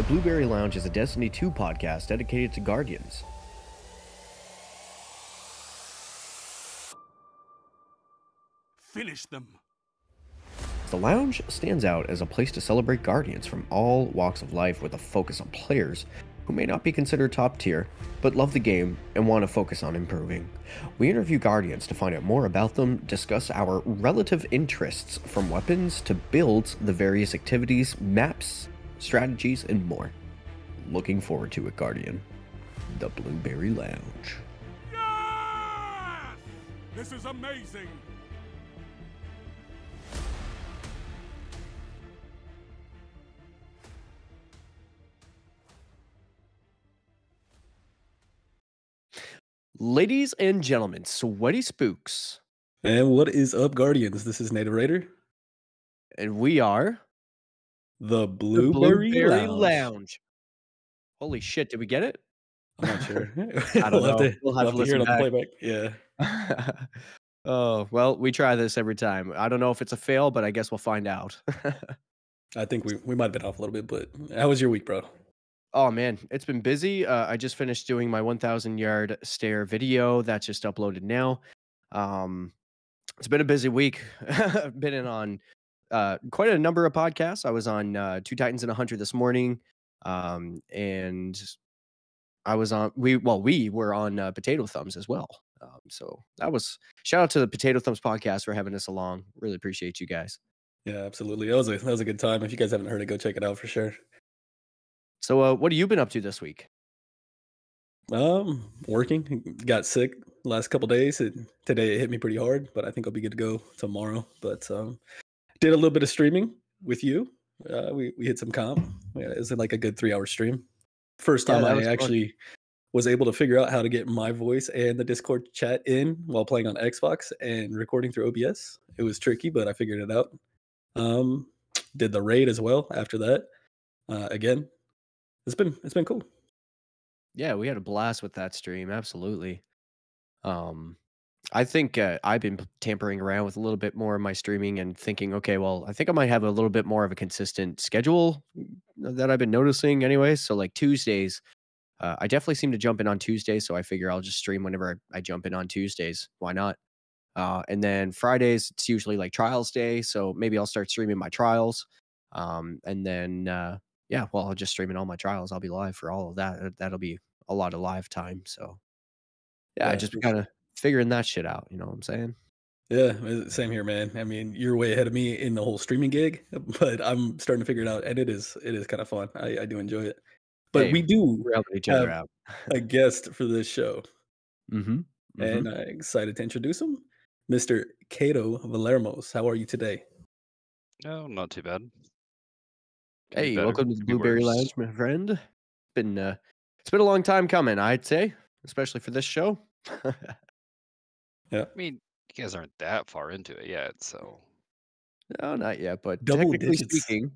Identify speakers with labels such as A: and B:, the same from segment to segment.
A: The Blueberry Lounge is a Destiny 2 podcast dedicated to Guardians.
B: Finish them.
A: The Lounge stands out as a place to celebrate Guardians from all walks of life with a focus on players who may not be considered top tier, but love the game and want to focus on improving. We interview Guardians to find out more about them, discuss our relative interests from weapons to builds, the various activities, maps, strategies, and more. Looking forward to it, Guardian. The Blueberry Lounge.
B: Yes! This is amazing.
A: Ladies and gentlemen, SweatySpookz.
C: And what is up, Guardians? This is Native Raider.
A: And we are
C: The Blueberry
A: Lounge. Holy shit, did we get it?
C: I'm not sure.
A: I don't know.
C: We'll have to hear it on the playback. Yeah.
A: Oh, well, we try this every time. I don't know if it's a fail, but I guess we'll find out.
C: I think we might have been off a little bit, but how was your week, bro?
A: Oh, man, it's been busy. I just finished doing my 1,000-yard stare video. That's just uploaded now. It's been a busy week. I've been in on quite a number of podcasts. I was on Two Titans and a Hunter this morning. And I was on, we were on Potato Thumbs as well. So that was, shout out to the Potato Thumbs podcast for having us along. Really appreciate you guys.
C: Yeah, absolutely. That was a good time. If you guys haven't heard it, go check it out for sure.
A: So what have you been up to this week?
C: Working. Got sick last couple days. Today it hit me pretty hard, but I think I'll be good to go tomorrow. But did a little bit of streaming with you. We hit some comp. Yeah, it was like a good 3-hour stream. First time I actually was able to figure out how to get my voice and the Discord chat in while playing on Xbox and recording through OBS. It was tricky, but I figured it out. Did the raid as well after that. Again, it's been cool.
A: Yeah, we had a blast with that stream. Absolutely. I think I've been tampering around with a little bit more of my streaming and thinking, okay, well, I think I might have a little bit more of a consistent schedule that I've been noticing anyway. So like Tuesdays, I definitely seem to jump in on Tuesdays. So I figure I'll just stream whenever I jump in on Tuesdays. Why not? And then Fridays, it's usually like trials day. So maybe I'll start streaming my trials. And then, yeah, well, I'll just stream in all my trials. I'll be live for all of that. That'll be a lot of live time. So yeah, I just kind of figuring that shit out. You know what I'm saying?
C: Yeah, same here, man. I mean, you're way ahead of me in the whole streaming gig, but I'm starting to figure it out, and it is kind of fun. I do enjoy it. But
A: Hey,
C: we do
A: we're helping each other out.
C: a guest for this show,
A: Mm-hmm.
C: and I'm excited to introduce him, Mr. Kato Valermos. How are you today?
D: No, not too bad.
A: Hey, welcome to the Blueberry Lounge, my friend. It's been a long time coming, I'd say, especially for this show.
C: Yeah,
D: I mean, you guys aren't that far into it yet, so.
A: No, not yet, but
C: Double
A: technically
C: digits.
A: speaking,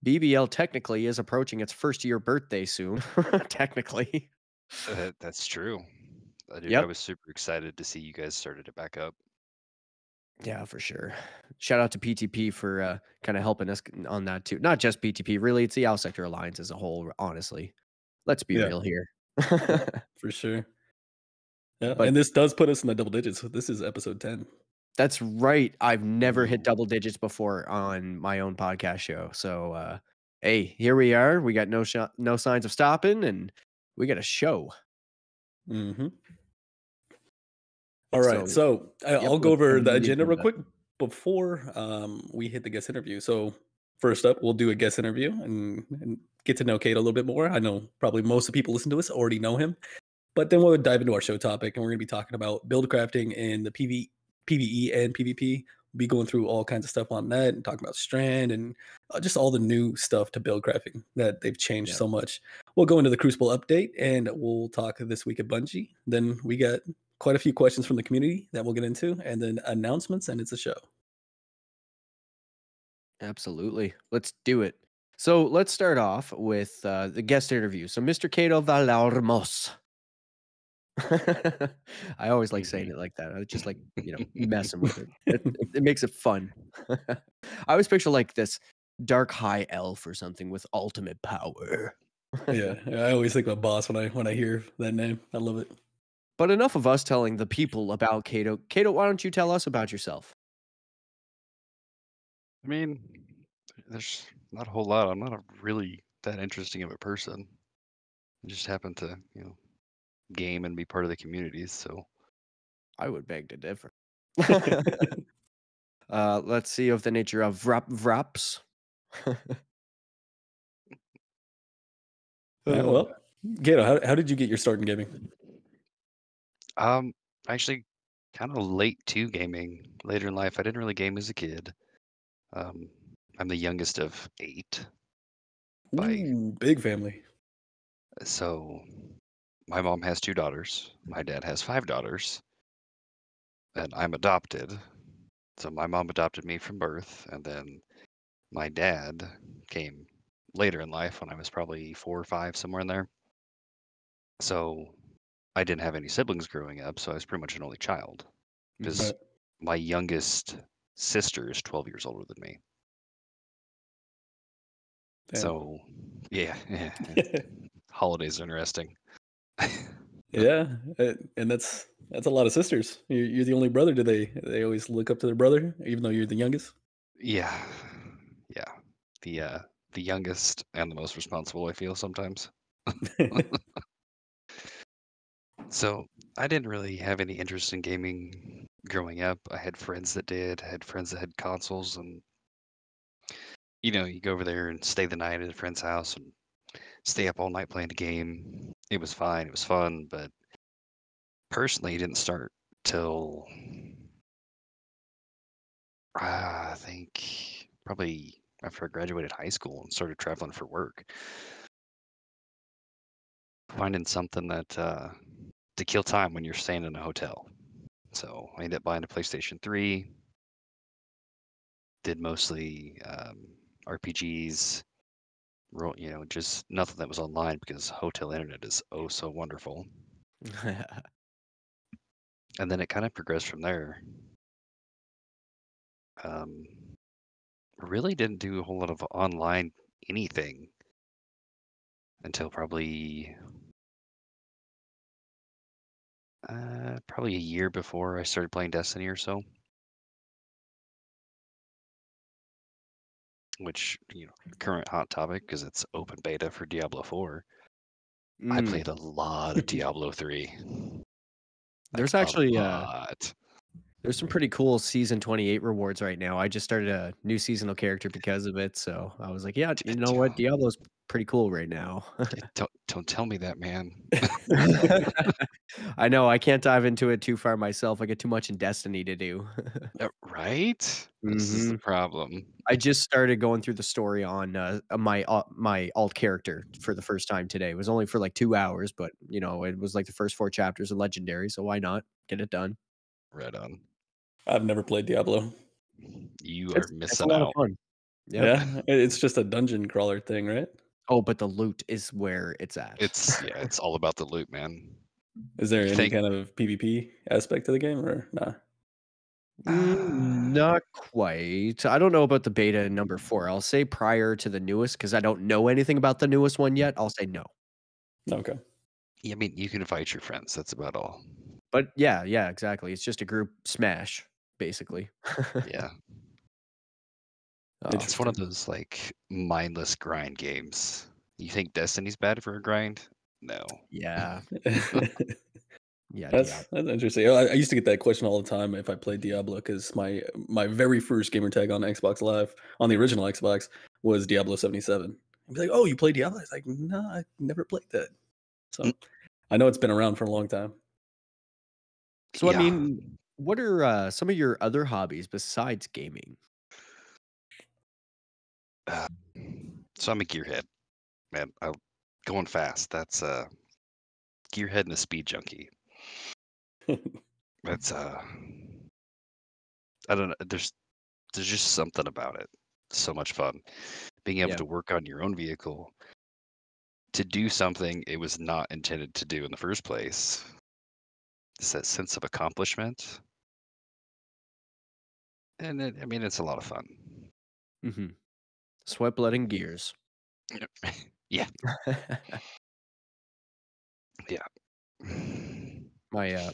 A: BBL technically is approaching its first-year birthday soon. Technically.
D: That's true. Dude,
A: Yep.
D: I was super excited to see you guys started it back up.
A: Yeah, for sure. Shout out to PTP for kind of helping us on that too. Not just PTP, really. It's the Owl Sector Alliance as a whole, honestly. Let's be real here.
C: For sure. Yeah,
A: But-
C: and this does put us in the double digits. So this is episode 10.
A: That's right. I've never hit double digits before on my own podcast show. So, hey, here we are. We got no signs of stopping, and we got a show.
C: Mm-hmm. All right, so I'll go over the agenda real quick before we hit the guest interview. So first up, we'll do a guest interview and get to know Kato a little bit more. I know probably most of the people listen to us already know him, but then we'll dive into our show topic, and we're going to be talking about build crafting in the PvE and PvP. We'll be going through all kinds of stuff on that and talking about Strand and just all the new stuff to build crafting that they've changed so much. We'll go into the Crucible update, and we'll talk this week at Bungie. Then we got quite a few questions from the community that we'll get into, and then announcements, and it's a show.
A: Absolutely. Let's do it. So let's start off with the guest interview. So Mr. Kato Valermos. I always like saying it like that. I just like, messing with it. It makes it fun. I always picture like this dark high elf or something with ultimate power.
C: Yeah, I always think about boss when I hear that name. I love it.
A: But enough of us telling the people about Kato. Kato, why don't you tell us about yourself?
D: I mean, there's not a whole lot. I'm not a really that interesting of a person. I just happen to, game and be part of the communities. So
A: I would beg to differ. Let's see of the nature of vraps.
C: Well, Gato, how did you get your start in gaming?
D: Um, actually, kind of late to gaming. Later in life, I didn't really game as a kid. Um, I'm the youngest of 8 by
C: Ooh, big family.
D: so my mom has 2 daughters. My dad has 5 daughters, and I'm adopted. So my mom adopted me from birth, and then my dad came later in life when I was probably 4 or 5, somewhere in there. So I didn't have any siblings growing up, so I was pretty much an only child because
C: Right.
D: my youngest sister is 12 years older than me.
C: Damn.
D: So, yeah, holidays are interesting.
C: Yeah, and that's a lot of sisters. You're the only brother. Do they always look up to their brother, even though you're the youngest?
D: Yeah, yeah. The uh, the youngest and the most responsible, I feel sometimes. So I didn't really have any interest in gaming growing up. I had friends that did. I had friends that had consoles, and you go over there and stay the night at a friend's house and stay up all night playing a game. It was fine. It was fun, but personally, it didn't start till I think probably after I graduated high school and started traveling for work, finding something that to kill time when you're staying in a hotel. So I ended up buying a PlayStation 3. Did mostly RPGs, just nothing that was online because hotel internet is oh so wonderful. And then it kind of progressed from there. Um, really didn't do a whole lot of online anything until probably a year before I started playing Destiny or so. Which, current hot topic because it's open beta for Diablo 4. I
A: Mm.
D: played a lot of Diablo 3. Like
A: There's
D: a
A: actually
D: lot.
A: there's some pretty cool season 28 rewards right now. I just started a new seasonal character because of it, so I was like, yeah, you know what? Diablo's pretty cool right now.
D: Don't tell me that, man.
A: I know I can't dive into it too far myself. I get too much in Destiny to do.
D: Right? This is the
A: Mhm.
D: problem.
A: I just started going through the story on my alt character for the first time today. It was only for like 2 hours, but it was like the first 4 chapters of Legendary, so why not get it done?
D: Right on.
C: I've never played Diablo.
D: You are
A: It's a
D: missing
A: lot of
D: out.
A: fun. Yep.
C: Yeah, it's just a dungeon crawler thing, right?
A: Oh, but the loot is where it's at.
D: It's all about the loot, man.
C: Is there
D: You
C: any
D: think
C: kind of PvP aspect to the game, or nah?
A: Not quite. I don't know about the beta number 4. I'll say prior to the newest because I don't know anything about the newest one yet. I'll say no.
C: Okay.
D: I mean, you can invite your friends. That's about all.
A: But yeah, exactly. It's just a group smash, basically.
D: Yeah. It's one of
C: Interesting.
D: those like mindless grind games. You think Destiny's bad for a grind? No.
A: Yeah. Yeah,
C: That's interesting. I used to get that question all the time if I played Diablo because my very first gamer tag on Xbox Live on the original Xbox was Diablo 77. I'd be like, "Oh, you play Diablo?" It's like, "No, I never played that."
D: Mm,
C: So I know it's been around for a long time.
A: So, I
D: yeah.
A: mean, what are, some of your other hobbies besides gaming?
D: Uh, so I'm a gearhead, man. Going fast. That's gearhead and a speed junkie. That's I don't know. There's just something about it. So much fun. Being able
A: Yeah.
D: to work on your own vehicle to do something it was not intended to do in the first place. It's that sense of accomplishment. And I mean, it's a lot of fun.
A: Mhm. Sweat, blood, and gears.
D: Yeah, yeah.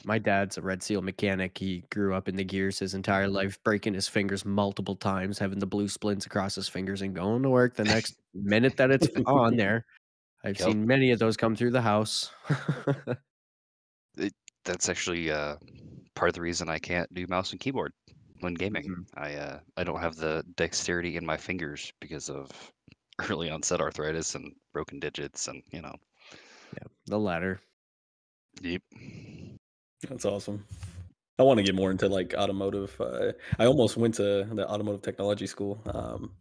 A: My dad's a Red Seal mechanic. He grew up in the gears his entire life, breaking his fingers multiple times, having the blue splints across his fingers, and going to work the next minute that it's on there. I've
D: Yep.
A: seen many of those come through the house.
D: It, that's actually part of the reason I can't do mouse and keyboard when gaming.
A: Mhm.
D: I don't have the dexterity in my fingers because of early onset arthritis and broken digits, and
A: Yeah, the latter.
D: Yep.
C: That's awesome. I want to get more into like automotive. I almost went to the automotive technology school,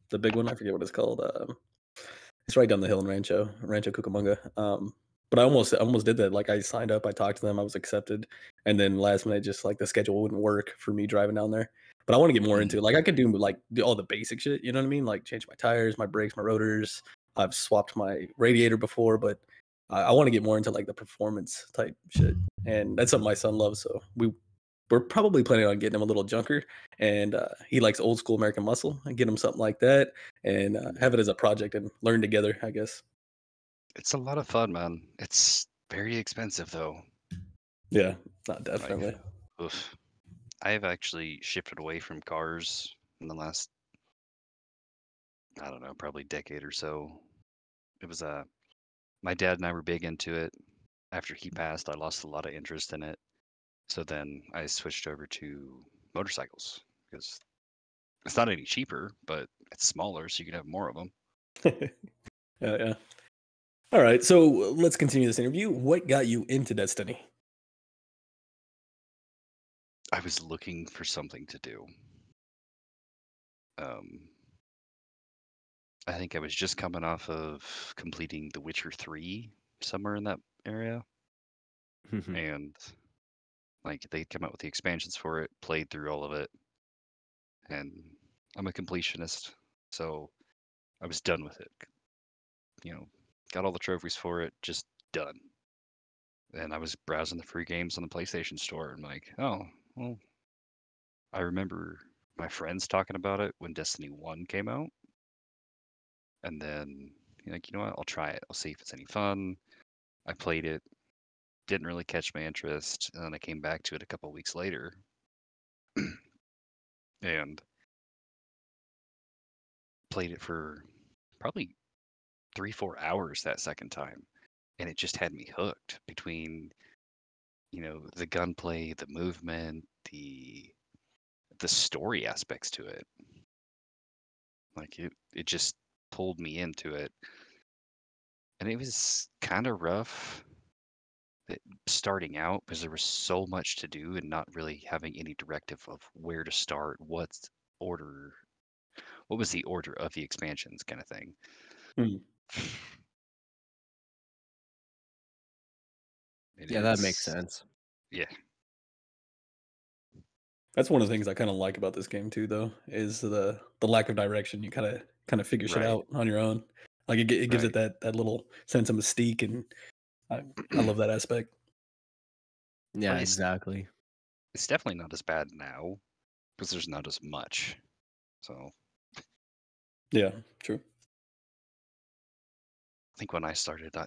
C: the big one. I forget what it's called. It's right down the hill in Rancho Cucamonga. But I almost did that. Like I signed up, I talked to them, I was accepted, and then last minute, just like the schedule wouldn't work for me driving down there. But I want to get more into it. Like I could do like all the basic shit. You know what I mean? Like change my tires, my brakes, my rotors. I've swapped my radiator before, but I want to get more into like the performance type shit, and that's something my son loves. So we're probably planning on getting him a little junker, and he likes old school American muscle, and get him something like that, and have it as a project and learn together, I guess.
D: It's a lot of fun, man. It's very expensive though.
C: Yeah, not
D: Like,
C: definitely.
D: oof. I've actually shifted away from cars in the last, I don't know, probably decade or so. It was my dad and I were big into it. After he passed, I lost a lot of interest in it. So then I switched over to motorcycles because it's not any cheaper, but it's smaller, so you can have more of them.
C: Yeah, yeah. All right, so let's continue this interview. What got you into Destiny?
D: I was looking for something to do. Um, I think I was just coming off of completing The Witcher 3 somewhere in that area,
A: Mhm.
D: and like they come out with the expansions for it, played through all of it, and I'm a completionist, so I was done with it. Got all the trophies for it, just done. And I was browsing the free games on the PlayStation Store, and I'm like, oh, well, I remember my friends talking about it when Destiny 1 came out, and then like, you know what, I'll try it. I'll see if it's any fun. I played it, didn't really catch my interest, and then I came back to it a couple weeks later, and played it for probably 3-4 hours that second time, and it just had me hooked between the gunplay, the movement, the story aspects to it. Like it just pulled me into it, and it was kind of rough starting out because there was so much to do and not really having any directive of where to start, order, what was the order of the expansions, kind of thing.
C: Hmm.
D: And
A: Yeah, that makes
D: it's
A: sense.
D: yeah,
C: That's one of the things I kind of like about this game too, though, is the lack of direction. You kind of figure shit
D: right,
C: out on your own. Like it gives
D: right.
C: it that little sense of mystique, and I love that aspect.
A: Yeah,
D: But
A: exactly.
D: it's definitely not as bad now because there's not as much. So
C: Yeah, true.
D: I think when I started, I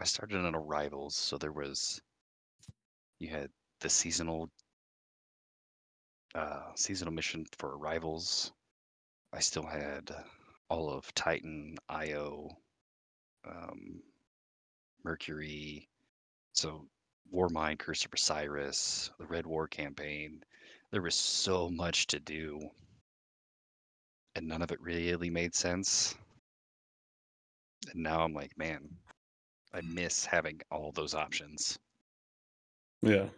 D: started on Arrivals, so you had the seasonal mission for Arrivals. I still had all of Titan, Io, um, Mercury, so Warmind, Curse of Osiris, the Red War campaign. There was so much to do, and none of it really made sense. And now I'm like, man, I miss having all those options.
C: Yeah.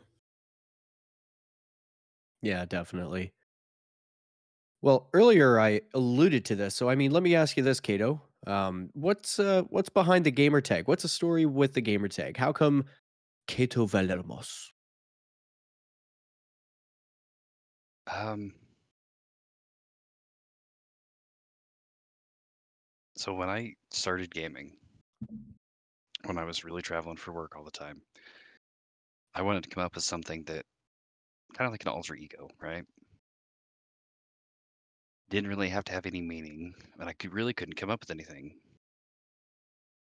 A: Yeah, definitely. Well, earlier I alluded to this, so I mean, let me ask you this, Kato. What's behind the gamer tag? What's the story with the gamer tag? How come Kato Valermos?
D: Um, so when I started gaming, when I was really traveling for work all the time, I wanted to come up with something that kind of like an alter ego, right? Didn't really have to have any meaning, and I really couldn't come up with anything.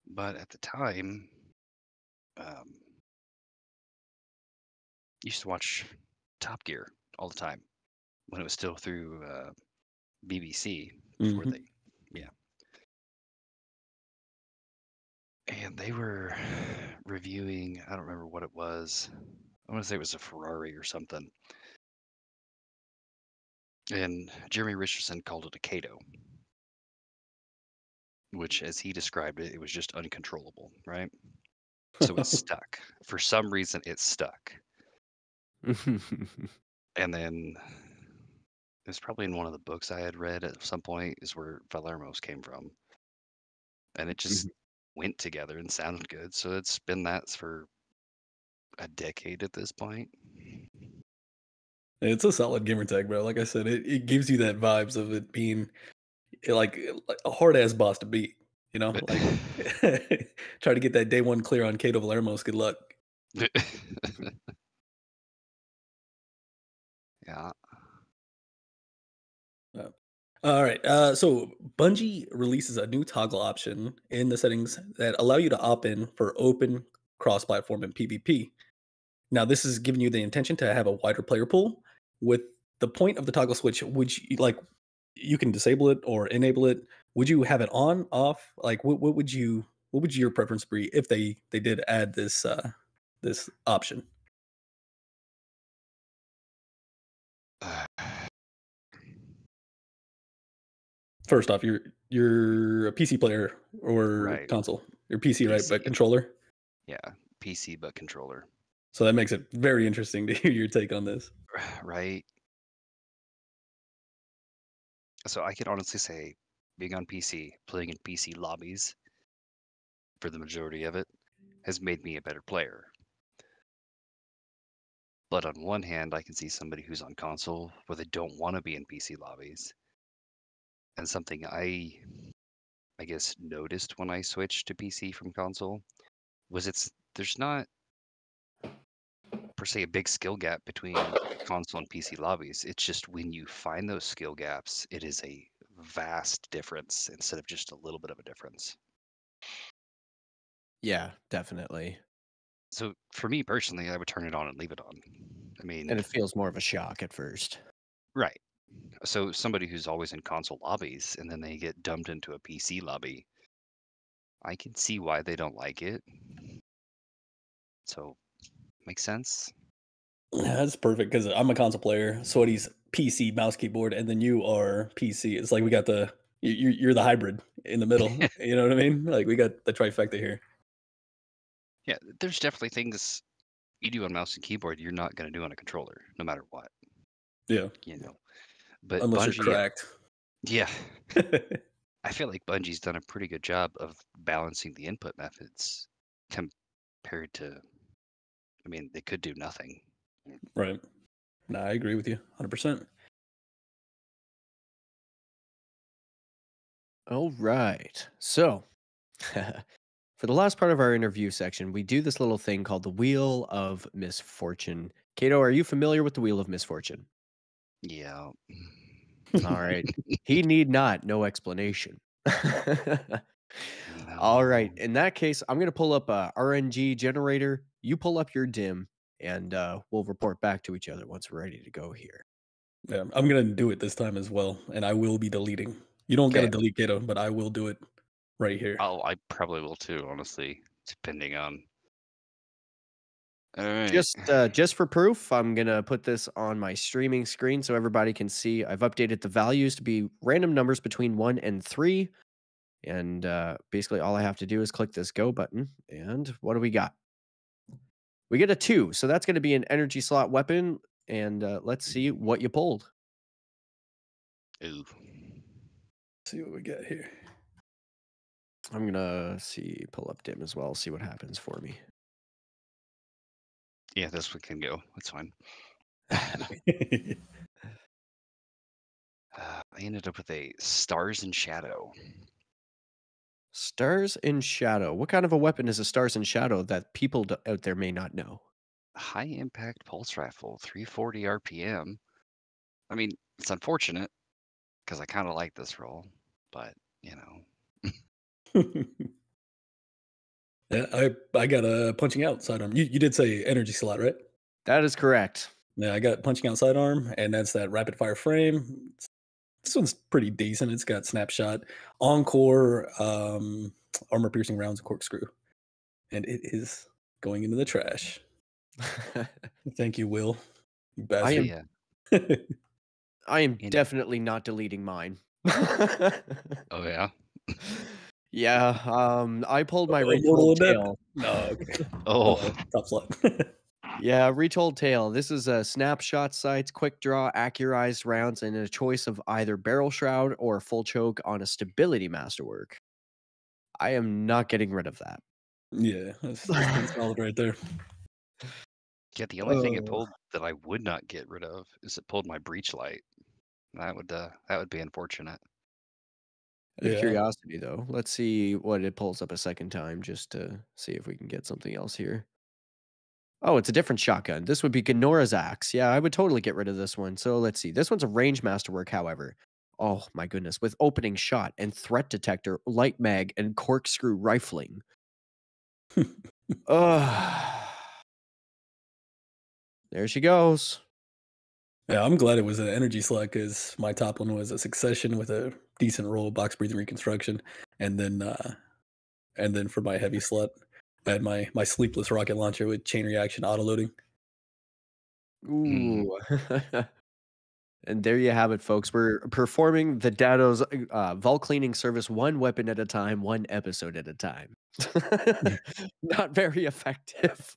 D: But at the time, um, used to watch Top Gear all the time when it was still through BBC before
C: Hmm.
D: they, yeah. And they were reviewing, I don't remember what it was. I want to say it was a Ferrari or something. And Jeremy Richardson called it a Kato, which, as he described it, it was just uncontrollable, right? So it stuck. For some reason, it stuck. And then it was probably in one of the books I had read at some point is where Valermos came from. And it just went together and sounded good. So it's been that for a decade at this point.
C: It's a solid gamer tag, bro. Like I said, it gives you that vibes of it being like a hard ass boss to beat. You know, like try to get that day one clear on Kato Valermos. Good luck.
D: Yeah.
C: All right. So Bungie releases a new toggle option in the settings that allow you to opt in for open cross-platform and PvP. Now, this is giving you the intention to have a wider player pool. With the point of the toggle switch, would you like you can disable it or enable it? Would you have it on, off? Like, what would you what would your preference be if they did add this option? First off, you're a PC player or
D: Right.
C: console. You're PC, right? But
D: PC.
C: controller.
D: Yeah. PC, but controller.
C: So that makes it very interesting to hear your take on this.
D: Right. So I can honestly say, being on PC, playing in PC lobbies for the majority of it, has made me a better player. But on one hand, I can see somebody who's on console where they don't want to be in PC lobbies. And something I guess noticed when I switched to PC from console was there's not per se a big skill gap between console and PC lobbies. It's just when you find those skill gaps, it is a vast difference instead of just a little bit of a difference.
A: Yeah, definitely.
D: So for me personally, I would turn it on and leave it on. I mean,
A: And it feels more of a shock at first.
D: right. So somebody who's always in console lobbies and then they get dumped into a PC lobby, I can see why they don't like it. So makes sense.
C: Yeah, that's perfect because I'm a console player. Sweaty's PC mouse keyboard, and then you are PC. It's like we got you're the hybrid in the middle. You know what I mean? Like we got the trifecta here.
D: Yeah, there's definitely things you do on mouse and keyboard you're not going to do on a controller, no matter what,
C: Yeah,
D: you know. But
C: unless you're
D: Bungie,
C: cracked.
D: yeah, I feel like Bungie's done a pretty good job of balancing the input methods compared to, I mean, they could do nothing.
C: Right. Nah, I agree with you 100%.
A: All right. So, for the last part of our interview section, we do this little thing called the Wheel of Misfortune. Kato, are you familiar with the Wheel of Misfortune?
D: Yeah.
A: All right. He need not, no explanation. All right.
D: No.
A: In that case, I'm going to pull up a RNG generator. You pull up your dim, and we'll report back to each other once we're ready to go here.
C: Yeah, I'm gonna do it this time as well, and I will be deleting. You don't gotta
A: Okay.
C: delete Kato, but I will do it right here.
D: Oh, I probably will too, honestly, depending on. All right.
A: Just for proof, I'm gonna put this on my streaming screen so everybody can see. I've updated the values to be random numbers between 1 and 3. And basically all I have to do is click this go button. And what do we got? We get a 2. So that's gonna be an energy slot weapon. And let's see what you pulled.
D: Ooh.
C: See what we got here.
A: I'm gonna pull up dim as well, see what happens for me.
D: Yeah, this one can go. That's fine. I ended up with a Stars and Shadow.
A: Stars in Shadow. What kind of a weapon is a Stars in Shadow that people out there may not know?
D: High impact pulse rifle, 340 RPM. I mean, it's unfortunate because I kind of like this role, but you know.
C: Yeah, I got a punching out sidearm. You did say energy slot, right?
A: That is correct.
C: Yeah, I got punching out sidearm, and that's that rapid fire frame. This one's pretty decent. It's got snapshot, encore, armor piercing rounds, and corkscrew, and it is going into the trash. Thank you, Will. You
A: I
C: bastard.
A: am
D: Yeah.
A: I am definitely not deleting mine.
D: Oh yeah.
A: Yeah, I pulled my
C: Mortal
A: retold
C: adept.
A: tale.
C: No, okay.
D: Oh.
C: Top slot.
A: Yeah, retold tale. This is a snapshot sights, quick draw, accurized rounds, and a choice of either barrel shroud or full choke on a stability masterwork. I am not getting rid of that.
C: Yeah, that's pretty solid right there.
D: Yeah, the only thing it pulled that I would not get rid of is it pulled my breach light. That would be unfortunate.
A: Out of
C: Yeah.
A: curiosity, though, let's see what it pulls up a second time just to see if we can get something else here. Oh, it's a different shotgun. This would be Ganora's axe. Yeah, I would totally get rid of this one. So let's see. This one's a range masterwork, however. Oh my goodness, with opening shot and threat detector, light mag, and corkscrew rifling. There she goes.
C: Yeah, I'm glad it was an energy slot because my top one was a succession with a decent roll, box breathing reconstruction, and then for my heavy slot, I had my sleepless rocket launcher with chain reaction auto loading.
A: Ooh. And there you have it, folks. We're performing the Dato's vault cleaning service one weapon at a time, one episode at a time. Not very effective.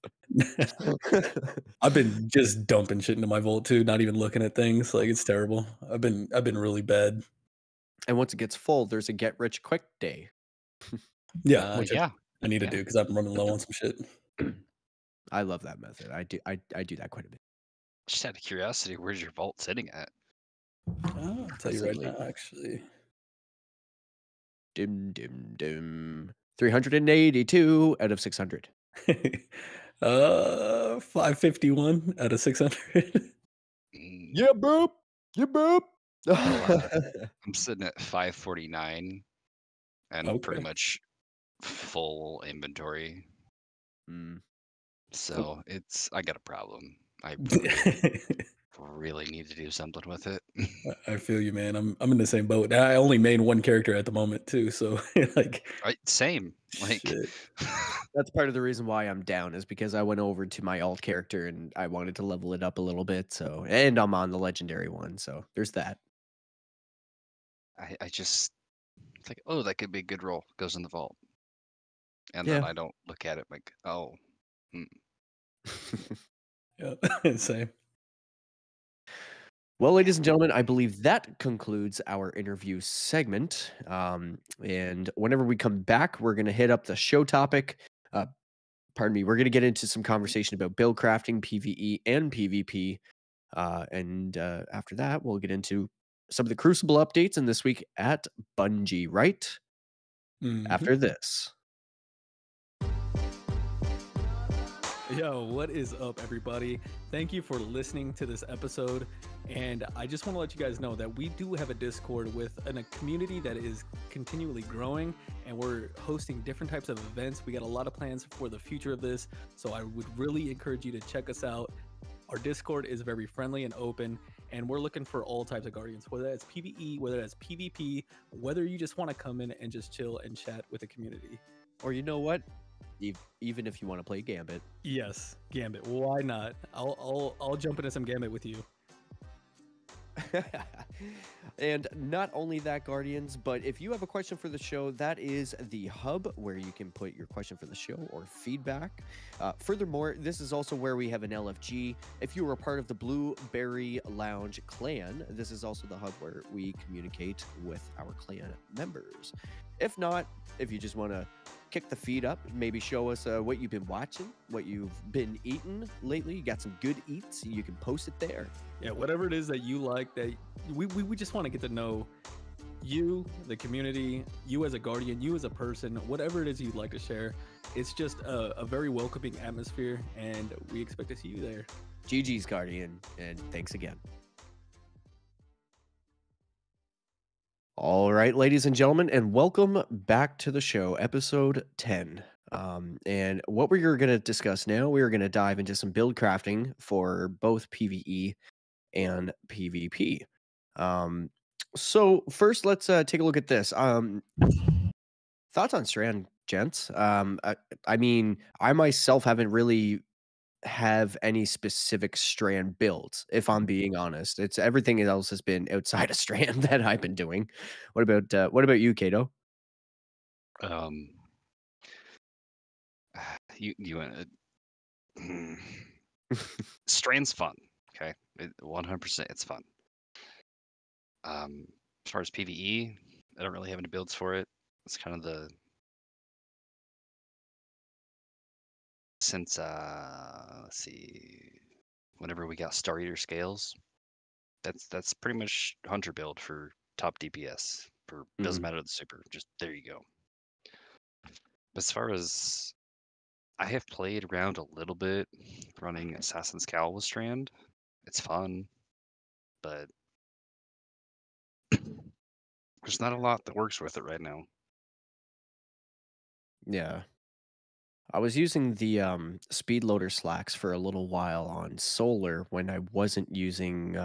C: I've been just dumping shit into my vault too, not even looking at things. Like it's terrible. I've been really bad.
A: And once it gets full, there's a get rich quick day.
C: Yeah, which
D: Yeah.
C: I need to do because I'm running low on some shit.
A: I love that method. I do that quite a bit.
D: Just out of curiosity, where's your vault sitting at?
C: I'll tell you right now, actually.
A: Dim dim dim. 382 out of 600.
C: 551 out of 600.
A: Yeah, boop. Yeah, boop.
D: I'm sitting at 549 and pretty much full inventory. So I got a problem. I really need to do something with it.
C: I feel you, man. I'm in the same boat. I only main one character at the moment too, so like
D: same. Like
A: that's part of the reason why I'm down is because I went over to my alt character and I wanted to level it up a little bit. So, and I'm on the legendary one, so there's that.
D: I just it's like, oh, that could be a good roll. Goes in the vault, and then I don't look at it like, oh.
C: Yeah, same.
A: Well, ladies and gentlemen, I believe that concludes our interview segment. And whenever we come back, we're going to hit up the show topic. Pardon me. We're going to get into some conversation about build crafting, PvE, and PvP. And after that, we'll get into some of the Crucible updates in this week at Bungie, right? After this.
C: Yo, what is up, everybody? Thank you for listening to this episode. And I just want to let you guys know that we do have a Discord with a community that is continually growing, and we're hosting different types of events. We got a lot of plans for the future of this, so I would really encourage you to check us out. Our Discord is very friendly and open, and we're looking for all types of Guardians, whether that's PvE, whether that's PvP, whether you just want to come in and just chill and chat with the community.
A: Or you know what? Even if you want to play Gambit.
C: Yes, Gambit. Why not? I'll jump into some Gambit with you.
A: And not only that, Guardians, but if you have a question for the show, that is the hub where you can put your question for the show or feedback. Furthermore, this is also where we have an LFG. If you are a part of the Blueberry Lounge clan, this is also the hub where we communicate with our clan members. If not, if you just want to kick the feed up, maybe show us what you've been watching, what you've been eating lately. You got some good eats, you can post it there.
C: Yeah, whatever it is that you like, that we just want to get to know you, the community, you as a Guardian, you as a person, whatever it is you'd like to share. It's just a very welcoming atmosphere, and we expect to see you there.
A: GG's, Guardian, and thanks again. All right, ladies and gentlemen, and welcome back to the show, episode 10. And what we're going to discuss now, we're going to dive into some build crafting for both PvE and PvP. So first, let's take a look at this. Thoughts on Strand, gents? I mean, I myself haven't really have any specific Strand builds, if I'm being honest. It's everything else has been outside of Strand that I've been doing. What about you, Kato?
D: Um, you Strand's fun. Okay, 100%, it's fun. As far as PvE, I don't really have any builds for it. It's kind of the since let's see, whenever we got Star Eater scales, that's pretty much hunter build for top DPS. For doesn't
A: Mm,
D: matter the super, just there you go. As far as I have played around a little bit running Assassin's Cowl with Strand. It's fun, but there's not a lot that works with it right now.
A: yeah. I was using the speed loader slacks for a little while on solar when I wasn't using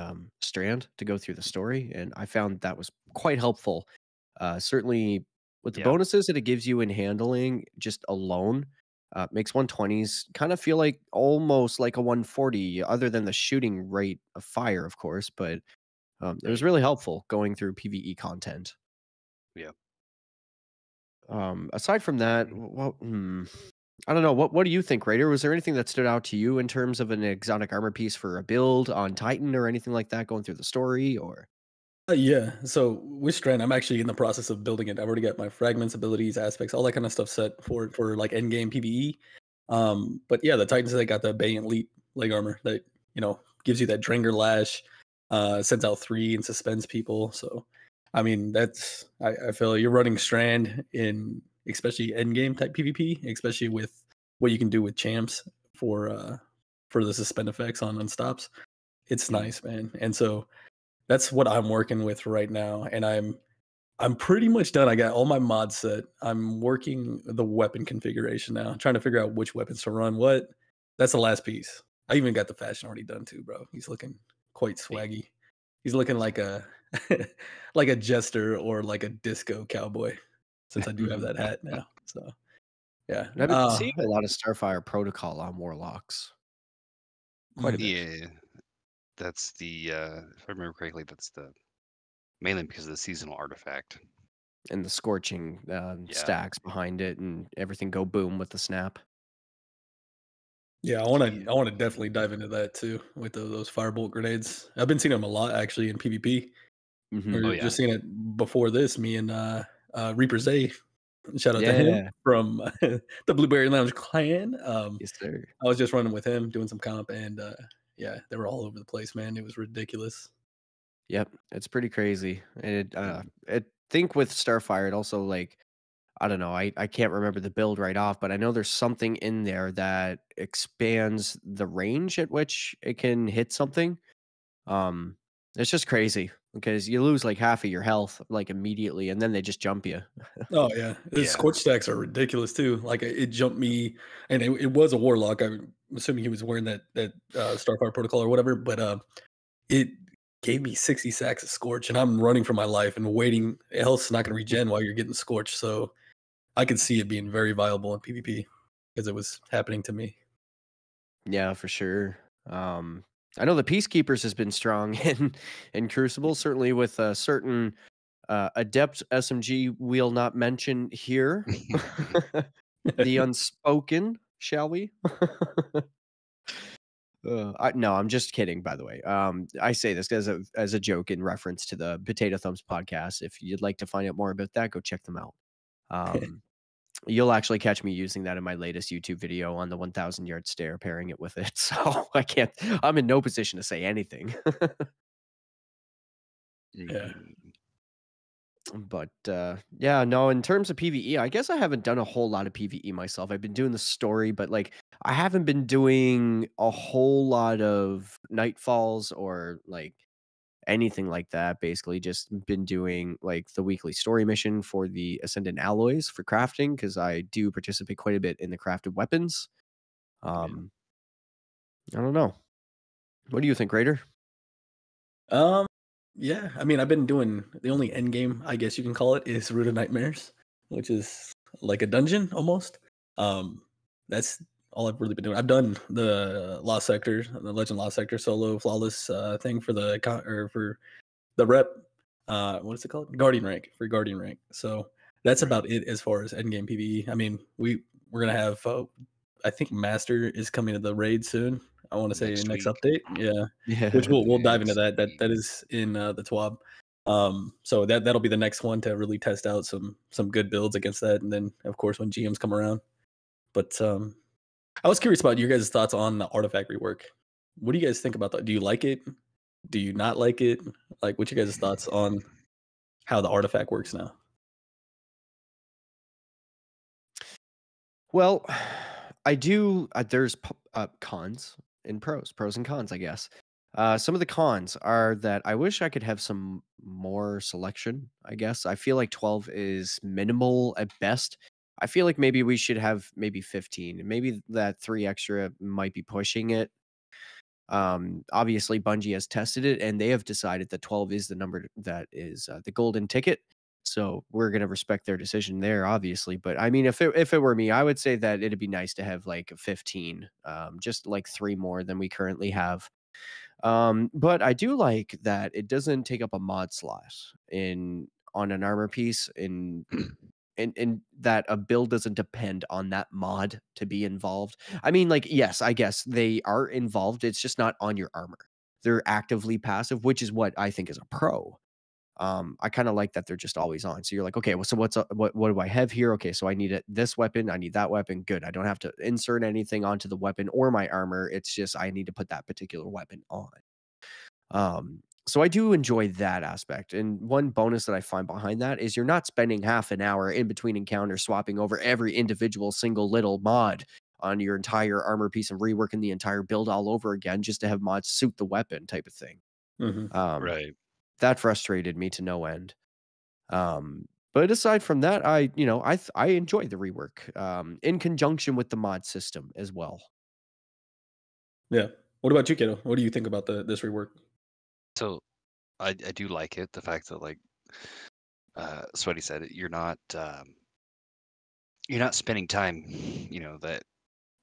A: Strand to go through the story, and I found that was quite helpful. Certainly with the
D: Yeah,
A: bonuses that it gives you in handling just alone, makes 120s kind of feel like almost like a 140, other than the shooting rate of fire, of course. But it was
D: right.
A: really helpful going through PVE content.
D: Yeah.
A: Aside from that, I don't know. What do you think, Raider? Was there anything that stood out to you in terms of an exotic armor piece for a build on Titan or anything like that going through the story? Or
C: Yeah. So with Strand, I'm actually in the process of building it. I've already got my fragments, abilities, aspects, all that kind of stuff set for like end game PVE. But yeah, the Titans they got the Bay and Leap leg armor that gives you that Dranger Lash, sends out 3 and suspends people. So I mean I feel you're running Strand in especially end game type PvP, especially with what you can do with champs for the suspend effects on stops. It's
A: Mm,
C: nice, man. And so that's what I'm working with right now, and I'm pretty much done. I got all my mods set. I'm working the weapon configuration now, trying to figure out which weapons to run. What? That's the last piece. I even got the fashion already done too, bro. He's looking quite
D: Hey,
C: swaggy. He's looking like a like a jester or like a disco cowboy, since I do have
A: mhm.
C: that hat now. So yeah.
A: And I've been seeing a lot of Starfire Protocol on Warlocks, quite a
C: Mm.
A: bit,
D: Yeah, that's the if I remember correctly, that's the mainly because of the seasonal artifact.
A: and the scorching
D: Yeah.
A: stacks behind it, and everything go boom with the snap.
C: Yeah,
D: Yeah.
C: I wanna definitely dive into that too with those firebolt grenades. I've been seeing them a lot actually in PvP. We
A: Hmm
D: Oh
C: were
D: yeah.
C: just seeing it before this, me and Reaper Zay. Shout out to him
A: Yeah,
C: from the Blueberry Lounge clan.
A: yes, sir.
C: I was just running with him, doing some comp, and yeah, they were all over the place, man. It was ridiculous.
A: Yep, it's pretty crazy. I think with Starfire, it also like I don't know. I can't remember the build right off, but I know there's something in there that expands the range at which it can hit something. Um, it's just crazy because you lose like half of your health like immediately, and then they just jump you.
C: Oh yeah, the
D: Yeah.
C: scorch stacks are ridiculous too. Like it jumped me, and it was a warlock. I'm assuming he was wearing that Starfire protocol or whatever, but it gave me 60 sacks of scorch, and I'm running for my life and waiting. Health's not going to regen while you're getting scorched, so I could see it being very viable in PvP because it was happening to me.
A: Yeah, for sure. I know the Peacekeepers has been strong in Crucible, certainly with a certain adept SMG we'll not mention here. The unspoken, shall we? No, I'm just kidding. By the way, I say this as a joke in reference to the Potato Thumbs podcast. If you'd like to find out more about that, go check them out. Um, you'll actually catch me using that in my latest YouTube video on the 1,000-yard stare, pairing it with it. So I can't. I'm in no position to say anything.
C: Yeah.
D: Mm,
A: But yeah, no. In terms of PVE, I guess I haven't done a whole lot of PVE myself. I've been doing the story, but like I haven't been doing a whole lot of nightfalls or like anything like that. Basically, just been doing like the weekly story mission for the Ascendant alloys for crafting because I do participate quite a bit in the crafted weapons.
C: Yeah.
A: I don't know. What do you think, Raider?
C: Um, yeah, I mean, I've been doing the only end game, I guess you can call it, is Root of Nightmares, which is like a dungeon almost. That's all I've really been doing. I've done the Lost Sector, the Legend Lost Sector solo flawless thing for the or for the rep. What is it called? Guardian rank for Guardian rank. So that's
D: Right.
C: about it as far as end game PvE. I mean, we're gonna have. I think Master is coming to the raid soon. I want to say
D: Next
C: next
D: week.
C: update. Yeah, which
A: Yeah.
C: we'll dive into
D: Next
C: that. That
D: week.
C: is in the TWAB. So that'll be the next one to really test out some good builds against that, and then of course when GMs come around. But I was curious about your guys' thoughts on the artifact rework. What do you guys think about that? Do you like it? Do you not like it? Like, what's your guys' thoughts on how the artifact works now?
A: Well, I do. There's cons and pros and cons, I guess. Some of the cons are that I wish I could have some more selection. I guess I feel like 12 is minimal at best. I feel like maybe we should have maybe 15, and maybe that three extra might be pushing it. Obviously, Bungie has tested it, and they have decided that 12 is the number that is the golden ticket. So we're gonna respect their decision there, obviously. But I mean, if it were me, I would say that it'd be nice to have like 15, just like three more than we currently have. But I do like that it doesn't take up a mod slot in on an armor piece and that a build doesn't depend on that mod to be involved. I mean, like, yes, I guess they are involved. It's just not on your armor. They're actively passive, which is what I think is a pro. I kind of like that they're just always on. So you're like, okay, well, so what do I have here? Okay, so I need this weapon, I need that weapon. Good. I don't have to insert anything onto the weapon or my armor. It's just I need to put that particular weapon on. So I do enjoy that aspect. And one bonus that I find behind that is you're not spending half an hour in between encounters swapping over every individual single little mod on your entire armor piece and reworking the entire build all over again just to have mods suit the weapon type of thing.
C: Mm-hmm.
A: Um,
D: Right.
A: that frustrated me to no end. But aside from that, I enjoy the rework in conjunction with the mod system as well.
C: Yeah. What about you, Kato? What do you think about this rework?
D: So I do like it. The fact that like Sweaty said, you're not spending time, that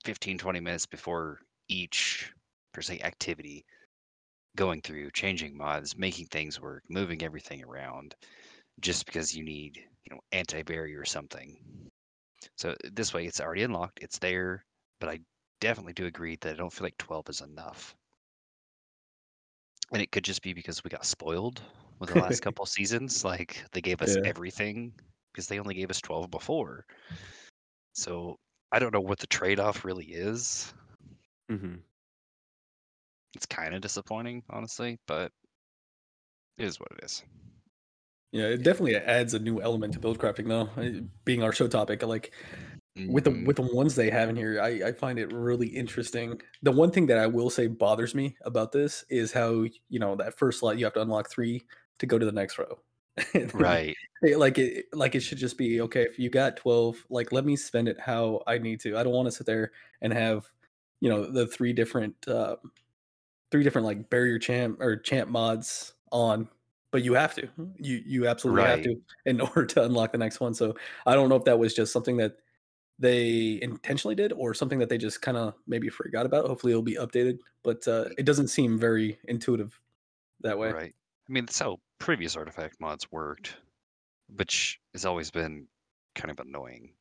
D: 15, 20 minutes before each per se activity going through changing mods, making things work, moving everything around just because you need, anti-barrier or something. So this way it's already unlocked, it's there, but I definitely do agree that I don't feel like 12 is enough. And it could just be because we got spoiled with the last couple seasons. Like they gave us
C: Yeah.
D: everything because they only gave us 12 before. So I don't know what the trade-off really is.
A: Hmm.
D: It's kind of disappointing, honestly, but it is what it is.
C: Yeah, it definitely adds a new element to build crafting, though. Being our show topic, like with
D: Mhm.
C: the ones they have in here, I find it really interesting. The one thing that I will say bothers me about this is how that first slot you have to unlock 3 to go to the next row. And then,
D: Right,
C: like it should just be okay if you got 12, like let me spend it how I need to. I don't want to sit there and have the three different like barrier champ or champ mods on, but you have to. You absolutely have
D: right.
C: to in order to unlock the next one. So I don't know if that was just something that they intentionally did or something that they just kind of maybe forgot about. Hopefully it'll be updated, but it doesn't seem very intuitive that way.
D: Right. I mean, that's how previous artifact mods worked, which has always been kind of annoying.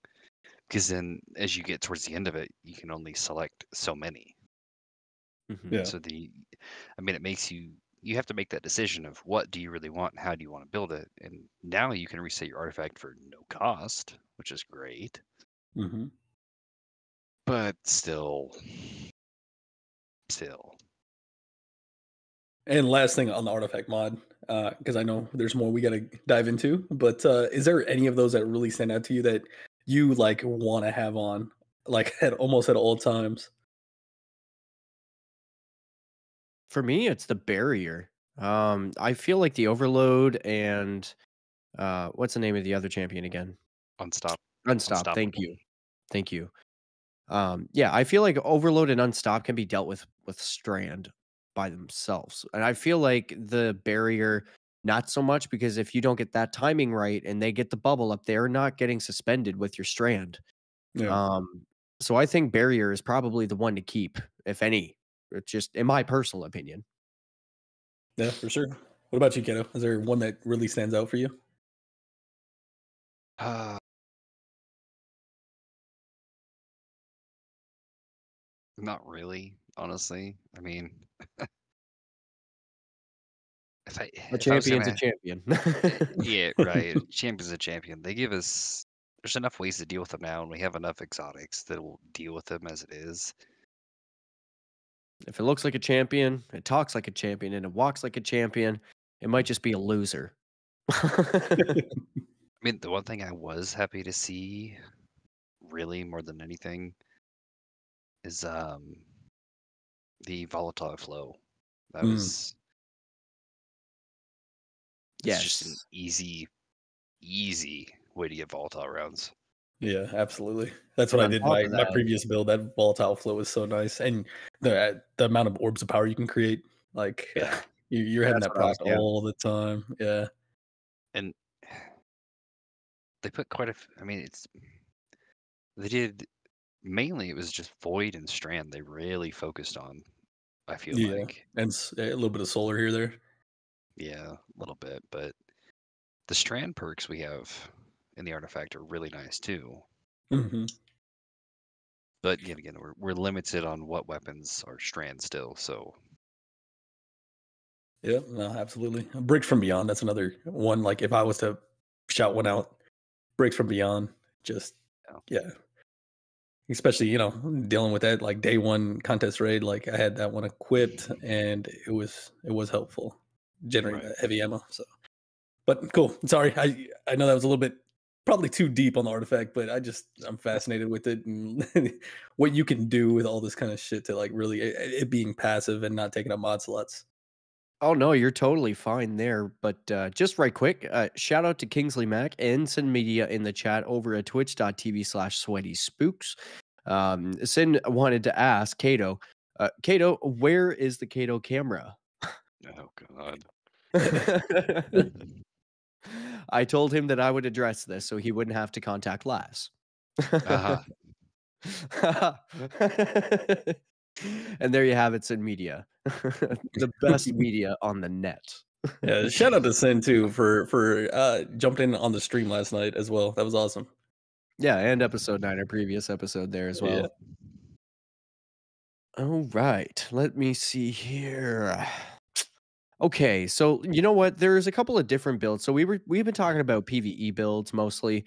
D: Because then, as you get towards the end of it, you can only select so many.
A: Hmm.
C: Yeah.
D: So it makes you have to make that decision of what do you really want and how do you want to build it. And now you can reset your artifact for no cost, which is great.
C: Hmm.
D: But still.
C: And last thing on the artifact mod, because I know there's more we got to dive into, but is there any of those that really stand out to you that you like want to have on, like at almost at all times?
A: For me, it's the barrier. I feel like the Overload and what's the name of the other champion again?
D: Unstop
A: Unstop. Thank
D: Unstoppable.
A: you. Thank you. Yeah, I feel like Overload and Unstop can be dealt with Strand by themselves. And I feel like the barrier not so much because if you don't get that timing right and they get the bubble up, they're not getting suspended with your Strand.
C: Yeah.
A: Um, so I think barrier is probably the one to keep, if any. It's just in my personal opinion.
C: Yeah, for sure. What about you, Kato? Is there one that really stands out for you?
D: Uh, Not really, honestly. I mean,
A: A
D: if I was
A: champion's a
D: gonna,
A: champion.
D: yeah, right. Champion's a champion. They give us. There's enough ways to deal with them now, and we have enough exotics that will deal with them as it is.
A: If it looks like a champion, it talks like a champion, and it walks like a champion, it might just be a loser.
D: I mean, the one thing I was happy to see, really more than anything, is the volatile flow. That
C: Mm,
D: was it's just an
A: Yes.
D: easy way to get volatile rounds.
C: yeah, absolutely. That's what
A: And
C: I
A: on
C: did.
A: top
C: My
A: of
C: my
A: that,
C: previous build, that volatile flow is so nice, and the amount of orbs of power you can create, like
A: yeah,
C: you're having
A: that's
C: that
A: what I was
C: proc
A: yeah.
C: all the time. Yeah.
D: And they put quite I mean, they did mainly it was just Void and Strand they really focused on, I feel
C: Yeah,
D: like.
C: and a little bit of solar here there.
D: Yeah, a little bit, but the Strand perks we have in the artifact are really nice too.
C: Hmm.
D: But yet again, we're limited on what weapons are Strand still, so
C: Yeah, no, absolutely. Breaks from Beyond. That's another one. Like if I was to shout one out, Breaks from Beyond. Just
D: yeah.
C: yeah, especially dealing with that like day one contest raid. Like I had that one equipped, and it was helpful generating
D: Right.
C: that heavy ammo. So, but cool. Sorry, I know that was a little bit probably too deep on the artifact, but I'm fascinated with it and what you can do with all this kind of shit to like really it being passive and not taking up mod slots.
A: Oh, no, you're totally fine there, but, just right quick, shout out to Kingsley Mac and Sin Media in the chat over at twitch.tv/SweatySpookz. Sin wanted to ask Kato, Kato, where is the Kato camera?
D: Oh god.
A: I told him that I would address this so he wouldn't have to contact Lass.
D: Uh-huh.
A: And there you have it, Sin Media. The best media on the net.
C: Yeah, shout out to Sin too for jumping in on the stream last night as well. That was awesome.
A: Yeah, and episode 9, our previous episode there as
C: Yeah.
A: well. All right, let me see here. Okay, so you know what? There's a couple of different builds. So we've been talking about PvE builds mostly.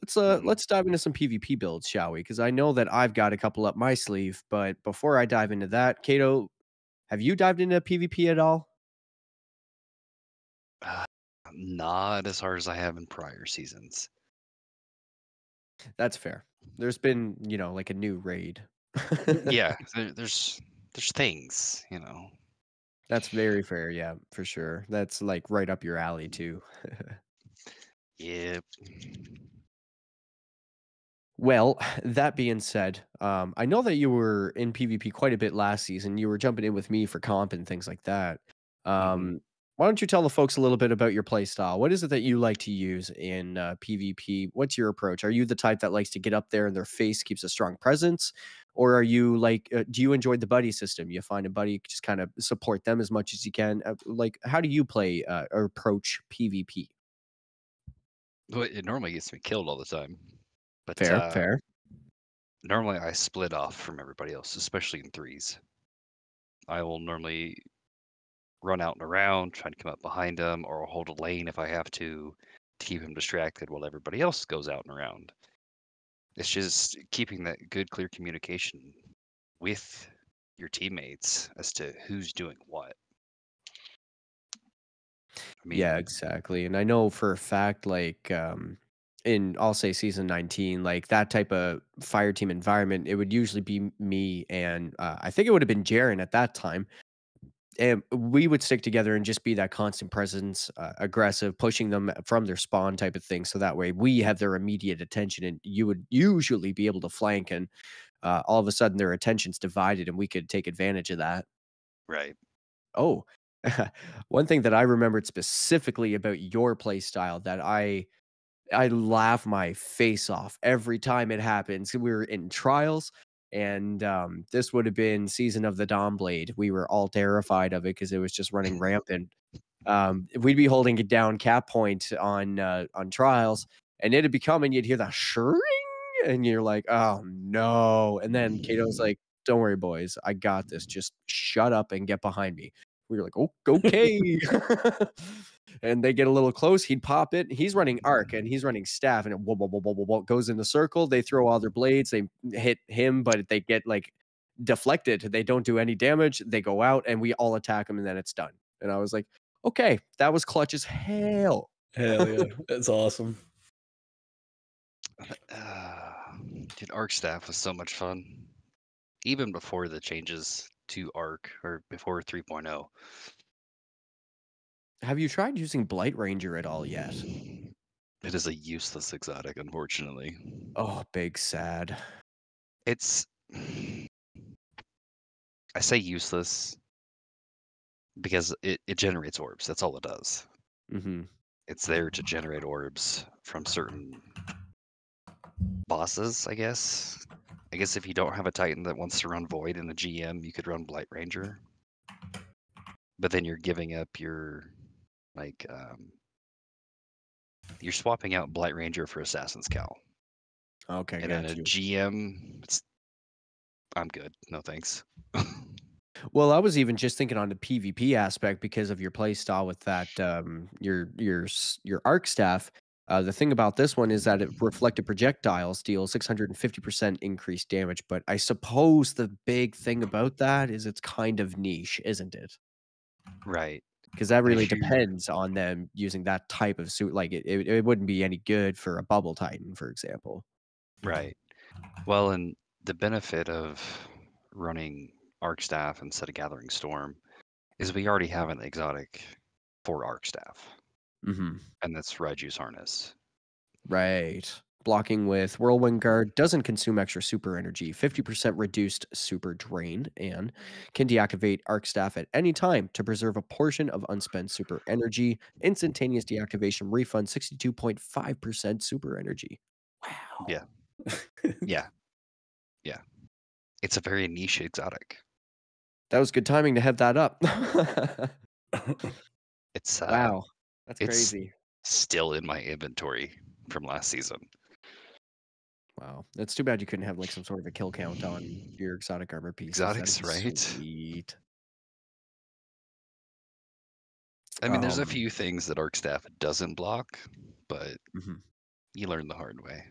D: Mhm.
A: Let's dive into some PvP builds, shall we? Because I know that I've got a couple up my sleeve. But before I dive into that, Kato, have you dived into PvP at all?
D: Uh, Not as hard as I have in prior seasons.
A: That's fair. There's been, like a new raid.
D: Yeah, there's things.
A: That's very fair. Yeah, for sure. That's like right up your alley too.
D: Yep.
A: Well, that being said, I know that you were in PvP quite a bit last season. You were jumping in with me for comp and things like that.
D: Hmm.
A: Why don't you tell the folks a little bit about your play style? What is it that you like to use in PvP? What's your approach? Are you the type that likes to get up there and their face keeps a strong presence? Or are you like, do you enjoy the buddy system? You find a buddy, just kind of support them as much as you can. Like, how do you play or approach PvP?
D: Well, it normally gets me killed all the time, but
A: Fair, fair.
D: normally I split off from everybody else, especially in threes. I will normally run out and around, try to come up behind him, or I'll hold a lane if I have to keep him distracted while everybody else goes out and around. It's just keeping that good, clear communication with your teammates as to who's doing what. I
A: Yeah,
D: mean,
A: exactly. And I know for a fact, like, in I'll say season 19, like that type of fire team environment, it would usually be me and I think it would have been Jaren at that time. and we would stick together and just be that constant presence, aggressive, pushing them from their spawn type of thing. So that way we have their immediate attention, and you would usually be able to flank, and all of a sudden their attention's divided, and we could take advantage of that.
D: Right.
A: Oh, one thing that I remembered specifically about your play style that I laugh my face off every time it happens. We were in trials, and this would have been Season of the Dawnblade. We were all terrified of it because it was just running rampant. We'd be holding it down cap point on trials, and it'd be coming. You'd hear that shring, and you're like, "Oh no!" And then Kato's like, "Don't worry, boys, I got this. Just shut up and get behind me." We were like, "Oh, okay." And they get a little close. He'd pop it. He's running arc and he's running staff, and it whoa, whoa, whoa, whoa, whoa, whoa, goes in the circle. They throw all their blades. They hit him, but they get like deflected. They don't do any damage. They go out, and we all attack him, and then it's done. And I was like, okay, that was clutch as hell.
C: Hell yeah, that's awesome.
D: Dude, Arc Staff was so much fun. Even before the changes to Arc or before 3.0.
A: Have you tried using Blight Ranger at all yet?
D: It is a useless exotic, unfortunately.
A: Oh, big sad.
D: It's I say useless because it generates orbs. That's all it does.
A: Mm-hmm.
D: It's there to generate orbs from certain bosses, I guess. I guess if you don't have a Titan that wants to run Void in a GM, you could run Blight Ranger. But then you're giving up your, like, you're swapping out Blight Ranger for Assassin's Cowl.
A: Okay,
D: and in a GM, I'm good. No thanks.
A: Well, I was even just thinking on the PvP aspect because of your play style with that your arc staff. The thing about this one is that it reflected projectiles deal 650% increased damage, but I suppose the big thing about that is it's kind of niche, isn't it?
D: Right.
A: Because that really depends on them using that type of suit. Like it wouldn't be any good for a bubble titan, for example.
D: Right. Well, and the benefit of running Arc Staff instead of Gathering Storm is we already have an exotic for Arc Staff.
A: Mm-hmm.
D: And that's Raiju's Harness.
A: Right. Blocking with Whirlwind Guard doesn't consume extra super energy, 50% reduced super drain, and can deactivate Arc Staff at any time to preserve a portion of unspent super energy. Instantaneous deactivation refund 62.5% super energy. Wow.
D: Yeah. Yeah. Yeah. It's a very niche exotic.
A: That was good timing to head that up.
D: It's
A: wow. That's crazy.
D: Still in my inventory from last season.
A: Wow. It's too bad you couldn't have like some sort of a kill count on your exotic armor pieces.
D: Exotics, right?
A: Sweet.
D: I mean, there's a few things that Arc Staff doesn't block, but you learn the hard way.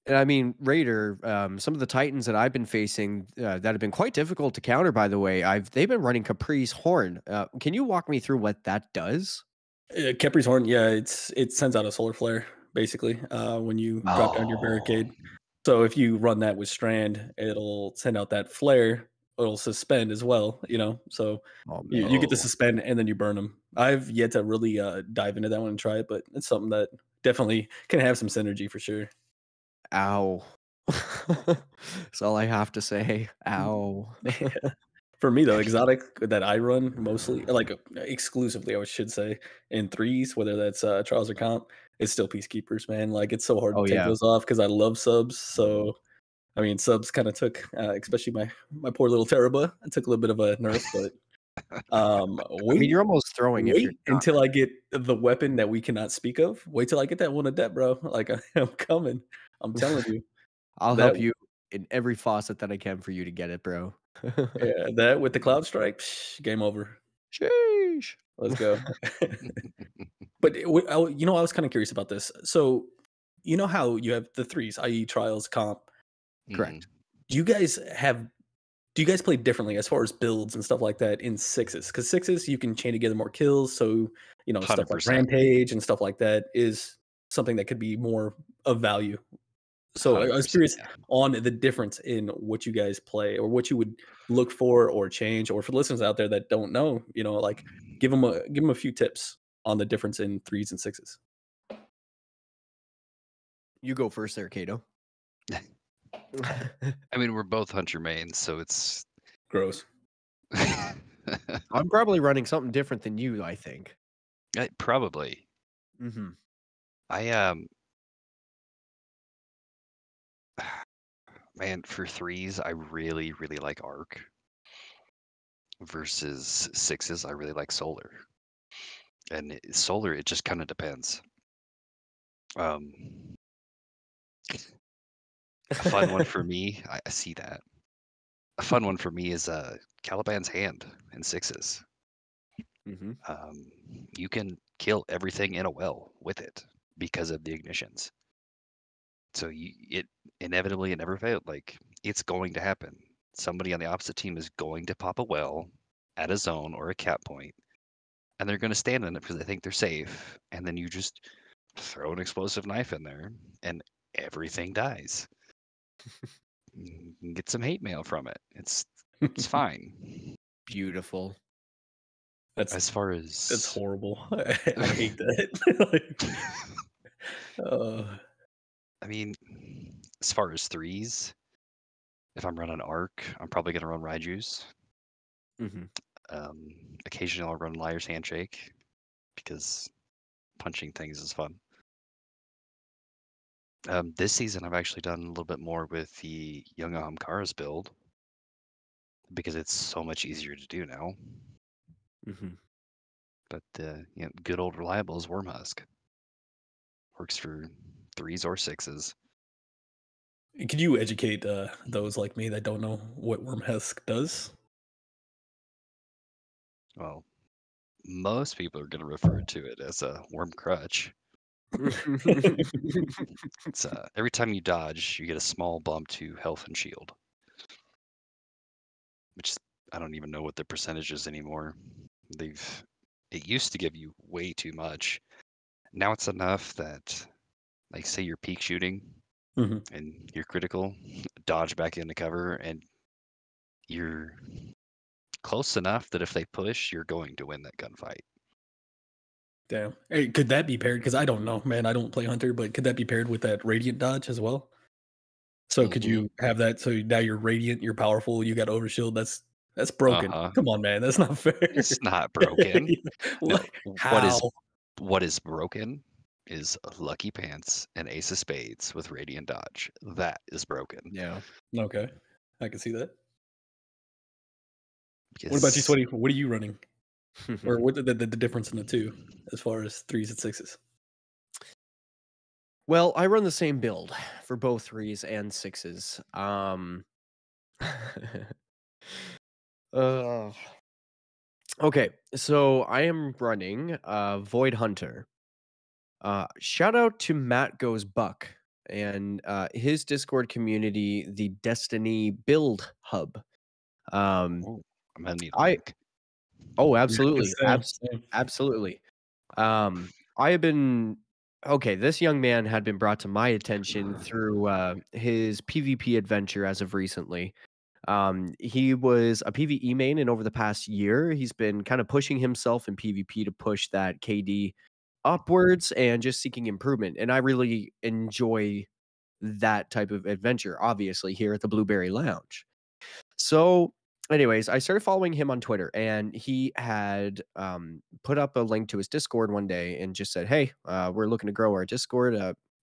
A: And I mean, Raider, some of the Titans that I've been facing that have been quite difficult to counter, by the way, they've been running Capri's Horn. Can you walk me through what that does?
C: Capri's Horn, yeah, it sends out a solar flare, basically, when you drop down your barricade. So if you run that with Strand, it'll send out that flare. It'll suspend as well, you know? So you get to suspend and then you burn them. I've yet to really dive into that one and try it, but it's something that definitely can have some synergy for sure.
A: Ow. That's all I have to say. Ow.
C: Yeah. For me, though, exotic that I run mostly, like exclusively, I should say, in threes, whether that's trials or comp, it's still Peacekeepers, man. Like, it's so hard to take those off because I love subs. So, I mean, subs kind of took, especially my poor little Teraba, I took a little bit of a nerf, but
A: I mean, you're almost throwing it.
C: Wait until I get the weapon that we cannot speak of. Wait till I get that one adept, bro. Like, I'm coming. I'm telling you.
A: I'll help you in every faucet that I can for you to get it, bro.
C: Yeah, that with the Cloud Strike, game over.
A: Sheesh.
C: Let's go. But I was kind of curious about this. So, you know how you have the threes, i.e., trials, comp.
A: Correct.
C: Do you guys play differently as far as builds and stuff like that in sixes? Because sixes, you can chain together more kills. So, you know, 100%. Stuff like Rampage and stuff like that is something that could be more of value. So I was
D: 100%,
C: curious
D: yeah.
C: on the difference in what you guys play or what you would look for or change, or for listeners out there that don't know, like give them a few tips on the difference in threes and sixes.
A: You go first there, Kato.
D: I mean, we're both hunter mains, so it's
C: Gross.
A: I'm probably running something different than you, I think.
D: Probably.
A: Mhm.
D: I man, for threes, I really, really like arc. Versus sixes, I really like solar. And solar, it just kind of depends. Um, a fun one for me, I see that. A fun one for me is Caliban's hand in sixes.
A: Mhm.
D: You can kill everything in a well with it because of the ignitions. So it inevitably, it never failed. Like, it's going to happen. Somebody on the opposite team is going to pop a well at a zone or a cap point, and they're going to stand in it because they think they're safe. And then you just throw an explosive knife in there, and everything dies. You can get some hate mail from it. It's fine.
A: Beautiful.
C: That's
D: As far
C: that's
D: as
C: horrible. I hate that.
D: I mean, as far as threes, if I'm running arc, I'm probably gonna run Raiju's.
A: Mhm.
D: Occasionally I'll run Liar's Handshake because punching things is fun. This season I've actually done a little bit more with the Young Ahamkara's build because it's so much easier to do now.
A: Mhm.
D: But good old reliable is Wormhusk. Works for threes or sixes.
C: Could you educate those like me that don't know what Wormhusk does?
D: Well, most people are going to refer to it as a worm crutch. It's every time you dodge, you get a small bump to health and shield, which I don't even know what the percentage is anymore. It used to give you way too much. Now it's enough that, like, say you're peak shooting
C: Mhm.
D: and you're critical, dodge back into cover, and you're close enough that if they push, you're going to win that gunfight.
C: Damn. Hey, could that be paired? Because I don't know, man. I don't play Hunter, but could that be paired with that Radiant dodge as well? So could
D: Mhm.
C: you have that? So now you're Radiant, you're powerful, you got Overshield. That's broken.
D: Uh-huh.
C: Come on, man. That's not fair.
D: It's not broken. No,
C: What? How?
D: what is broken is Lucky Pants and Ace of Spades with Radiant Dodge. That is broken.
A: Yeah.
C: Okay, I can see that. What about you,
D: Because
C: Sweaty? What are you running, or what the difference in the two as far as threes and sixes?
A: Well, I run the same build for both threes and sixes. uh, okay, so I am running Void Hunter. Shout out to Matt Goes Buck and his Discord community, the Destiny Build Hub.
D: oh, I'm gonna need a
A: I
D: link.
A: Oh,
C: Yeah,
A: absolutely,
C: it's same.
A: absolutely. I have been okay. This young man had been brought to my attention through his PvP adventure as of recently. He was a PvE main, and over the past year, he's been kind of pushing himself in PvP to push that KD upwards and just seeking improvement. And I really enjoy that type of adventure, obviously, here at the Blueberry Lounge. So, anyways, I started following him on Twitter, and he had put up a link to his Discord one day and just said, "Hey, we're looking to grow our Discord.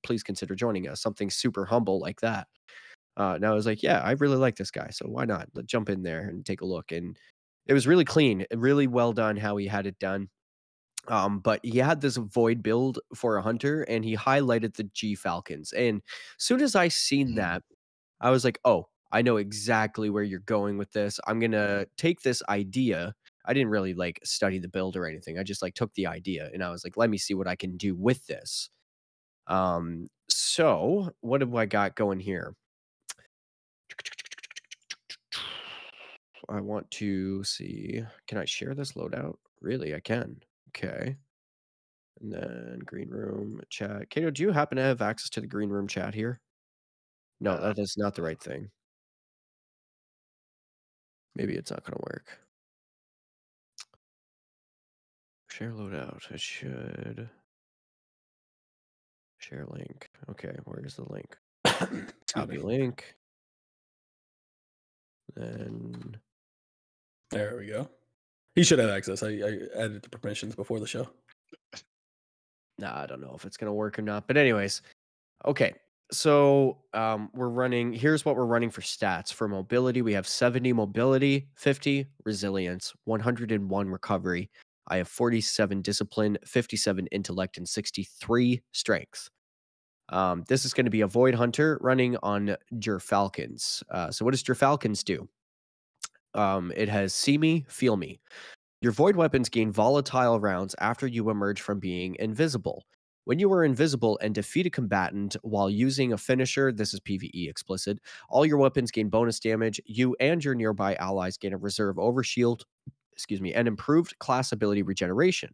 A: Please consider joining us." Something super humble like that. And I was like, "Yeah, I really like this guy, so why not? Let's jump in there and take a look." And it was really clean, and really well done how he had it done. But he had this void build for a hunter, and he highlighted the G Falcons. And soon as I seen that, I was like, "Oh, I know exactly where you're going with this. I'm gonna take this idea." I didn't really like study the build or anything. I just like took the idea and I was like, "Let me see what I can do with this." So what have I got going here? I want to see. Can I share this loadout? Really, I can. Okay. And then green room chat. Kato, do you happen to have access to the green room chat here? No, that is not the right thing. Maybe it's not gonna work. Share loadout. It should. Share link. Okay, where's the link? Copy link. Then
C: There we go. He should have access. I added the permissions before the show.
A: I don't know if it's gonna work or not. But anyways, okay. So we're running. Here's what we're running for stats. For mobility, we have 70 mobility, 50 resilience, 101 recovery. I have 47 discipline, 57 intellect, and 63 strength. This is going to be a Void Hunter running on Falcons. So what does Falcons do? It has See Me, Feel Me. Your Void weapons gain volatile rounds after you emerge from being invisible. When you are invisible and defeat a combatant while using a finisher, this is PvE explicit, all your weapons gain bonus damage. You and your nearby allies gain a reserve overshield, and improved class ability regeneration.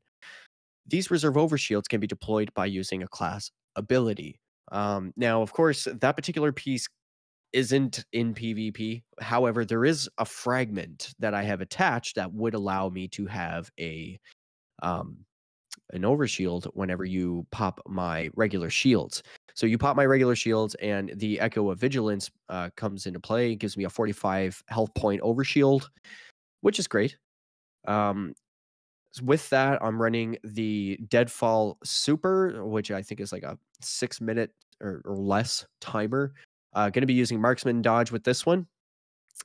A: These reserve overshields can be deployed by using a class ability. Now, of course, that particular piece isn't in PvP. However, there is a fragment that I have attached that would allow me to have an overshield whenever you pop my regular shields. So you pop my regular shields, and the Echo of Vigilance comes into play. It gives me a 45 health point overshield, which is great. With that, I'm running the Deadfall Super, which I think is like a 6-minute or less timer. Going to be using Marksman Dodge with this one.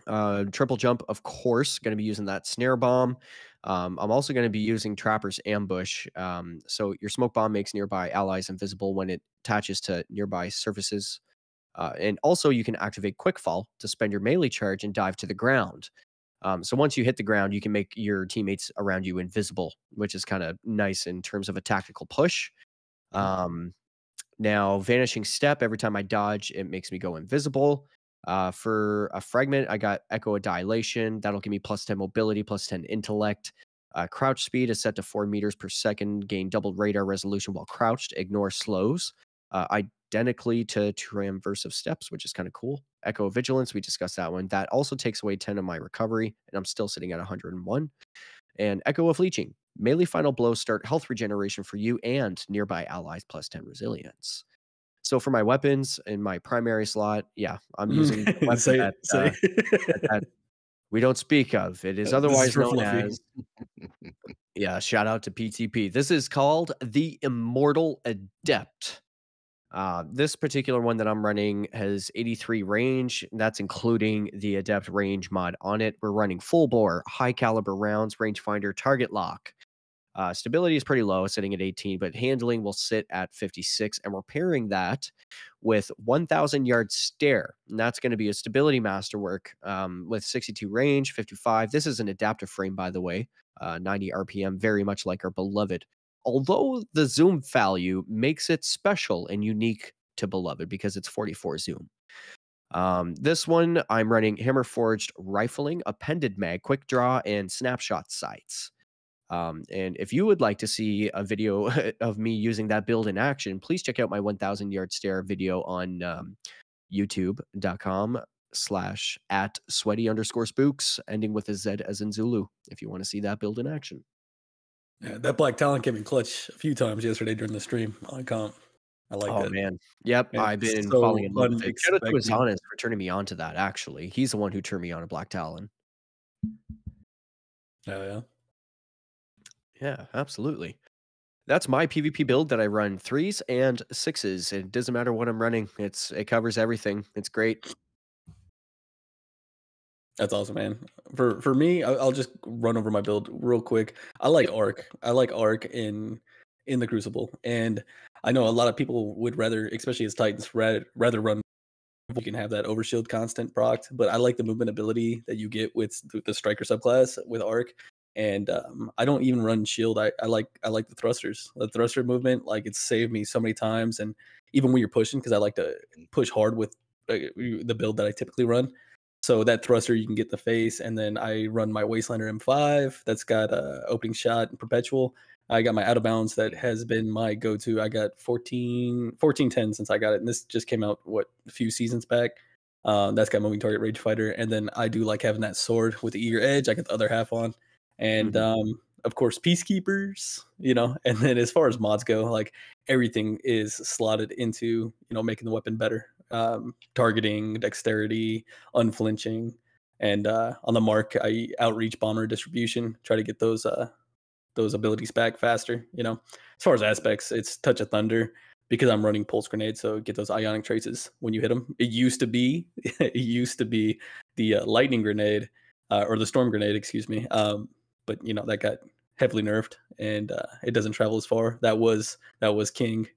A: Triple Jump, of course, going to be using that Snare Bomb. I'm also going to be using Trapper's Ambush. So your Smoke Bomb makes nearby allies invisible when it attaches to nearby surfaces. And also you can activate Quickfall to spend your melee charge and dive to the ground. So once you hit the ground, you can make your teammates around you invisible, which is kind of nice in terms of a tactical push. Now, Vanishing Step, every time I dodge, it makes me go invisible. For a fragment, I got Echo of Dilation. That'll give me plus 10 mobility, plus 10 intellect. Crouch speed is set to 4 meters per second. Gain double radar resolution while crouched. Ignore slows. Identically to Transversive Steps, which is kind of cool. Echo of Vigilance, we discussed that one. That also takes away 10 of my recovery, and I'm still sitting at 101. And Echo of Leeching. Melee final blows start health regeneration for you and nearby allies plus 10 resilience. So for my weapons in my primary slot, yeah, I'm using the weapon that we don't speak of. It is otherwise known as, shout out to PTP. This is called the Immortal Adept. This particular one that I'm running has 83 range. That's including the Adept range mod on it. We're running full bore, high caliber rounds, rangefinder, target lock. Stability is pretty low, sitting at 18, but handling will sit at 56. And we're pairing that with 1,000 yard stare. And that's going to be a stability masterwork with 62 range, 55. This is an adaptive frame, by the way, 90 RPM, very much like our beloved. Although the zoom value makes it special and unique to beloved because it's 44 zoom. This one, I'm running Hammer Forged Rifling, Appended Mag, Quick Draw, and Snapshot Sights. And if you would like to see a video of me using that build in action, please check out my 1,000 yard stare video on youtube.com/@sweaty_spookz, ending with a Z as in Zulu, if you want to see that build in action.
C: Yeah, that Black Talon came in clutch a few times yesterday during the stream on comp. I like that.
A: Oh, man. Yep,
C: And
A: I've been
C: so
A: falling in love with it. Kato was
C: unexpected.
A: honest for turning me on to that, actually. He's the one who turned me on to Black Talon.
C: Oh, yeah.
A: Yeah, absolutely. That's my PvP build that I run 3s and 6s. It doesn't matter what I'm running. It covers everything. It's great.
C: That's awesome, man. For me, I'll just run over my build real quick. I like Arc. I like Arc in the Crucible, and I know a lot of people would rather, especially as Titans, rather run. You can have that overshield constant procced, but I like the movement ability that you get with the Striker subclass with Arc. And I don't even run shield. I like the thrusters. The thruster movement, like, it's saved me so many times. And even when you're pushing, because I like to push hard with the build that I typically run. So that thruster, you can get the face, and then I run my Wastelander M5 that's got opening shot and perpetual. I got my out of bounds that has been my go-to. I got 1410 since I got it, and this just came out a few seasons back. That's got moving target rage fighter, and then I do like having that sword with the eager edge. I got the other half on, and of course peacekeepers, and then as far as mods go, like everything is slotted into making the weapon better, targeting, dexterity, unflinching, and on the mark I outreach, bomber, distribution, try to get those abilities back faster. As far as aspects, it's touch of thunder because I'm running pulse grenade, so get those ionic traces when you hit them. It used to be the lightning grenade, or the storm grenade, excuse me. But that got heavily nerfed, and it doesn't travel as far. That was king.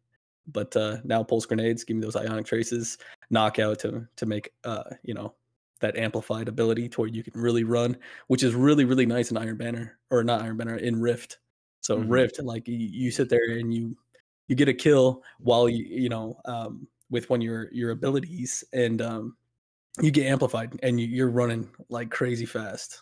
C: But now pulse grenades give me those ionic traces, knockout to make that amplified ability to where you can really run, which is really, really nice in Iron Banner, or not Iron Banner, in Rift. So Rift, like you sit there and you get a kill while with one of your abilities, and you get amplified, and you're running like crazy fast.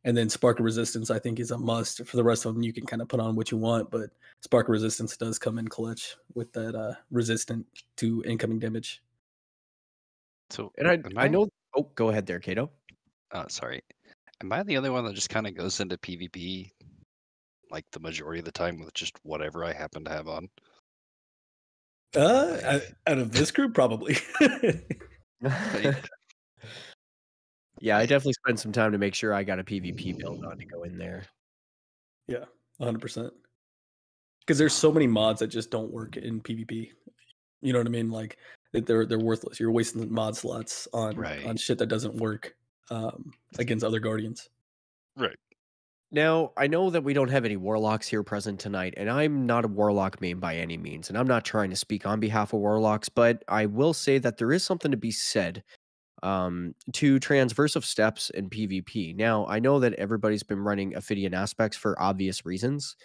C: And then Spark of Resistance, I think, is a must. For the rest of them, you can kind of put on what you want, but Spark of Resistance does come in clutch with that resistant to incoming damage.
D: So,
A: And I know. Oh, go ahead there, Kato.
D: Sorry. Am I the only one that just kind of goes into PvP like the majority of the time with just whatever I happen to have on?
C: Out of this group, probably.
A: Yeah, I definitely spent some time to make sure I got a PvP build on to go in there.
C: Yeah, 100%. Because there's so many mods that just don't work in PvP. You know what I mean? Like they're worthless. You're wasting mod slots on shit that doesn't work against other guardians.
D: Right.
A: Now, I know that we don't have any warlocks here present tonight, and I'm not a warlock main by any means, and I'm not trying to speak on behalf of warlocks, but I will say that there is something to be said to transversive steps in PvP. Now, I know that everybody's been running Ophidian aspects for obvious reasons,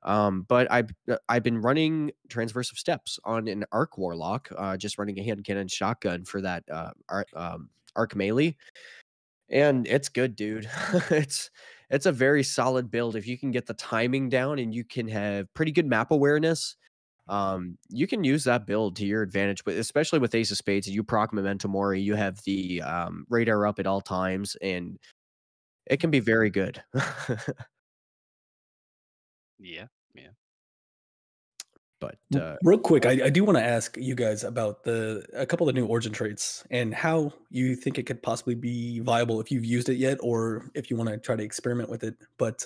A: but I've been running transversive steps on an arc warlock, just running a hand cannon shotgun for that arc melee, and it's good, dude. It's a very solid build if you can get the timing down and you can have pretty good map awareness. You can use that build to your advantage, but especially with Ace of Spades, you proc Memento Mori, you have the radar up at all times, and it can be very good.
D: Yeah.
A: But
C: real quick, I do want to ask you guys about a couple of new origin traits and how you think it could possibly be viable if you've used it yet, or if you want to try to experiment with it. But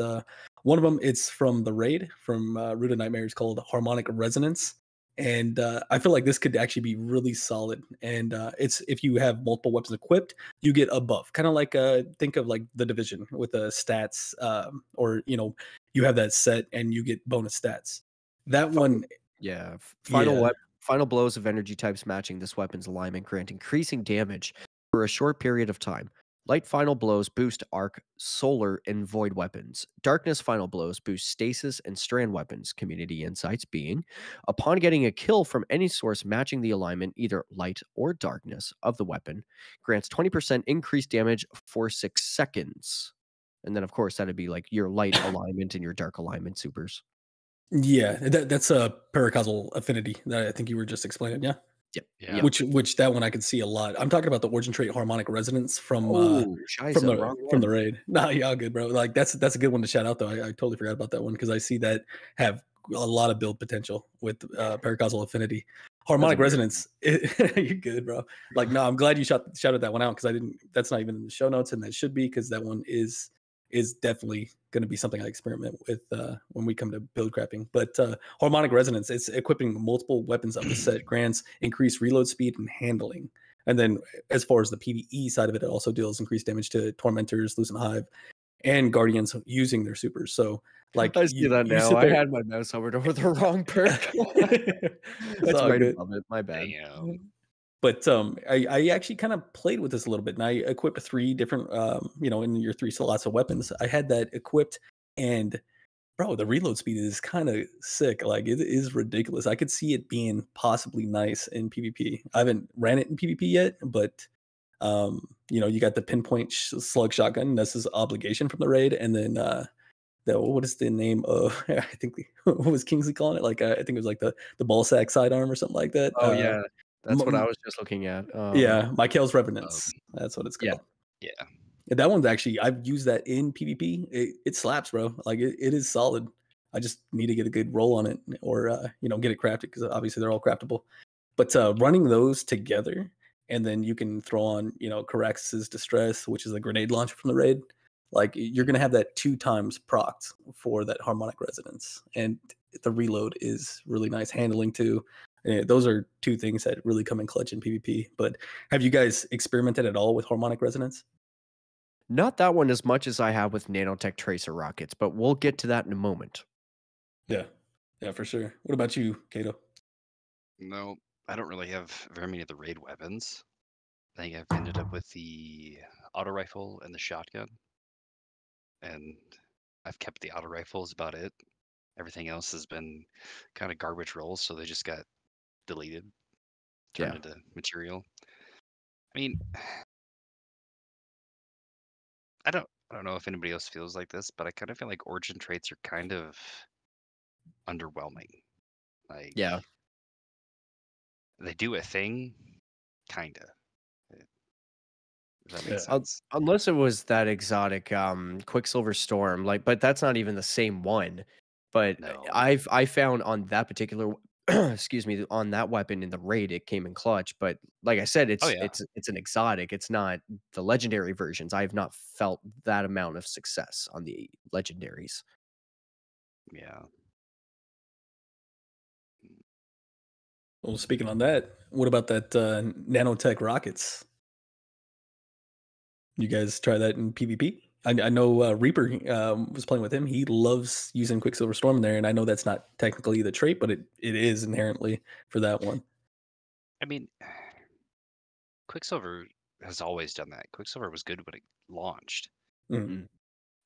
C: one of them, it's from the raid from Root of Nightmares, called Harmonic Resonance. And I feel like this could actually be really solid. And it's if you have multiple weapons equipped, you get a buff. Kind of like think of like the Division with the stats, or you have that set and you get bonus stats. That one,
A: yeah. Final blows of energy types matching this weapon's alignment grant increasing damage for a short period of time. Light final blows boost arc, solar, and void weapons. Darkness final blows boost stasis and strand weapons. Community insights being, upon getting a kill from any source matching the alignment, either light or darkness, of the weapon, grants 20% increased damage for 6 seconds. And then, of course, that'd be like your light alignment and your dark alignment supers.
C: Yeah, that's a paracausal affinity that I think you were just explaining. Yeah.
D: Yeah.
C: Which that one I could see a lot. I'm talking about the origin trait Harmonic Resonance from the raid. Nah, yeah, all good, bro. Like that's a good one to shout out though. I totally forgot about that one because I see that have a lot of build potential with paracausal affinity. Harmonic Resonance, you're good, bro. Like, no, I'm glad you shouted that one out because that's not even in the show notes, and that should be, because that one is definitely going to be something I experiment with when we come to build crapping. But Harmonic Resonance, it's equipping multiple weapons of the set, grants increased reload speed and handling. And then as far as the PvE side of it, it also deals increased damage to Tormentors, Lucent Hive, and Guardians using their supers. So like,
A: I see that now. I had my mouse over to the wrong perk. That's right above it. My bad.
D: Damn.
C: But I actually kind of played with this a little bit, and I equipped 3 different, in your 3 slots of weapons. I had that equipped, and bro, the reload speed is kind of sick. Like, it is ridiculous. I could see it being possibly nice in PvP. I haven't ran it in PvP yet, but you got the pinpoint slug shotgun. This is obligation from the raid, and then what is the name of? I think what was Kingsley calling it? Like I think it was like the ball sack sidearm or something like that.
A: Oh, yeah. That's what I
C: M-
A: was just looking at.
C: yeah, Michael's
D: Um,
C: Revenants. That's what it's
A: Yeah.
C: called.
D: yeah.
C: Yeah, that one's actually I've used that in PvP. It slaps, bro. Like it is solid. I just need to get a good roll on it, or get it crafted because obviously they're all craftable. But running those together, and then you can throw on Carax's Distress, which is a grenade launcher from the raid. Like you're gonna have that 2 times procced for that harmonic resonance, and the reload is really nice handling too. Those are 2 things that really come in clutch in PvP. But have you guys experimented at all with harmonic resonance?
A: Not that one as much as I have with nanotech tracer rockets, but we'll get to that in a moment.
C: Yeah. Yeah, for sure. What about you, Kato?
D: No, I don't really have very many of the raid weapons. I think I've ended up with the auto rifle and the shotgun, and I've kept the auto rifle is about it. Everything else has been kind of garbage rolls, so they just got deleted, turned
A: Yeah.
D: into material. I mean, I don't know if anybody else feels like this, but I kind of feel like origin traits are kind of underwhelming. Like
A: Yeah.
D: they do a thing, kinda. Does that make
C: Yeah.
D: sense?
A: Unless it was that exotic, Quicksilver Storm, like, but that's not even the same one. But
D: No.
A: I found on that particular excuse me, on that weapon in the raid, it came in clutch, but like I said,
D: Oh
A: it's
D: yeah.
A: it's it's an exotic, it's not the legendary versions. I have not felt that amount of success on the legendaries.
D: Yeah.
C: Well, speaking on that, what about that nanotech rockets? You guys try that in PvP? I know Reaper was playing with him. He loves using Quicksilver Storm in there, and I know that's not technically the trait, but it is inherently for that one.
D: I mean, Quicksilver has always done that. Quicksilver was good when it launched.
C: Mm,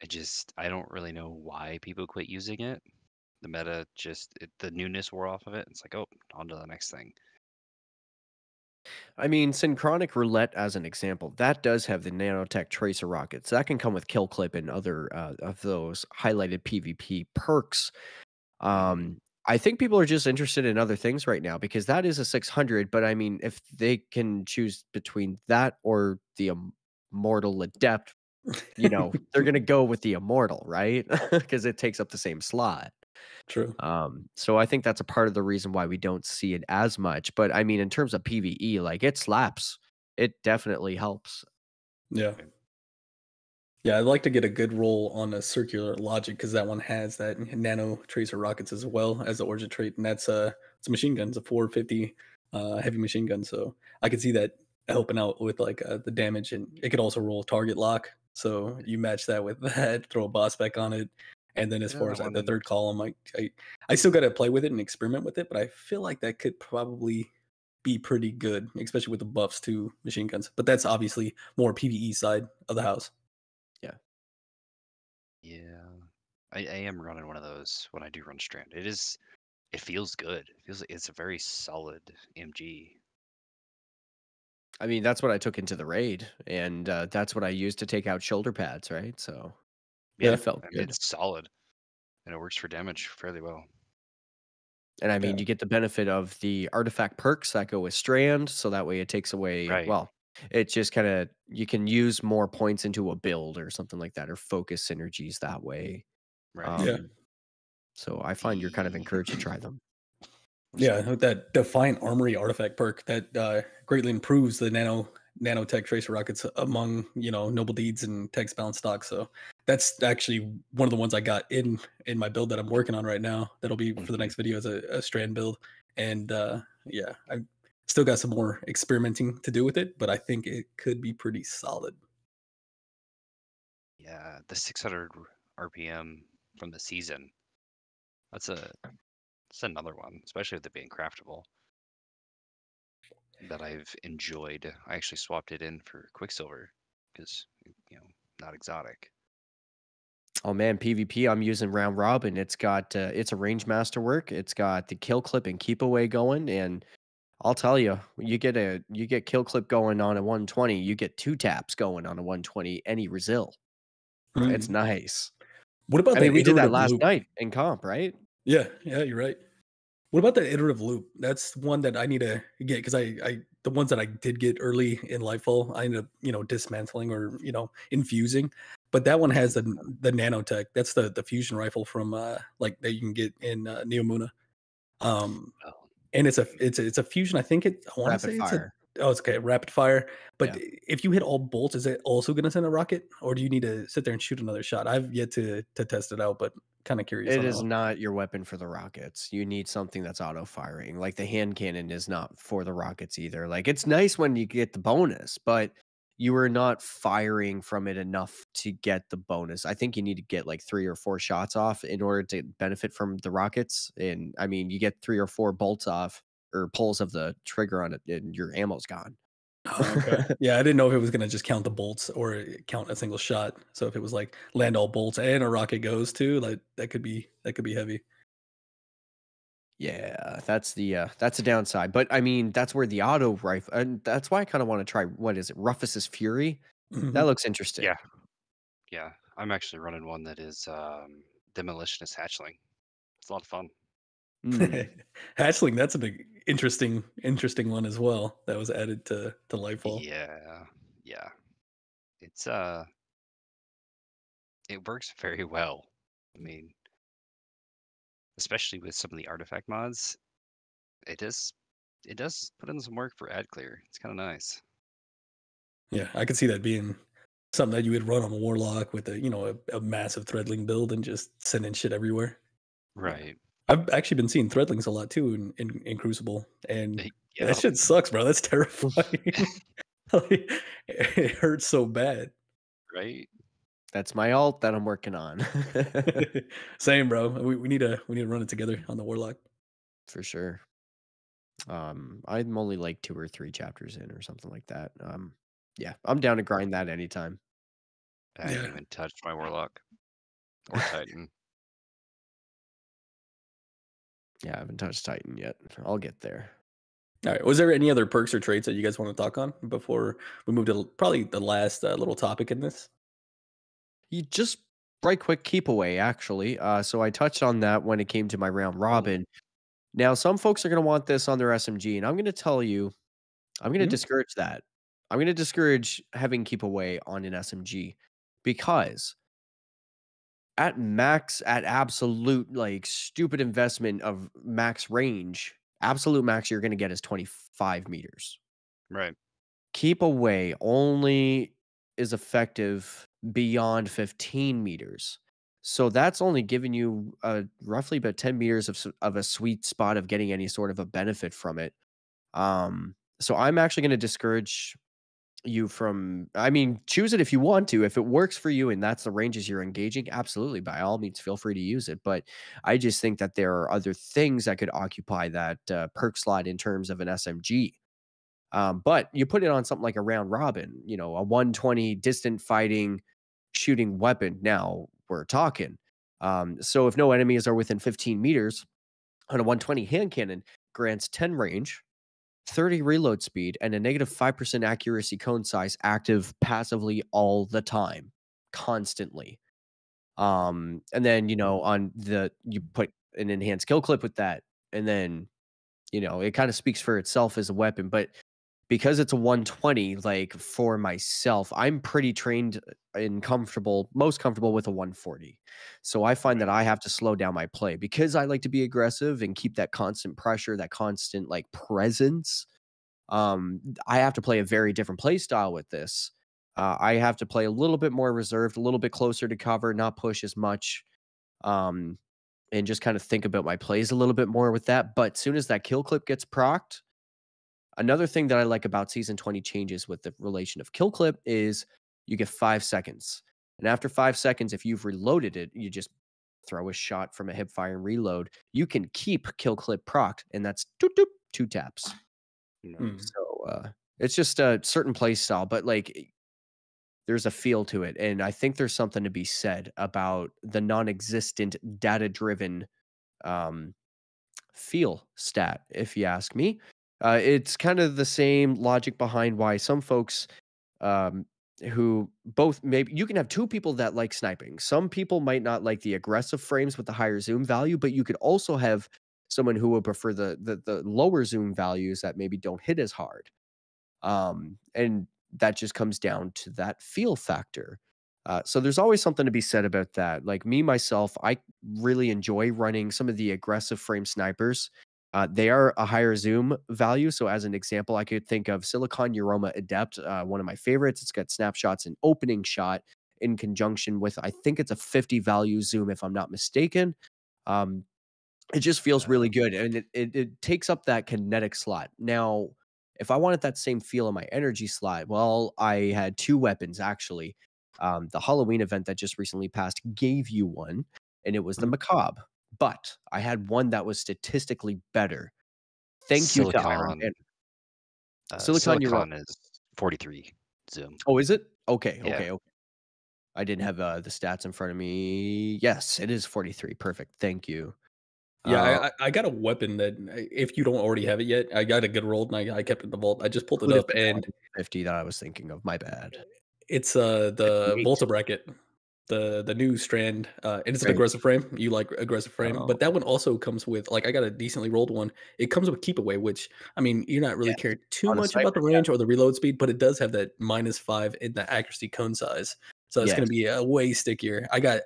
A: Mm.
D: I don't really know why people quit using it. The meta the newness wore off of it. It's like, oh, on to the next thing.
A: I mean, Synchronic Roulette as an example, that does have the nanotech tracer rockets. That can come with kill clip and other of those highlighted PvP perks.
D: Hmm.
A: I think people are just interested in other things right now because that is a 600. But I mean, if they can choose between that or the Immortal Adept, they're gonna go with the Immortal, right? Because it takes up the same slot.
C: True.
A: So I think that's a part of the reason why we don't see it as much. But I mean, in terms of PvE, like it slaps. It definitely helps.
C: Yeah. Yeah, I'd like to get a good roll on a circular logic because that one has that nano tracer rockets as well as the origin trait, and it's a machine gun, it's a 450 heavy machine gun. So I could see that helping out with like the damage, and it could also roll target lock. So you match that with that, throw a boss back on it, and then as
D: Yeah,
C: far
D: that
C: as the
D: one.
C: third column, I still got to play with it and experiment with it, but I feel like that could probably be pretty good, especially with the buffs to machine guns. But that's obviously more PVE side of the house.
A: Yeah.
D: Yeah. I am running one of those when I do run Strand. It feels good. It feels like it's a very solid MG.
A: I mean, that's what I took into the raid, and that's what I used to take out shoulder pads, right? So
D: Yeah.
A: it felt
D: I mean,
A: good.
D: it's solid and it works for damage fairly well.
A: And I
C: Yeah.
A: mean, you get the benefit of the artifact perks that go with Strand, so that way it takes away,
D: Right.
A: well, it just kind of you can use more points into a build or something like that, or focus synergies that way.
D: Right.
C: Yeah.
A: Um, so I find you're kind of
D: The
A: encouraged to try them.
C: Yeah, with that Defiant Armory artifact perk that greatly improves the nanotech tracer rockets among noble deeds and text bound stock. So that's actually one of the ones I got in my build that I'm working on right now. That'll be for the
D: Mhm.
C: next video as a strand build. And yeah, I still got some more experimenting to do with it, but I think it could be pretty solid.
D: Yeah, the 600 RPM from the season. That's a that's another one, especially with it being craftable, that I've enjoyed. I actually swapped it in for Quicksilver because not exotic.
A: Oh man, PvP, I'm using round robin. It's got it's a range masterwork. It's got the kill clip and keep away going, and I'll tell you, you get kill clip going on a 120, you get 2 taps going on a 120, any resil. It's
C: Mm.
A: nice.
C: What about
A: I
C: that
A: mean, we did that
C: iterative
A: last
C: loop?
A: night in comp, right?
C: Yeah, yeah, you're right. What about the iterative loop? That's one that I need to get because I the ones that I did get early in Lightfall, I ended up dismantling or infusing. But that one has the nanotech. That's the fusion rifle from like that you can get in Neomuna. Um,
D: Oh,
C: and it's a fusion. I think I want to
A: Rapid
C: say it's a
A: fire.
C: oh it's okay rapid fire. But
A: Yeah.
C: if you hit all bolts, is it also going to send a rocket, or do you need to sit there and shoot another shot? I've yet to test it out, but kind of curious
A: It
C: on that
A: is
C: one.
A: not your weapon for the rockets. You need something that's auto-firing. Like, the hand cannon is not for the rockets either. Like, it's nice when you get the bonus, but you are not firing from it enough to get the bonus. I think you need to get, like, 3 or 4 shots off in order to benefit from the rockets, and, I mean, you get 3 or 4 bolts off or pulls of the trigger on it, and your ammo's gone.
C: Oh, okay. Yeah, I didn't know if it was gonna just count the bolts or count a single shot. So if it was like land all bolts and a rocket goes too, like that could be heavy.
A: Yeah, that's the downside, but, I mean, that's where the auto rifle and that's why I kinda wanna try what is it, Rufus's Fury? That
C: Mhm.
A: looks interesting.
D: yeah, yeah. I'm actually running one that is demolitionist hatchling. It's a lot of fun.
A: Mm.
C: Hatchling, that's a big interesting one as well that was added to Lightfall.
D: Yeah, yeah. It's it works very well. I mean, especially with some of the artifact mods, it does put in some work for ad clear. It's kind of nice.
C: Yeah, I could see that being something that you would run on a warlock with a massive threadling build and just sending shit everywhere. Yeah.
D: Right.
C: I've actually been seeing threadlings a lot too in Crucible, and that
D: Yep.
C: shit sucks, bro. That's terrifying. Like, it hurts so bad.
D: Right.
A: That's my alt that I'm working on.
C: Same, bro. We need to run it together on the warlock.
A: For sure. I'm only like 2 or 3 chapters in or something like that. Yeah, I'm down to grind that anytime.
D: I haven't
C: Yeah.
D: even touched my warlock or titan.
A: Yeah, I haven't touched Titan yet. I'll get there.
C: All right. Was there any other perks or traits that you guys want to talk on before we move to probably the last little topic in this?
A: You just right quick keep away actually. So I touched on that when it came to my round
D: Oh.
A: robin. Now some folks are going to want this on their SMG and I'm going to tell you I'm going to
C: Mhm.
A: discourage that. I'm going to discourage having keep away on an SMG because at max, at absolute, like, stupid investment of max range, absolute max you're gonna get is 25 meters.
D: Right.
A: Keep away only is effective beyond 15 meters. So that's only giving you, roughly about 10 meters of a sweet spot of getting any sort of a benefit from it. So I'm actually gonna discourage you from I mean, choose it if you want to. If it works for you and that's the ranges you're engaging, absolutely, by all means, feel free to use it. But I just think that there are other things that could occupy that perk slot in terms of an SMG. But you put it on something like a round robin, a 120 distant fighting shooting weapon. Now we're talking. So if no enemies are within 15 meters on a 120 hand cannon, grants 10 range, 30 reload speed, and a negative 5% accuracy cone size active passively all the time, constantly. And then, on you put an enhanced kill clip with that, and then, it kind of speaks for itself as a weapon. But because it's a 120, like for myself, I'm pretty trained and most comfortable with a 140. So I find that
D: Right.
A: I have to slow down my play because I like to be aggressive and keep that constant pressure, that constant like presence. I have to play a very different play style with this. I have to play a little bit more reserved, a little bit closer to cover, not push as much, um, and just kind of think about my plays a little bit more with that. But soon as that kill clip gets procced, another thing that I like about season 20 changes with the relation of kill clip is you get 5 seconds. And after 5 seconds, if you've reloaded it, you just throw a shot from a hip fire and reload. You can keep kill clip procced, and that's doop, doop, 2 taps.
C: Mm.
A: So, it's just a certain play style, but, like, there's a feel to it, and I think there's something to be said about the non-existent data-driven, um, feel stat, if you ask me. It's kind of the same logic behind why some folks, who both maybe you can have 2 people that like sniping. Some people might not like the aggressive frames with the higher zoom value, but you could also have someone who would prefer the lower zoom values that maybe don't hit as hard. And that just comes down to that feel factor. So there's always something to be said about that. Like me myself, I really enjoy running some of the aggressive frame snipers. They are a higher zoom value. So as an example, I could think of Silicon Uroma Adept, one of my favorites. It's got snapshots and opening shot in conjunction with, I think it's a 50 value zoom, if I'm not mistaken. Um, it just feels really good, and it takes up that kinetic slot. Now, if I wanted that same feel in my energy slot, well, I had 2 weapons actually. The Halloween event that just recently passed gave you one, and it was the
C: Mhm.
A: Macabre, but I had one that was statistically better. Thank you to Iron
D: Silicon
A: Man. Silicon Euro
D: Silicon is 43 zoom.
A: Oh, is it? Okay,
D: Yeah.
A: okay, okay. I didn't have, the stats in front of me. Yes, it is 43, perfect, thank you. Uh
C: Yeah, I got a weapon that if you don't already have it yet, I got a good roll and I kept it in the vault. I just pulled
A: It
C: it
A: would have
C: up
A: been the
C: and
A: 150 that I was thinking of, my bad.
C: it's the
A: 58.
C: Volta bracket, the new strand, and it's an
A: Right.
C: aggressive frame. You like aggressive frame, but
A: Oh,
C: that one also comes with like I got a decently rolled one. It comes with keep away, which I mean you're not really
A: yes.
C: caring too
A: On a
C: much about
A: sniper,
C: the range or the reload speed, but it does have that -5 in the accuracy cone size. So it's
A: yes.
C: going to be way stickier. I got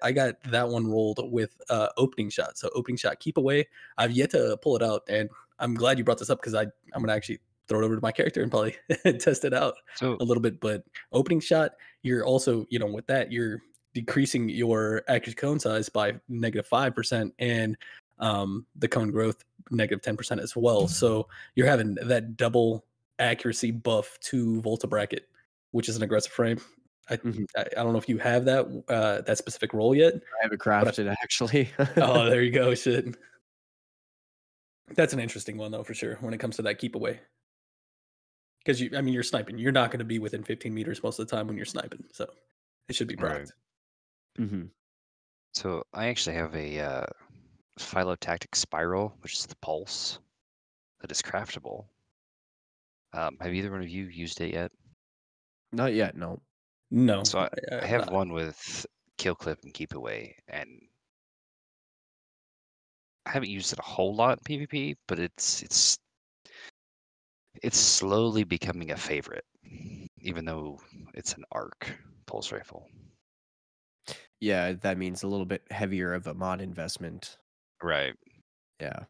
C: that one rolled with opening shot. So opening shot keep away. I've yet to pull it out, and I'm glad you brought this up because I'm gonna actually throw it over to my character and probably test it out
D: So
C: a little bit. But opening shot, you're also, with that, you're decreasing your accuracy cone size by -5% and the cone growth -10% as well. So you're having that double accuracy buff to Volta bracket, which is an aggressive frame. I
A: Mhm.
C: I don't know if you have that specific role yet,
A: I have it
C: but
A: crafted actually.
C: oh, there you go. Shit. That's an interesting one though, for sure, when it comes to that keep away. Because I mean, you're sniping. You're not going to be within 15 meters most of the time when you're sniping, so it should be
D: right.
C: procced.
A: Mhm.
D: So I actually have a phylotactic spiral, which is the pulse that is craftable. Have either one of you used it yet?
A: Not yet, no.
C: No,
D: So
C: I
D: I
C: have
D: have
C: not.
D: one with kill clip and keep away, and I haven't used it a whole lot in PvP, but it's slowly becoming a favorite, even though it's an arc pulse rifle.
A: Yeah, that means a little bit heavier of a mod investment.
D: Right.
A: Yeah,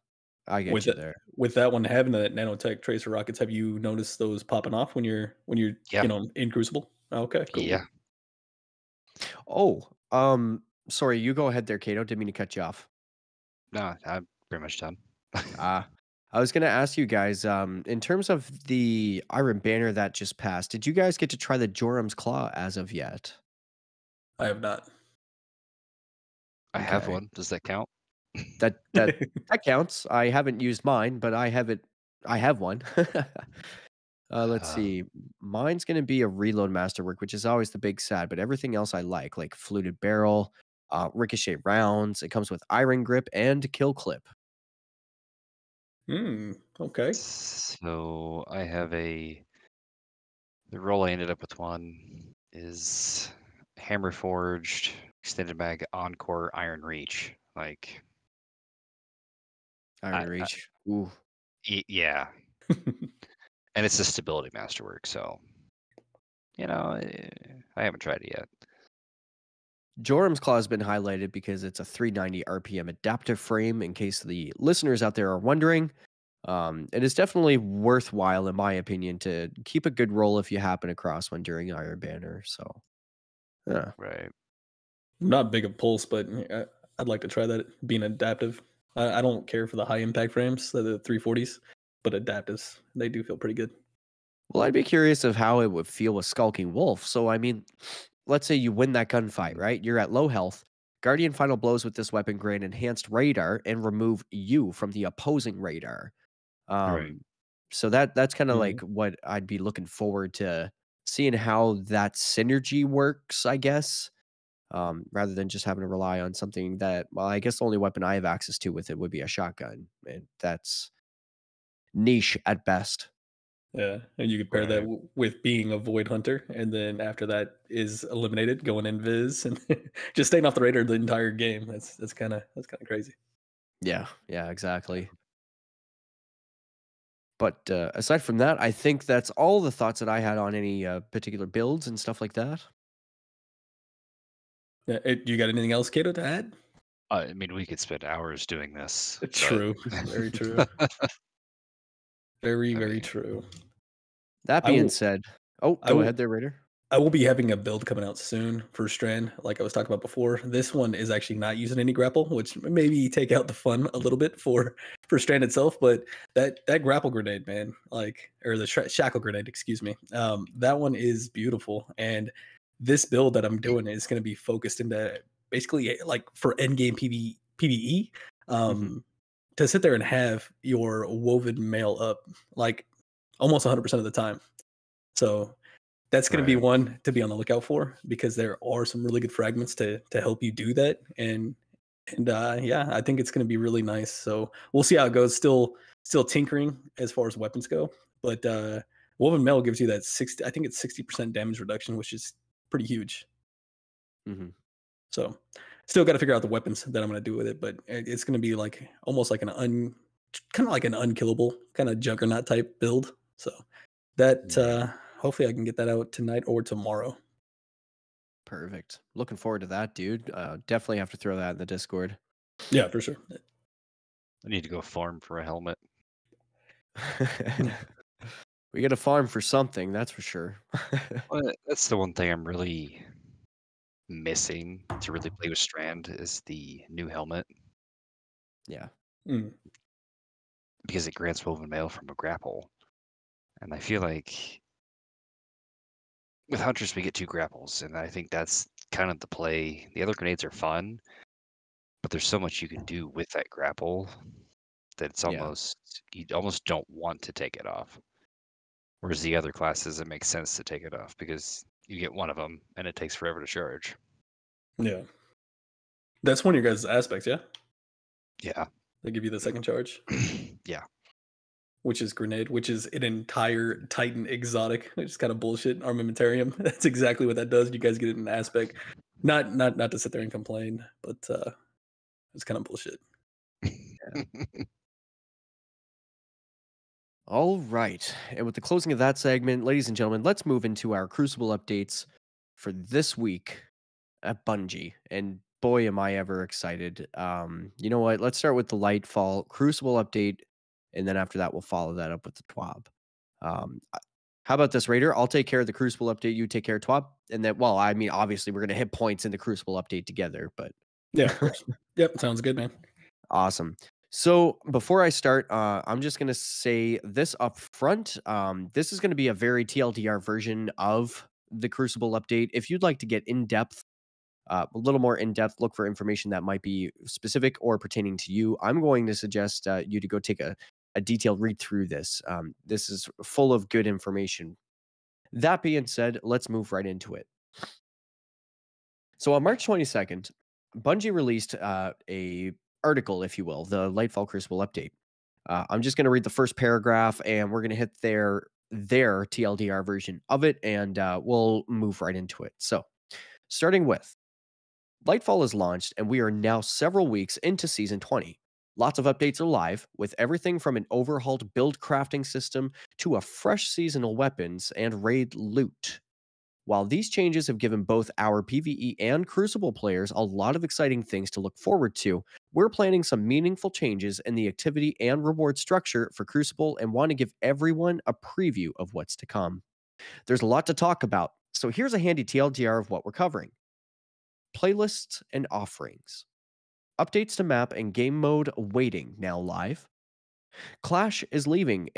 A: I
C: With
A: get you
C: that
A: there.
C: with that one having the nanotech tracer rockets, have you noticed those popping off when you're,
D: Yeah.
C: in Crucible? Okay, cool.
D: Yeah.
A: Oh, sorry, you go ahead there, Kato. Didn't mean to cut you off.
D: No, I'm pretty much done.
A: Ah, I was gonna ask you guys, in terms of the Iron Banner that just passed, did you guys get to try the Joram's Claw as of yet?
C: I have not.
D: I have
A: Okay.
D: one. Does that count?
A: That counts. I haven't used mine, but I have one. Let's
D: Uh,
A: see. Mine's gonna be a reload masterwork, which is always the big sad, but everything else I like fluted barrel, ricochet rounds. It comes with iron grip and kill clip.
C: Okay.
D: so I have the role I ended up with one is hammer forged, extended mag, encore, iron reach. Like,
A: Iron
D: I
A: reach. Ooh.
D: yeah, and it's a stability masterwork. So I haven't tried it yet.
A: Joram's Claw has been highlighted because it's a 390 RPM adaptive frame, in case the listeners out there are wondering. It is definitely worthwhile, in my opinion, to keep a good roll if you happen across one during Iron Banner. So, yeah.
D: Right.
C: I'm not big of pulse, but I'd like to try that being adaptive. I don't care for the high impact frames, the 340s, but adaptives, they do feel pretty good.
A: Well, I'd be curious of how it would feel with Skulking Wolf. So, I mean, let's say you win that gunfight,
D: Mhm.
A: right? You're at low health. Guardian Final Blows with this weapon grant enhanced radar and remove you from the opposing radar.
D: Right.
A: Um, so that's kind of
C: Mhm.
A: like what I'd be looking forward to seeing how that synergy works, I guess. Rather than just having to rely on something that, well, I guess the only weapon I have access to with it would be a shotgun, and that's niche at best.
C: Yeah, and you could pair that
D: Right.
C: with being a void hunter, and then after that is eliminated, going invis, and just staying off the radar the entire game. That's kind of crazy.
A: Yeah, yeah, exactly. But, aside from that, I think that's all the thoughts that I had on any, particular builds and stuff like that.
C: Yeah, you got anything else, Kato, to add?
D: I mean, we could spend hours doing this, but
C: True, very true, very
D: I
C: very
D: mean,
C: true.
A: That
C: I
A: being
C: will,
A: said, oh,
C: I
A: go
C: will
A: ahead there, Raider.
C: I will be having a build coming out soon for Strand, like I was talking about before. This one is actually not using any grapple, which maybe take out the fun a little bit for Strand itself. But that grapple grenade, man, like or the shackle grenade, excuse me, that one is beautiful. And this build that I'm doing is going to be focused into basically like for endgame PVE.
A: Mhm.
C: Um, to sit there and have your woven mail up like almost 100% of the time. So that's going to be
D: right.
C: one to be on the lookout for because there are some really good fragments to help you do that. And yeah, I think it's going to be really nice. So we'll see how it goes. Still tinkering as far as weapons go, but woven mail gives you that 60. I think it's 60% damage reduction, which is pretty huge.
A: Mhm.
C: So still got to figure out the weapons that I'm going to do with it, but it's going to be like almost like kind of like an unkillable kind of juggernaut type build. So that
A: Yeah.
C: hopefully I can get that out tonight or tomorrow.
A: Perfect. Looking forward to that, dude. Definitely have to throw that in the Discord.
C: Yeah, for sure.
D: I need to go farm for a helmet.
A: We gotta farm for something, that's for sure.
D: Well, that's the one thing I'm really missing to really play with Strand is the new helmet
A: Yeah.
C: Mm,
D: because it grants woven mail from a grapple. And I feel like with hunters we get 2 grapples, and I think that's kind of the play. The other grenades are fun, but there's so much you can do with that grapple that it's
A: Yeah.
D: almost you almost don't want to take it off. Whereas the other classes, it makes sense to take it off because you get one of them and it takes forever to charge.
C: yeah. That's one of your guys' aspects, yeah?
D: Yeah.
C: They give you the second charge,
D: Yeah.
C: which is grenade, which is an entire Titan exotic, which is kind of bullshit armamentarium. That's exactly what that does. You guys get it in an aspect. Not to sit there and complain, but it's kind of bullshit.
A: Yeah. All right. And with the closing of that segment, ladies and gentlemen, let's move into our Crucible updates for this week at Bungie. And boy, am I ever excited. You know what? Let's start with the LightFall Crucible update. And then after that, we'll follow that up with the TWAB. How about this, Raider? I'll take care of the Crucible update. You take care of TWAB. And then, well, I mean, obviously, we're going to hit points in the Crucible update together, but
C: Yeah, of course. Yep, sounds good, man.
A: awesome. So before I start, I'm just going to say this up front. This is going to be a very TLDR version of the Crucible update. If you'd like to get in depth, a little more in depth, look for information that might be specific or pertaining to you, I'm going to suggest you to go take a detailed read through this. This is full of good information. That being said, let's move right into it. So on March 22nd, Bungie released a article, if you will, the Lightfall Crucible update. I'm just going to read the first paragraph, and we're going to hit their TLDR version of it, and we'll move right into it. So, starting with Lightfall is launched, and we are now several weeks into Season 20. Lots of updates are live, with everything from an overhauled build crafting system to a fresh seasonal weapons and raid loot. While these changes have given both our PvE and Crucible players a lot of exciting things to look forward to, we're planning some meaningful changes in the activity and reward structure for Crucible and want to give everyone a preview of what's to come. There's a lot to talk about, so here's a handy TLDR of what we're covering. Playlists and offerings. Updates to map and game mode waiting now live. Clash is leaving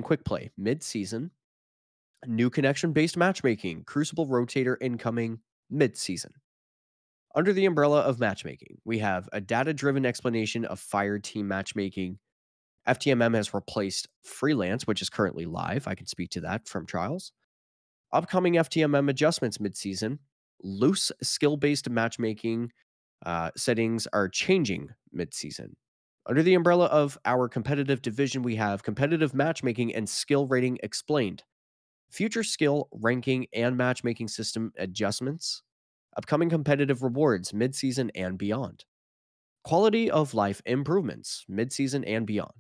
A: quick play mid-season. New connection-based matchmaking, Crucible Rotator incoming mid-season. Under the umbrella of matchmaking, we have a data-driven explanation of Fire Team matchmaking. FTMM has replaced Freelance, which is currently live. I can speak to that from trials. Upcoming FTMM adjustments mid-season. Loose skill-based matchmaking settings are changing mid-season. Under the umbrella of our competitive division, we have competitive matchmaking and skill rating explained, future skill ranking and matchmaking system adjustments, upcoming competitive rewards mid-season and beyond, quality of life improvements mid-season and beyond.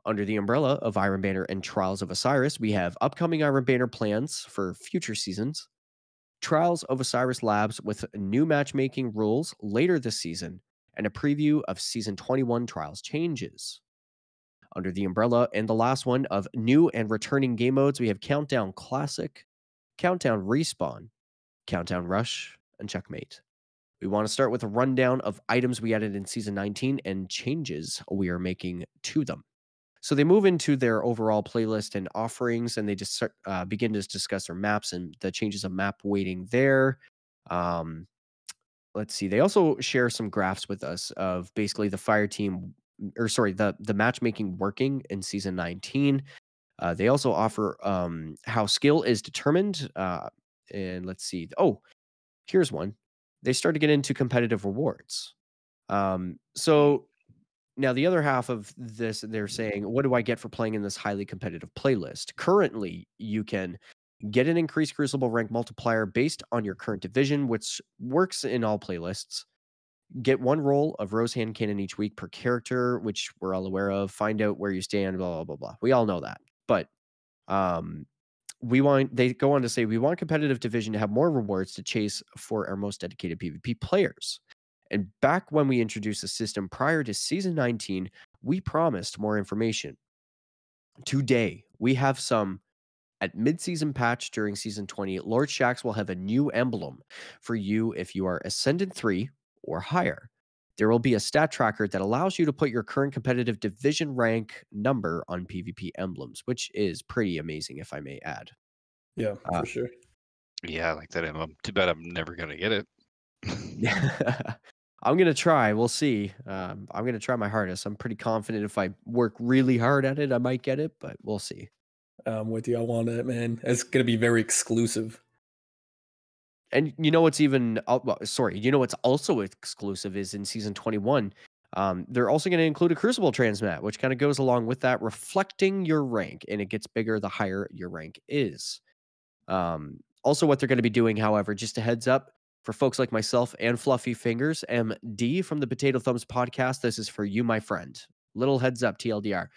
A: Under the umbrella of Iron Banner and Trials of Osiris, we have upcoming Iron Banner plans for future seasons, Trials of Osiris Labs with new matchmaking rules later this season, and a preview of Season 21 Trials changes. Under the umbrella and the last one of new and returning game modes, we have Countdown Classic, Countdown Respawn, Countdown Rush, and Checkmate. We want to start with a rundown of items we added in Season 19 and changes we are making to them. So they move into their overall playlist and offerings, and they just begin to discuss their maps and the changes of map weighting there. Let's see. They also share some graphs with us of basically the fire team, or sorry, the matchmaking working in Season 19. They also offer how skill is determined. And let's see. Oh, here's one. They start to get into competitive rewards. So now, the other half of this, they're saying, what do I get for playing in this highly competitive playlist? Currently, you can get an increased Crucible rank multiplier based on your current division, which works in all playlists. Get one roll of Rose Hand Cannon each week per character, which we're all aware of. Find out where you stand, blah, blah, blah, blah. We all know that. But they go on to say, we want competitive division to have more rewards to chase for our most dedicated PvP players. And back when we introduced the system prior to Season 19, we promised more information. Today, we have some at mid-season patch during Season 20. Lord Shaxx will have a new emblem for you if you are Ascendant 3 or higher. There will be a stat tracker that allows you to put your current competitive division rank number on PvP emblems, which is pretty amazing, if I may add.
C: Yeah, for sure.
D: Yeah, I like that emblem. Too bad I'm never going to get it.
A: I'm going to try. We'll see. I'm going to try my hardest. I'm pretty confident if I work really hard at it, I might get it, but we'll see.
C: I'm with you. I want it, man. It's going to be very exclusive.
A: And you know what's even, you know what's also exclusive is in Season 21, they're also going to include a Crucible transmat, which kind of goes along with that, reflecting your rank, and it gets bigger the higher your rank is. Also, what they're going to be doing, however, just a heads up for folks like myself and Fluffy Fingers, MD from the Potato Thumbs podcast, this is for you, my friend. Little heads up, TLDR.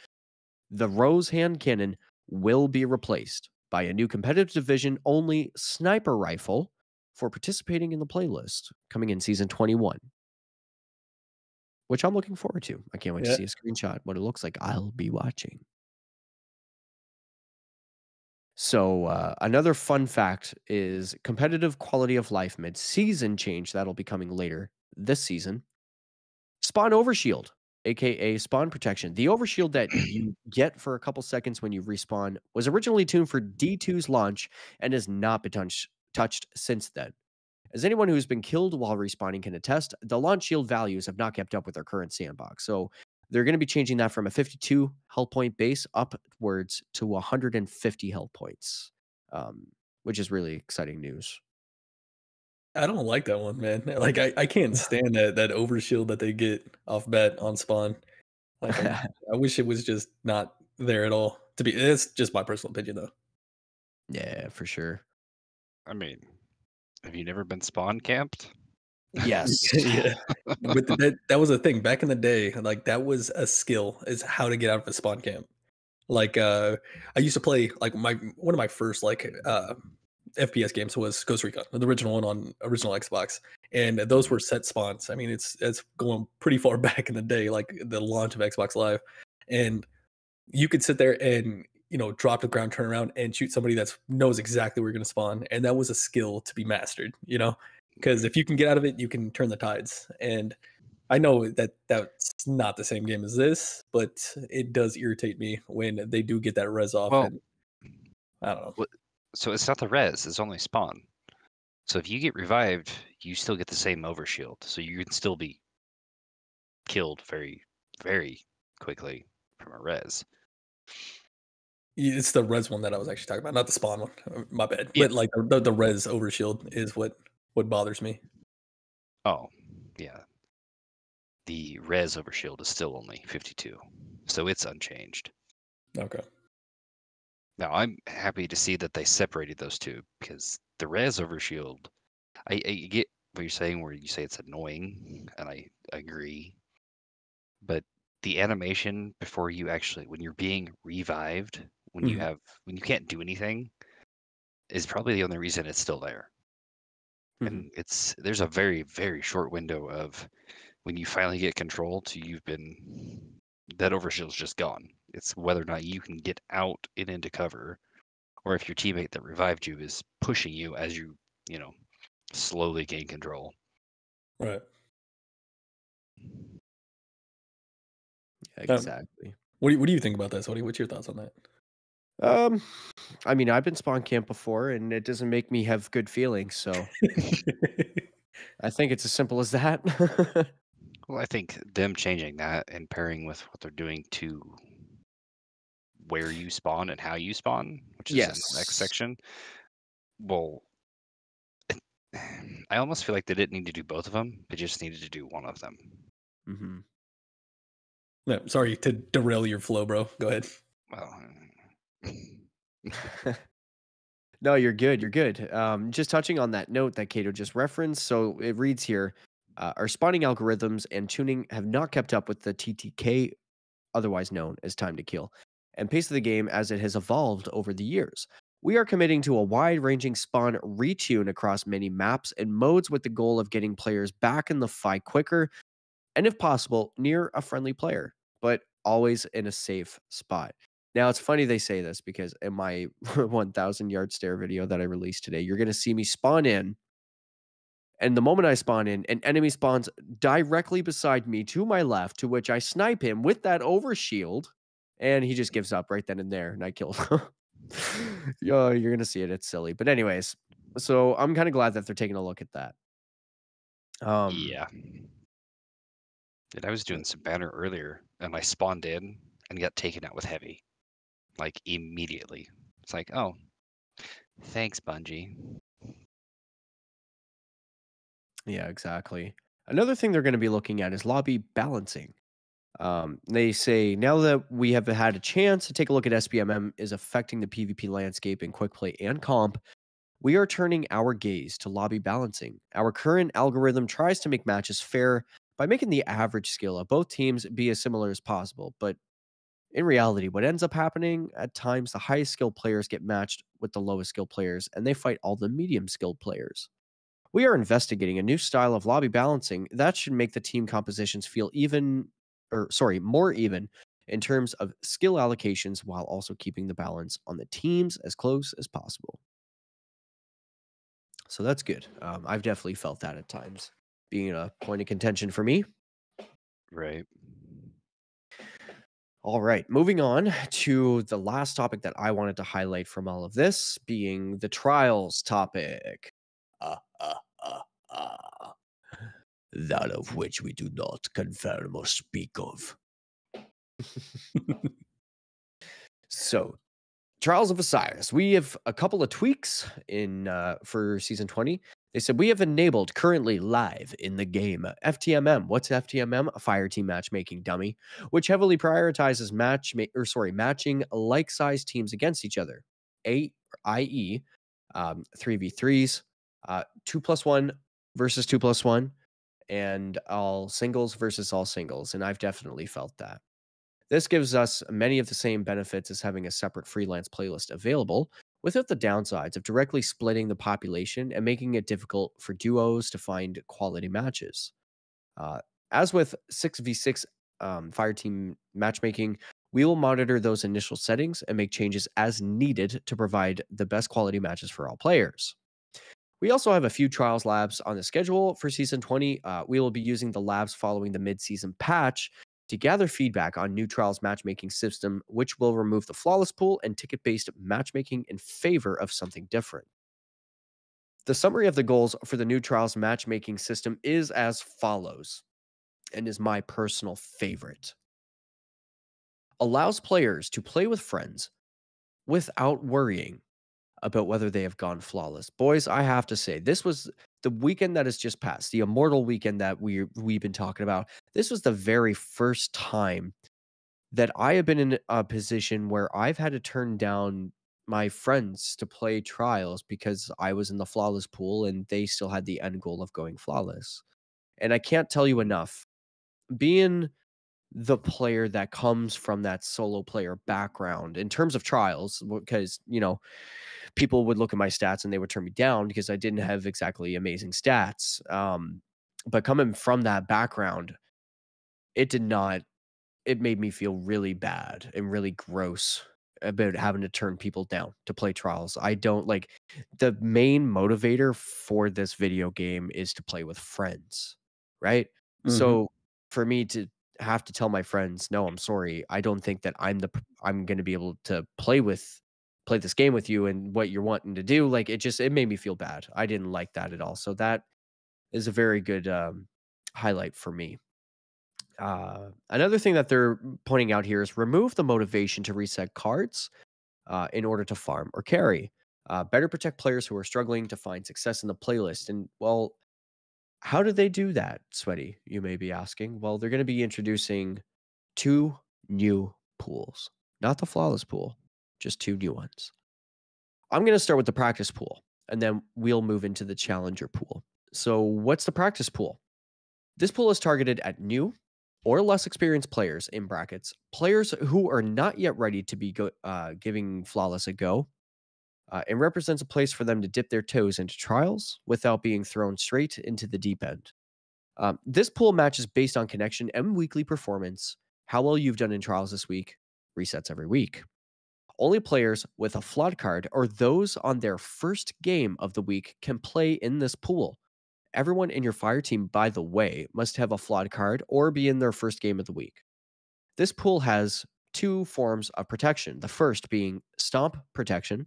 A: The Rose Hand Cannon will be replaced by a new competitive division only sniper rifle for participating in the playlist coming in Season 21, which I'm looking forward to. I can't wait to see a screenshot, what it looks like. I'll be watching. So another fun fact is competitive quality of life mid-season change that'll be coming later this season. Spawn overshield, aka spawn protection. The overshield that you get for a couple seconds when you respawn was originally tuned for D2's launch and has not been touched since then. As anyone who's been killed while respawning can attest, the launch shield values have not kept up with their current sandbox. So they're going to be changing that from a 52 health point base upwards to 150 health points, which is really exciting news.
C: I don't like that one, man. Like I can't stand that overshield that they get off bat on spawn. Like I wish it was just not there at all. It's just my personal opinion though.
A: Yeah, for sure.
D: I mean, have you never been spawn camped?
A: Yes.
C: Yeah. But that was a thing back in the day. Like that was a skill, is how to get out of a spawn camp. Like I used to play like one of my first FPS games was Ghost Recon, the original one on original Xbox, and those were set spawns. I mean, it's going pretty far back in the day, like the launch of Xbox Live, and you could sit there and drop to the ground, turn around, and shoot somebody that knows exactly where you're going to spawn, and that was a skill to be mastered. Because if you can get out of it, you can turn the tides. And I know that that's not the same game as this, but it does irritate me when they do get that res off.
D: Well,
C: and I don't know.
D: So it's not the res, it's only spawn. So if you get revived, you still get the same overshield. So you can still be killed very, very quickly from a res.
C: It's the res one that I was actually talking about, not the spawn one. My bad.
D: Yeah.
C: But like the res overshield is what bothers me.
D: Oh, yeah. the res over shield is still only 52. So it's unchanged.
C: Okay.
D: Now, I'm happy to see that they separated those two because the res over shield, I get what you're saying where you say it's annoying, and I agree. But the animation before you actually, when you're being revived, when you can't do anything, is probably the only reason it's still there. And there's a very, very short window of when you finally get control to that overshield's just gone. It's whether or not you can get out and into cover, or if your teammate that revived you is pushing you as you slowly gain control.
C: Right.
A: Exactly.
C: What do you think about that, Sody? What's your thoughts on that?
A: I mean, I've been spawn camp before, and it doesn't make me have good feelings. So I think it's as simple as that.
D: Well, I think them changing that and pairing with what they're doing to where you spawn and how you spawn, which is in the next
A: Yes.
D: section. Well, I almost feel like they didn't need to do both of them. They just needed to do one of them.
C: No, sorry to derail your flow, bro. Go ahead.
D: Well,
A: No, you're good. You're good. Just touching on that note that Kato just referenced. So it reads here, our spawning algorithms and tuning have not kept up with the TTK, otherwise known as time to kill, and pace of the game as it has evolved over the years. We are committing to a wide-ranging spawn retune across many maps and modes with the goal of getting players back in the fight quicker and, if possible, near a friendly player, but always in a safe spot. Now, it's funny they say this because in my 1,000 yard stare video that I released today, you're going to see me spawn in. And the moment I spawn in, an enemy spawns directly beside me to my left, to which I snipe him with that overshield, and he just gives up right then and there, and I kill him. Yo, you're going to see it. It's silly. But anyways, so I'm kind of glad that they're taking a look at that.
D: yeah. And I was doing some banner earlier, and I spawned in and got taken out with heavy, like immediately. It's like, oh, thanks, Bungie.
A: Yeah, exactly. Another thing they're going to be looking at is lobby balancing. They say now that we have had a chance to take a look at SBMM is affecting the PvP landscape in quick play and comp, we are turning our gaze to lobby balancing. Our current algorithm tries to make matches fair by making the average skill of both teams be as similar as possible. But in reality, what ends up happening at times, the highest skilled players get matched with the lowest skilled players, and they fight all the medium skilled players. We are investigating a new style of lobby balancing that should make the team compositions feel more even in terms of skill allocations while also keeping the balance on the teams as close as possible. So that's good. I've definitely felt that at times, being a point of contention for me.
D: Right.
A: All right, moving on to the last topic that I wanted to highlight from all of this, being the trials topic. That of which we do not confirm or speak of. So, Trials of Osiris. We have a couple of tweaks in for season 20. They said we have enabled currently live in the game FTMM. What's FTMM? A fire team matchmaking dummy, which heavily prioritizes matching like-sized teams against each other. i.e., 3v3s, 2+1 versus 2+1, and all singles versus all singles. And I've definitely felt that. This gives us many of the same benefits as having a separate freelance playlist available, without the downsides of directly splitting the population and making it difficult for duos to find quality matches. As with 6v6 fireteam matchmaking, we will monitor those initial settings and make changes as needed to provide the best quality matches for all players. We also have a few trials labs on the schedule for season 20. We will be using the labs following the mid-season patch to gather feedback on new trials matchmaking system, which will remove the flawless pool and ticket-based matchmaking in favor of something different. The summary of the goals for the new trials matchmaking system is as follows, and is my personal favorite. Allows players to play with friends without worrying about whether they have gone flawless. Boys, I have to say, this was the weekend that has just passed, the immortal weekend that we've been talking about. This was the very first time that I have been in a position where I've had to turn down my friends to play trials because I was in the flawless pool and they still had the end goal of going flawless. And I can't tell you enough, being the player that comes from that solo player background in terms of trials, because, people would look at my stats and they would turn me down because I didn't have exactly amazing stats. But coming from that background, it did not it made me feel really bad and really gross about having to turn people down to play trials. I don't like the main motivator for this video game is to play with friends, right?
C: Mhm.
A: So for me to have to tell my friends, "No, I'm sorry. I don't think that I'm going to be able to play this game with you and what you're wanting to do." Like it made me feel bad. I didn't like that at all. So that is a very good highlight for me. Another thing that they're pointing out here is remove the motivation to reset cards in order to farm or carry. Better protect players who are struggling to find success in the playlist. And well, how do they do that, Sweaty? You may be asking. Well, they're going to be introducing two new pools, not the flawless pool, just two new ones. I'm going to start with the practice pool, and then we'll move into the challenger pool. So, what's the practice pool? This pool is targeted at new or less experienced players in brackets, players who are not yet ready to be giving flawless a go, and represents a place for them to dip their toes into trials without being thrown straight into the deep end. This pool matches based on connection and weekly performance. How well you've done in trials this week resets every week. Only players with a flood card or those on their first game of the week can play in this pool. Everyone in your fire team, by the way, must have a flawed card or be in their first game of the week. This pool has two forms of protection. The first being stomp protection.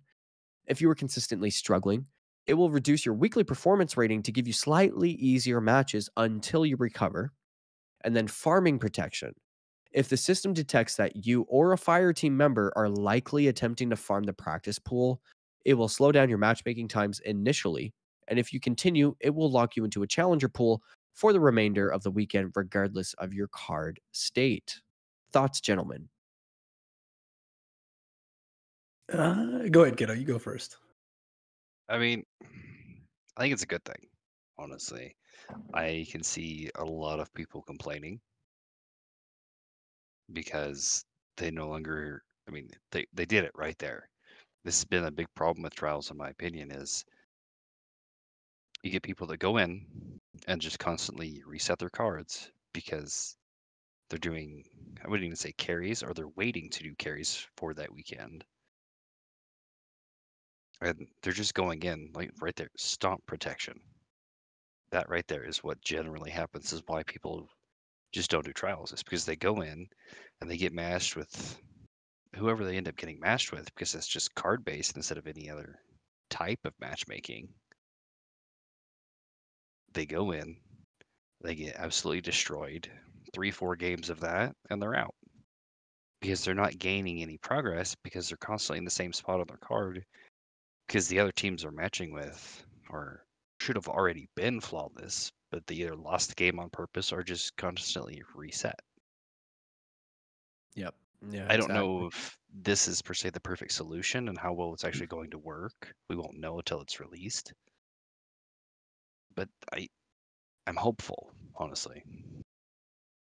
A: If you are consistently struggling, it will reduce your weekly performance rating to give you slightly easier matches until you recover. And then farming protection. If the system detects that you or a fire team member are likely attempting to farm the practice pool, it will slow down your matchmaking times initially. And if you continue, it will lock you into a challenger pool for the remainder of the weekend, regardless of your card state. Thoughts, gentlemen?
C: Go ahead, kiddo. You go first.
D: I mean, I think it's a good thing, honestly. I can see a lot of people complaining because they no longer, I mean, they did it right there. This has been a big problem with trials, in my opinion, is you get people that go in and just constantly reset their cards because they're doing, I wouldn't even say carries, or they're waiting to do carries for that weekend. And they're just going in, like right there, stomp protection. That right there is what generally happens, is why people just don't do trials. It's because they go in and they get matched with whoever they end up getting matched with, because it's just card based instead of any other type of matchmaking. They go in, they get absolutely destroyed, 3-4 games of that, and they're out. Because they're not gaining any progress because they're constantly in the same spot on their card because the other teams they're matching with or should have already been flawless, but they either lost the game on purpose or just constantly reset.
A: Yep. Yeah,
D: I don't
A: exactly.
D: know if this is per se the perfect solution and how well it's actually going to work. We won't know until it's released. But I'm hopeful, honestly.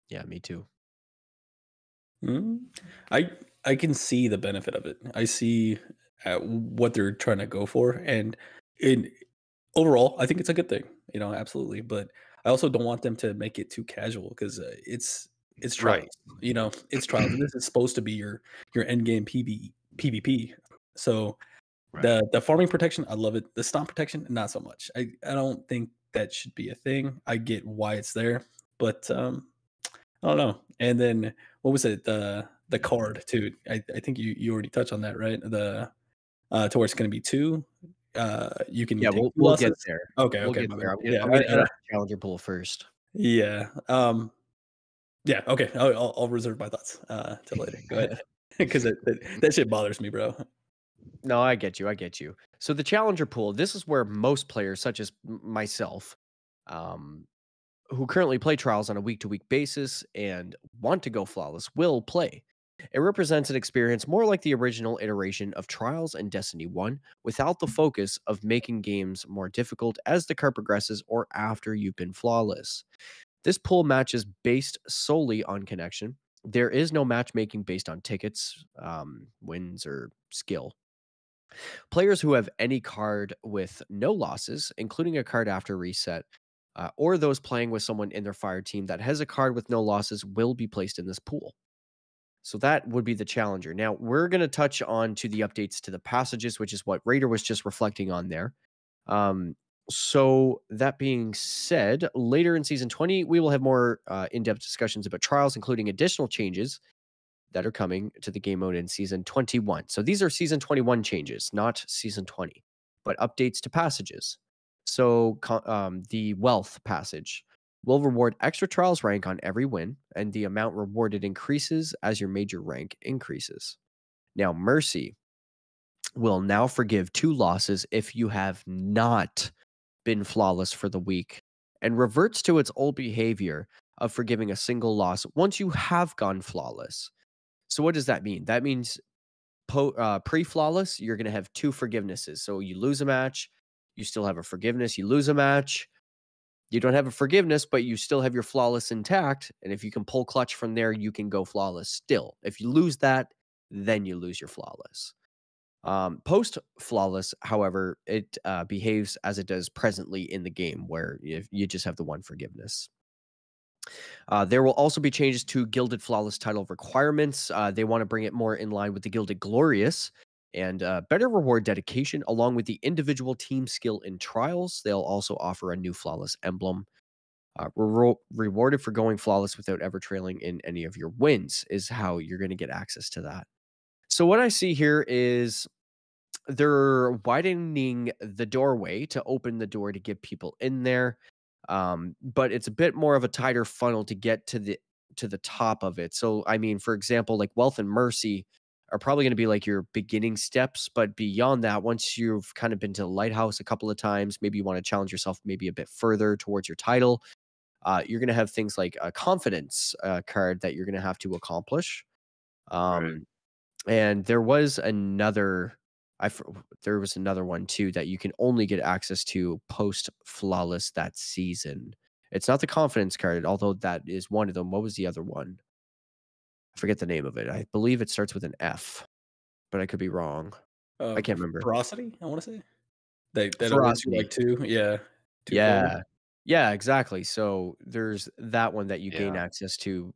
A: Yeah, me too.
C: Mm, I can see the benefit of it. I see what they're trying to go for, and in overall, I think it's a good thing. Absolutely. But I also don't want them to make it too casual because it's
D: Right.
C: trials. It's trials, and this is supposed to be your end game PvP. So
D: Right.
C: the farming protection, I love it. The stomp protection, not so much. I don't think that should be a thing. I get why it's there, but I don't know. And then what was it? The card too. I think you already touched on that, right? The to where it's going to be two. You can
A: Yeah,
C: take two
A: we'll get
C: losses.
A: there.
C: Okay,
A: We'll
C: okay,
A: get
C: my
A: there.
C: bad. Yeah,
A: I'm gonna
C: I
A: hit
C: don't,
A: the challenger pool first.
C: yeah, yeah. Okay, I'll reserve my thoughts till later. Go ahead, because that shit bothers me, bro.
A: No, I get you. I get you. So the challenger pool, this is where most players, such as myself, um, who currently play trials on a week to week basis and want to go flawless, will play. It represents an experience more like the original iteration of Trials and Destiny 1 without the focus of making games more difficult as the card progresses or after you've been flawless. This pool match is based solely on connection. There is no matchmaking based on tickets, wins, or skill. Players who have any card with no losses, including a card after reset, or those playing with someone in their fire team that has a card with no losses, will be placed in this pool. So that would be the challenger. Now we're going to touch on to the updates to the passages, which is what Raider was just reflecting on there. Um, so that being said, later in season 20, we will have more in-depth discussions about trials, including additional changes that are coming to the game mode in season 21. So these are season 21 changes, not season 20, but updates to passages. So the wealth passage will reward extra trials rank on every win, and the amount rewarded increases as your major rank increases. Now, mercy will now forgive 2 losses if you have not been flawless for the week, and reverts to its old behavior of forgiving a single loss once you have gone flawless. So what does that mean? That means pre-flawless, you're going to have 2 forgivenesses. So you lose a match, you still have a forgiveness. You lose a match, you don't have a forgiveness, but you still have your flawless intact. And if you can pull clutch from there, you can go flawless still. If you lose that, then you lose your flawless. Post flawless, however, it behaves as it does presently in the game, where you just have the 1 forgiveness. There will also be changes to Gilded Flawless title requirements. They want to bring it more in line with the Gilded Glorious and better reward dedication along with the individual team skill in trials. They'll also offer a new Flawless emblem. Rewarded for going flawless without ever trailing in any of your wins is how you're going to get access to that. So, what I see here is they're widening the doorway to open the door to get people in there. But it's a bit more of a tighter funnel to get to the top of it. So I mean, for example, like wealth and mercy are probably going to be like your beginning steps, but beyond that, once you've kind of been to the lighthouse a couple of times, maybe you want to challenge yourself maybe a bit further towards your title. You're going to have things like a confidence card that you're going to have to accomplish.
D: Right.
A: Um, and there was another there was another one too that you can only get access to post flawless that season. It's not the confidence card, although that is one of them. What was the other one? I forget the name of it. I believe it starts with an F, but I could be wrong. I can't remember.
C: Ferocity, I want to say. That awards you like
A: Ferocity.
C: 2, yeah, 2 forward.
A: Yeah. Yeah, exactly. So there's that one that you gain
D: Yeah.
A: access to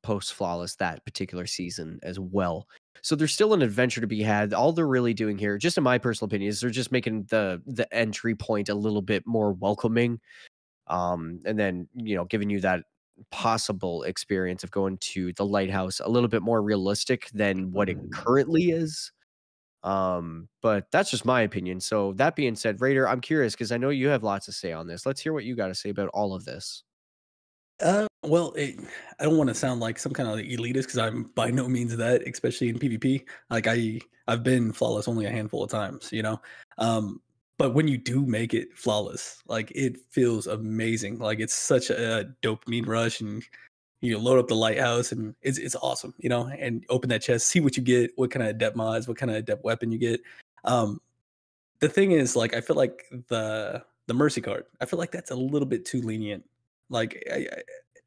A: post flawless that particular season as well. So there's still an adventure to be had. All they're really doing here, just in my personal opinion, is they're just making the entry point a little bit more welcoming. And then, giving you that possible experience of going to the lighthouse a little bit more realistic than what it currently is. But that's just my opinion. So that being said, Raider, I'm curious because I know you have lots to say on this. Let's hear what you got to say about all of this.
C: Well, I don't want to sound like some kind of elitist because I'm by no means that, especially in PvP. Like I've been flawless only a handful of times, you know. But when you do make it flawless, like it feels amazing. Like it's such a dopamine rush, and you load up the lighthouse, and it's awesome, you know. And open that chest, see what you get, what kind of adept mods, what kind of adept weapon you get. Um, the thing is, like, I feel like the mercy card, I feel like that's a little bit too lenient. Like,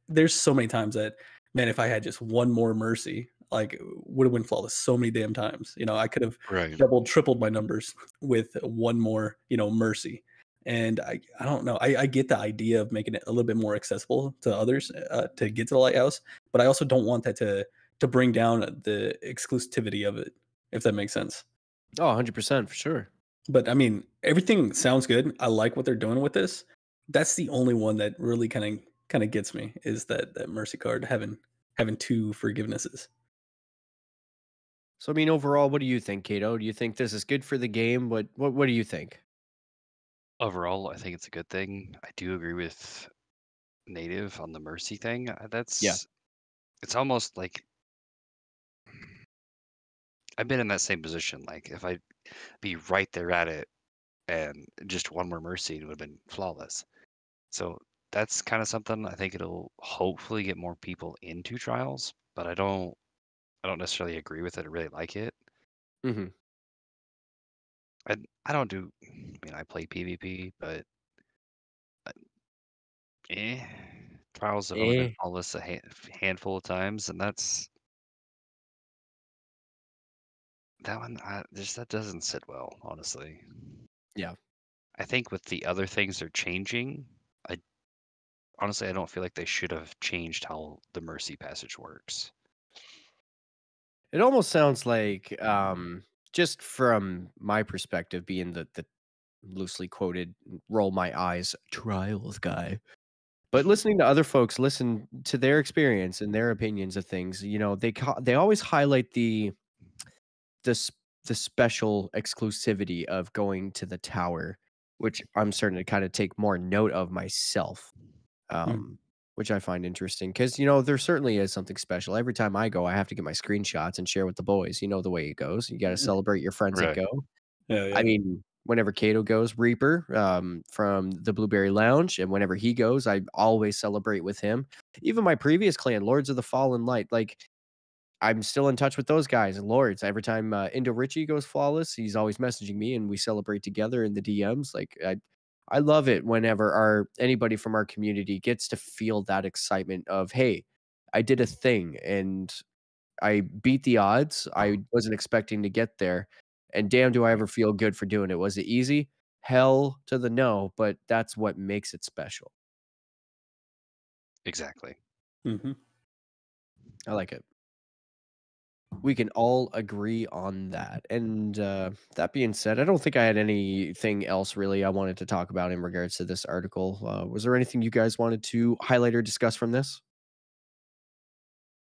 C: there's so many times that, man, if I had just one more mercy, like, would have went flawless so many damn times. You know, I could have
D: Right.
C: doubled, tripled my numbers with one more, mercy. And I don't know. I get the idea of making it a little bit more accessible to others to get to the lighthouse, but I also don't want that to bring down the exclusivity of it, if that makes sense.
A: Oh, 100% for sure.
C: But I mean, everything sounds good. I like what they're doing with this. That's the only one that really kind of gets me is that mercy card having 2 forgivenesses.
A: So, I mean, overall, what do you think, Kato? Do you think this is good for the game? What do you think?
D: Overall, I think it's a good thing. I do agree with Native on the mercy thing.
A: Yeah.
D: It's almost like I've been in that same position. Like if I be right there at it, and just one more mercy would have been flawless. So that's kind of something I think it'll hopefully get more people into trials, but I don't necessarily agree with it or really like it.
A: Mhm.
D: I don't do. I mean, I play PvP, but uh, eh, trials have only been
A: Eh.
D: flawless a handful of times, and that one. That doesn't sit well, honestly.
A: Yeah.
D: I think with the other things they're changing, I honestly I don't feel like they should have changed how the mercy passage works.
A: It almost sounds like, just from my perspective, being the loosely quoted "roll my eyes" trials guy, but listening to other folks listen to their experience and their opinions of things, they always highlight the s the special exclusivity of going to the tower, which I'm starting to kinda take more note of myself,
C: Mm.
A: um, which I find interesting because there certainly is something special. Every time I go, I have to get my screenshots and share with the boys. You know the way it goes. You gotta celebrate your friends that
D: Right.
A: go.
C: Yeah,
A: I
C: yeah.
A: mean, whenever Kato goes, Reaper, from the Blueberry Lounge, and whenever he goes, I always celebrate with him. Even my previous clan, Lords of the Fallen Light, like, I'm still in touch with those guys and Lords. Every time, Indo Richie goes flawless, he's always messaging me, and we celebrate together in the DMs. Like, I love it whenever anybody from our community gets to feel that excitement of, "Hey, I did a thing, and I beat the odds. I wasn't expecting to get there, and damn, do I ever feel good for doing it. Was it easy? Hell to the no, but that's what makes it special."
D: Exactly.
C: Mhm.
A: I like it. We can all agree on that. And that being said, I don't think I had anything else really I wanted to talk about in regards to this article. Was there anything you guys wanted to highlight or discuss from this?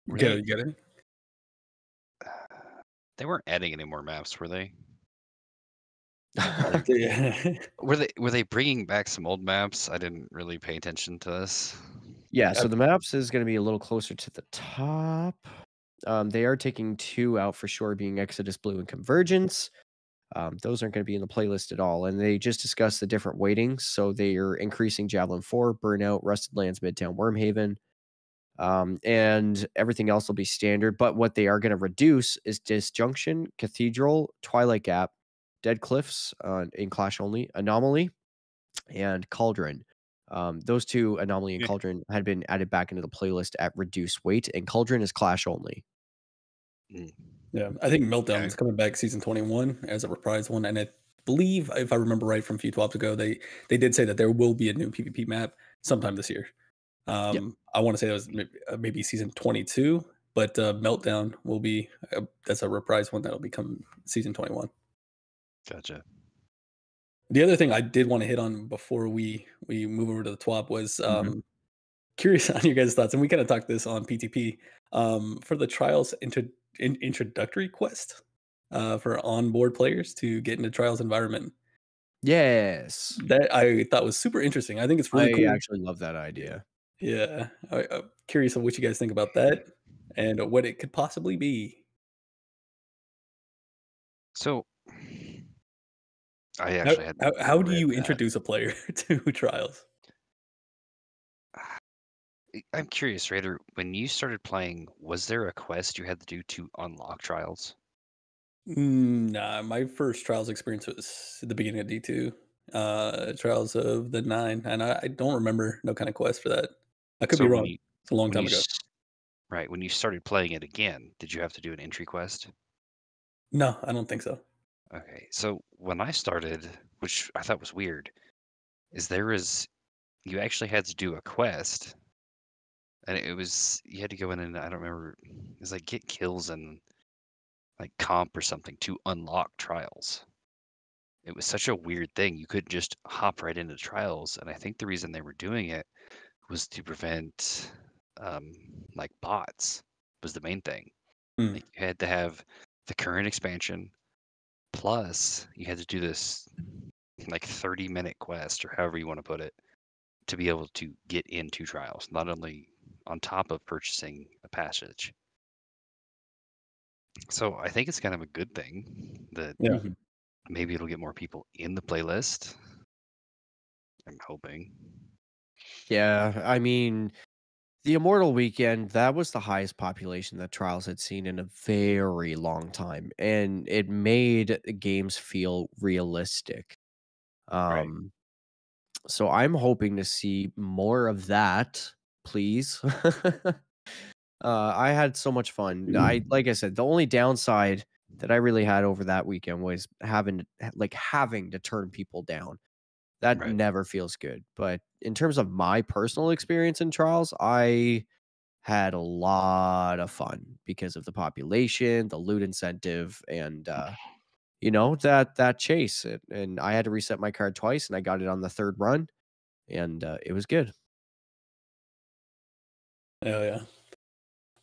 D: Were
C: Yeah,
D: they
C: you get it?
D: they weren't adding any more maps, were they? Like,
C: Yeah.
D: were they bringing back some old maps? I didn't really pay attention to this.
A: Yeah,
C: I
A: so the maps is going to be a little closer to the top. They are taking two out for sure, being Exodus Blue and Convergence. Those aren't going to be in the playlist at all. And they just discussed the different weightings. So they are increasing Javelin 4, Burnout, Rusted Lands, Midtown, Wormhaven, and everything else will be standard. But what they are going to reduce is Disjunction, Cathedral, Twilight Gap, Dead Cliffs in Clash only, Anomaly, and Cauldron. Those two, Anomaly and
D: Yeah.
A: Cauldron, had been added back into the playlist at reduced weight, and Cauldron is Clash only.
D: Mm,
C: Yeah, I think
D: okay.
C: Meltdown's coming back season 21 as a reprise one, and I believe, if I remember right from a few TWAPs ago, they did say that there will be a new PvP map sometime this year.
A: Yeah.
C: I want to say that was maybe season 22, but Meltdown will be that's a reprise one that'll become season 21.
D: Gotcha.
C: The other thing I did want to hit on before we move over to the TWAP was
A: Mhm.
C: curious on your guys' thoughts, and we kind of talked this on PTP for the trials introductory quest for onboard players to get into trials environment.
A: Yes.
C: That I thought was super interesting. I think it's really
A: I
C: cool.
A: actually love that idea.
C: Yeah, I'm curious of what you guys think about that and what it could possibly be.
D: So I
C: How
D: actually hadn't
C: how do
D: read
C: you
D: that.
C: introduce a player to trials?
D: I'm curious, Raider, when you started playing, was there a quest you had to do to unlock trials?
C: Nah, my first trials experience was at the beginning of D2, Trials of the Nine, and I don't remember no kind of quest for that. I could be
D: So when
C: wrong.
D: you
C: It's a long
D: when you
C: time ago.
D: s- right, when you started playing it again, did you have to do an entry quest?
C: No, I don't think so.
D: Okay, so when I started, which I thought was weird, is you actually had to do a quest, and it was you had to go in and I don't remember, it was like get kills and like comp or something to unlock trials. It was such a weird thing. You couldn't just hop right into trials, and I think the reason they were doing it was to prevent um, like bots was the main thing.
C: Hmm.
D: Like you had to have the current expansion plus you had to do this like 30-minute quest or however you want to put it to be able to get into trials, not only on top of purchasing a passage. So I think it's kind of a good thing that
C: Yeah.
A: Mhm.
D: maybe it'll get more people in the playlist. I'm hoping.
A: Yeah, I mean, the Immortal weekend, that was the highest population that Trials had seen in a very long time, and it made games feel realistic.
D: Right.
A: Um, so I'm hoping to see more of that, please. I had so much fun. Like I said, the only downside that I really had over that weekend was having to turn people down. That
D: Right.
A: never feels good. But in terms of my personal experience in Trials, I had a lot of fun because of the population, the loot incentive, and that chase. And I had to reset my card twice, and I got it on the third run, and it was good.
C: Oh yeah.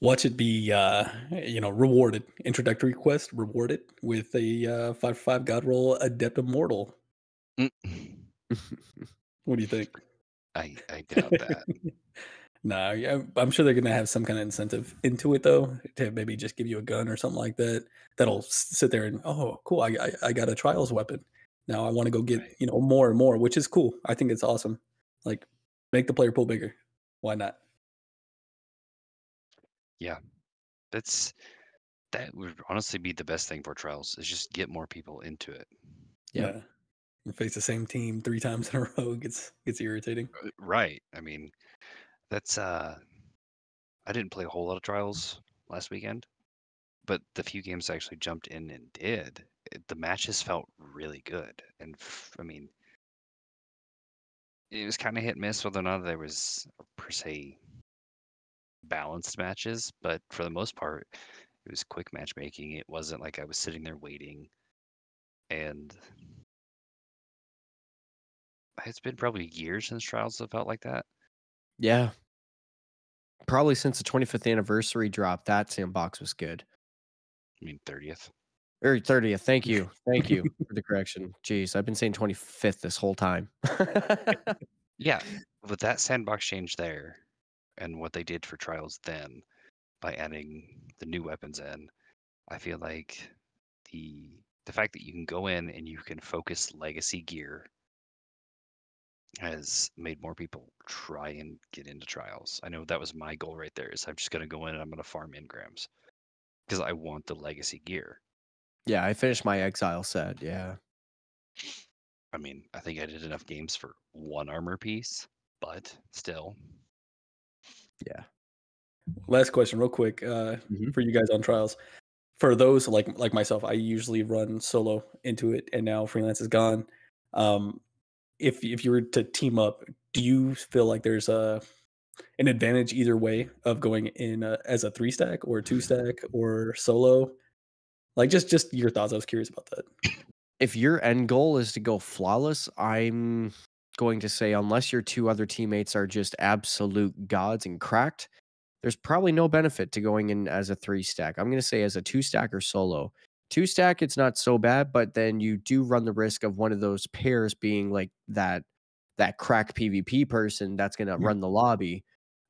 C: Watch it be rewarded. Introductory quest rewarded with a 5/5 god roll Adept Immortal.
D: Mm.
C: What do you think?
D: I doubt that.
C: Nah, yeah, I'm sure they're gonna have some kind of incentive into it though, to maybe just give you a gun or something like that. That'll sit there and oh, cool, I got a trials weapon. Now I want to go get
D: Right.
C: more and more, which is cool. I think it's awesome. Like, make the player pool bigger. Why not?
D: Yeah. That would honestly be the best thing for Trials is just get more people into it.
A: Yep.
C: Yeah, and face the same team 3 times in a row gets irritating.
D: Right. I mean, that's I didn't play a whole lot of Trials last weekend, but the few games I actually jumped in and did, the matches felt really good. And I mean, it was kind of hit and miss whether or not there was per se balanced matches, but for the most part, it was quick matchmaking. It wasn't like I was sitting there waiting. And it's been probably years since Trials have felt like that.
A: Yeah. Probably since the 25th anniversary drop, that sandbox was good.
D: I mean, 30th.
A: Or 30th. Thank you. Thank you for the correction. Jeez, I've been saying 25th this whole time.
D: Yeah, with that sandbox change there and what they did for Trials then by adding the new weapons in, I feel like the fact that you can go in and you can focus legacy gear has made more people try and get into Trials. I know that was my goal right there is I'm just going to go in and I'm going to farm engrams because I want the legacy gear.
A: Yeah, I finished my Exile set, yeah.
D: I mean, I think I did enough games for one armor piece, but still.
A: Yeah.
C: Last question, real quick,
A: Mhm.
C: for you guys on trials. For those like myself, I usually run solo into it, and now freelance is gone. If you were to team up, do you feel like there's an advantage either way of going in as a 3-stack or 2-stack or solo? Like just your thoughts. I was curious about that.
A: If your end goal is to go flawless, I'm going to say unless your 2 other teammates are just absolute gods and cracked, there's probably no benefit to going in as a 3-stack. I'm gonna say as a 2-stack or solo. 2-stack, it's not so bad, but then you do run the risk of one of those pairs being like that crack PvP person that's gonna
C: Mhm.
A: run the lobby.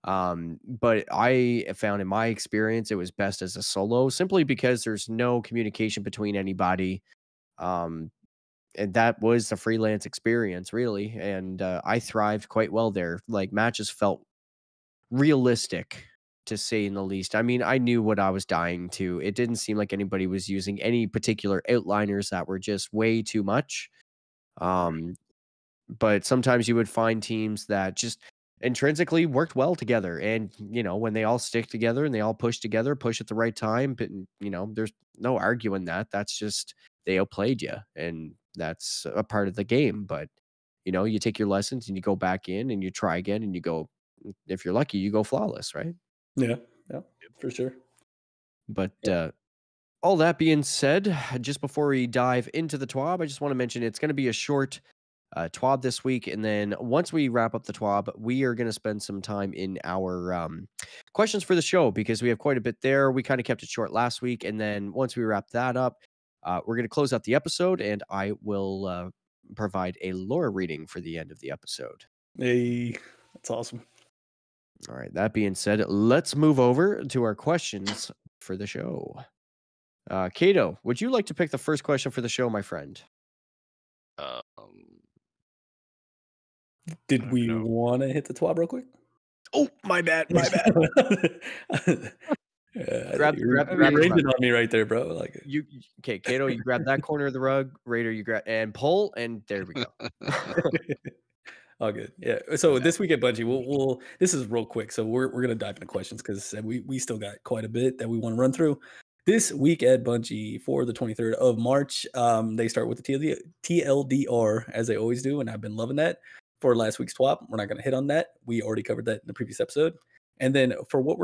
A: But I have found in my experience, it was best as a solo simply because there's no communication between anybody. Um, and that was the freelance experience, really. And I thrived quite well there. Like matches felt realistic, to say in the least. I mean, I knew what I was dying to. It didn't seem like anybody was using any particular outliners that were just way too much.
D: Right.
A: Um, but sometimes you would find teams that just intrinsically worked well together. And, when they all stick together and they all push together, push at the right time, but, there's no arguing that. That's just they outplayed you. And that's a part of the game. But, you take your lessons and you go back in and you try again and you go, if you're lucky, you go flawless, right?
C: Yeah, yeah, for sure.
A: But
C: Yeah.
A: all that being said, just before we dive into the TWAB, I just want to mention it's going to be a short TWAB this week. And then once we wrap up the TWAB, we are going to spend some time in our questions for the show because we have quite a bit there. We kind of kept it short last week. And then once we wrap that up, we're going to close out the episode and I will provide a lore reading for the end of the episode.
C: Hey, that's awesome.
A: All right. That being said, let's move over to our questions for the show. Kato, would you like to pick the first question for the show, my friend?
D: Um, I
C: Did
D: don't
C: we
D: even know.
C: want to hit the twab real quick?
A: Oh, my bad, my bad. Grab
C: You're
A: grab the rug.
C: rearranging on me right there, bro. Like
A: Okay, Kato, you grab that corner of the rug. Raider, you grab and pull, and there we go.
C: all good. Yeah.
A: My
C: So
A: bad.
C: this week at Bungie, we'll this is real quick. So we're gonna dive into questions because we still got quite a bit that we want to run through. This week at Bungie for the 23rd of March, they start with the TLDR as they always do, and I've been loving that. For last week's TWAP, we're not going to hit on that. We already covered that in the previous episode. And then for what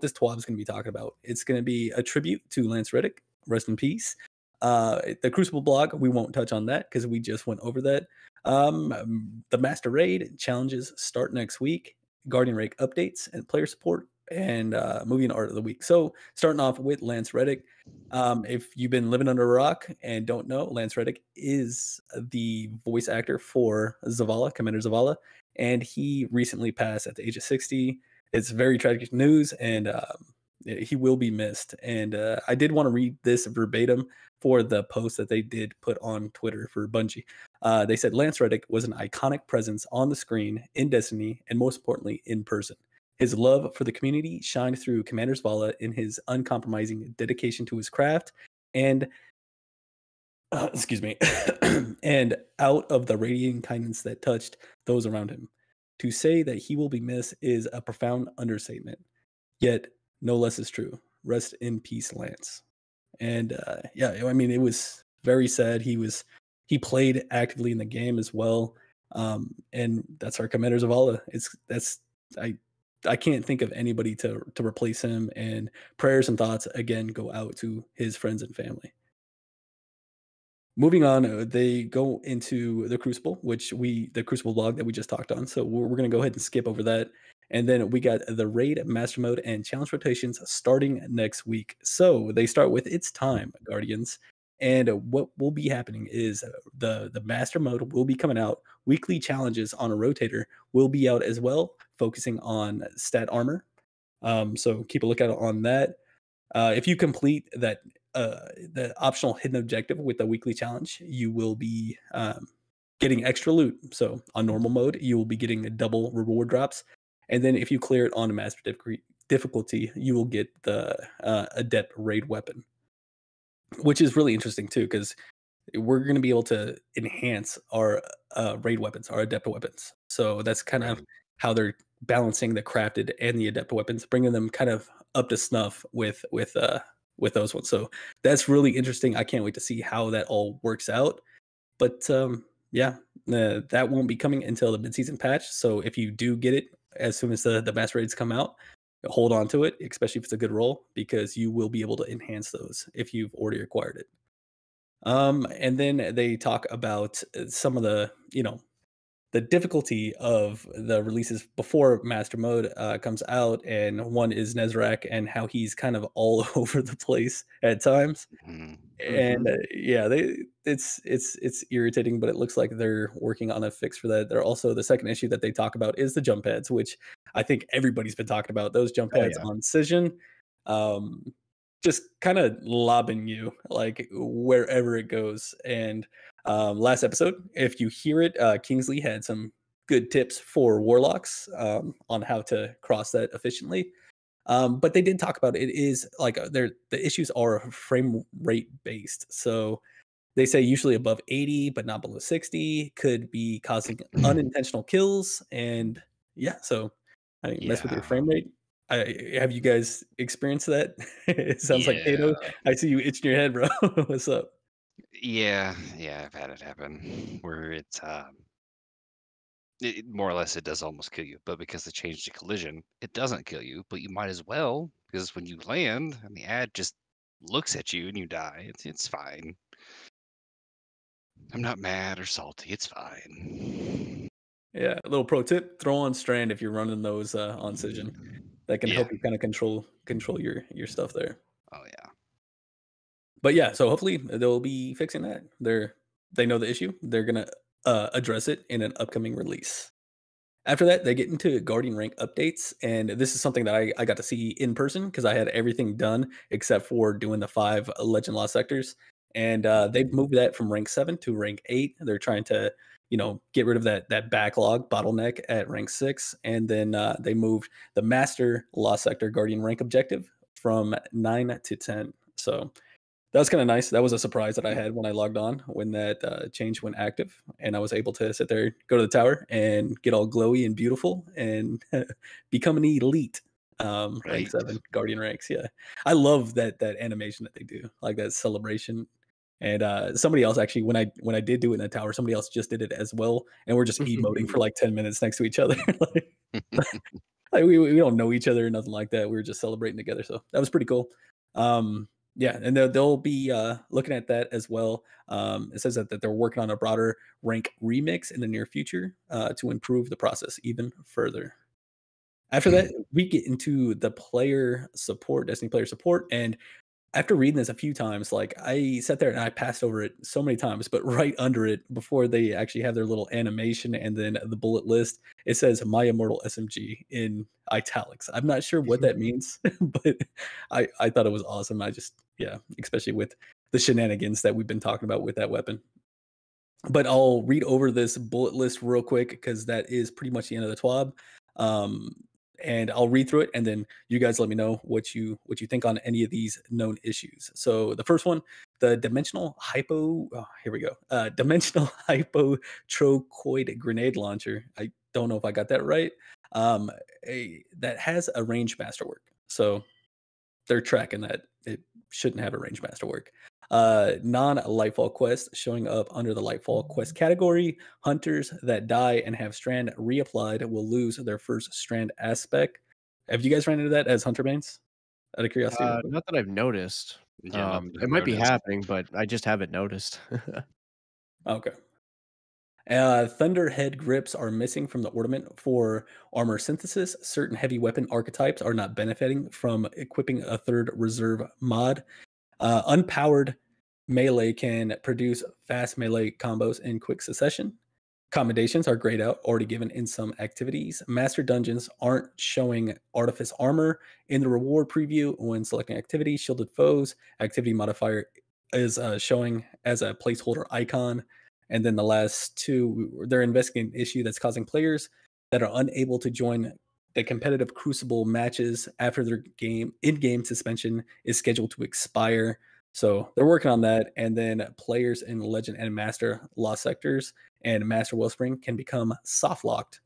C: this TWAP is going to be talking about, it's going to be a tribute to Lance Reddick. Rest in peace. The Crucible blog, we won't touch on that because we just went over that. The Master Raid challenges start next week. Guardian Rank updates and player support and movie and art of the week. So starting off with Lance Reddick. If you've been living under a rock and don't know, Lance Reddick is the voice actor for Zavala, Commander Zavala, and he recently passed at the age of 60. It's very tragic news, and he will be missed. And I did want to read this verbatim for the post that they did put on Twitter for Bungie. They said Lance Reddick was an iconic presence on the screen, in Destiny, and most importantly, in person. His love for the community shined through Commander Zavala in his uncompromising dedication to his craft and excuse me, and out of the radiating kindness that touched those around him. To say that he will be missed is a profound understatement, yet no less is true. Rest in peace, Lance. And yeah, I mean, it was very sad. He played actively in the game as well, and that's our Commander Zavala. I can't think of anybody to replace him. And prayers and thoughts again go out to his friends and family. Moving on, they go into the Crucible, the Crucible log that we just talked on. So we're going to go ahead and skip over that. And then we got the raid, master mode, and challenge rotations starting next week. So they start with It's Time, Guardians. And what will be happening is the master mode will be coming out. Weekly challenges on a rotator will be out as well, focusing on stat armor. So keep a lookout on that. If you complete that the optional hidden objective with the weekly challenge, you will be getting extra loot. So on normal mode, you will be getting double reward drops. And then if you clear it on a master difficulty, you will get the adept raid weapon, which is really interesting too, because we're going to be able to enhance our raid weapons, our adept weapons. So that's kind of how they're balancing the crafted and the adept weapons, bringing them kind of up to snuff with those ones. So that's really interesting. I can't wait to see how that all works out. But yeah, that won't be coming until the mid-season patch. So if you do get it as soon as the mass raids come out, hold on to it, especially if it's a good roll, because you will be able to enhance those if you've already acquired it. And then they talk about some of the, the difficulty of the releases before Master Mode comes out, and one is Nezrak and how he's kind of all over the place at times. And yeah, it's irritating, but it looks like they're working on a fix for that. They're also, the second issue that they talk about is the jump pads, which I think everybody's been talking about. Those jump pads on Cision, just kind of lobbing you like wherever it goes. And last episode, if you hear it, Kingsley had some good tips for warlocks on how to cross that efficiently. But they did talk about it is like the issues are frame rate based. So they say usually above 80, but not below 60 could be causing unintentional kills. And yeah, so I mean, mess with your frame rate. Have you guys experienced that? It sounds like Kato. I see you itching your head, bro. What's up?
D: Yeah, I've had it happen where it's more or less it does almost kill you, but because they changed the collision, it doesn't kill you, but you might as well, because when you land and the ad just looks at you and you die, it's fine. I'm not mad or salty. It's fine.
C: Yeah, a little pro tip: throw on Strand if you're running those on Cision. That can help you kind of control your stuff there.
D: Oh yeah.
C: But yeah, so hopefully they'll be fixing that. They know the issue. They're gonna address it in an upcoming release. After that, they get into Guardian rank updates, and this is something that I got to see in person because I had everything done except for doing the 5 Legend Lost sectors. and they've moved that from rank 7 to rank 8. They're trying to, get rid of that backlog bottleneck at rank 6, and then they moved the Master Lost Sector Guardian rank objective from 9 to 10. So that was kind of nice. That was a surprise that I had when I logged on when that change went active, and I was able to sit there, go to the tower, and get all glowy and beautiful, and become an elite rank
D: Right.
C: 7 Guardian ranks. Yeah, I love that animation that they do, like that celebration. And somebody else actually, when I did do it in a tower, somebody else just did it as well, and we're just emoting for like 10 minutes next to each other. Like we don't know each other or nothing like that. We were just celebrating together, so that was pretty cool. Yeah, and they'll be looking at that as well. It says that they're working on a broader rank remix in the near future to improve the process even further. After that, we get into the player support, Destiny player support, and after reading this a few times, like I sat there and I passed over it so many times, but right under it, before they actually have their little animation and then the bullet list, it says "My Immortal SMG" in italics. I'm not sure what that means, but I thought it was awesome. Especially with the shenanigans that we've been talking about with that weapon. But I'll read over this bullet list real quick because that is pretty much the end of the TWAB. And I'll read through it, and then you guys let me know what you think on any of these known issues. So the first one, the dimensional hypotrochoid grenade launcher. I don't know if I got that right. That has a range masterwork. So they're tracking that it shouldn't have a range masterwork. Non-LightFall quest showing up under the LightFall quest category. Hunters that die and have strand reapplied will lose their first strand aspect. Have you guys ran into that as hunter mains? Out of curiosity.
A: Not that I've noticed.
D: Yeah, not that
A: It
D: I've
A: might be
D: noticed.
A: happening, but I just haven't noticed.
C: Okay. Thunderhead grips are missing from the ornament for armor synthesis. Certain heavy weapon archetypes are not benefiting from equipping a third reserve mod. Unpowered melee can produce fast melee combos in quick succession. Commendations are grayed out, already given in some activities. Master dungeons aren't showing artifice armor in the reward preview when selecting activity. Shielded foes activity modifier is showing as a placeholder icon. And then the last two, they're investigating an issue that's causing players that are unable to join the competitive Crucible matches after their in-game suspension is scheduled to expire. So they're working on that. And then players in Legend and Master Lost Sectors and Master Wellspring can become soft locked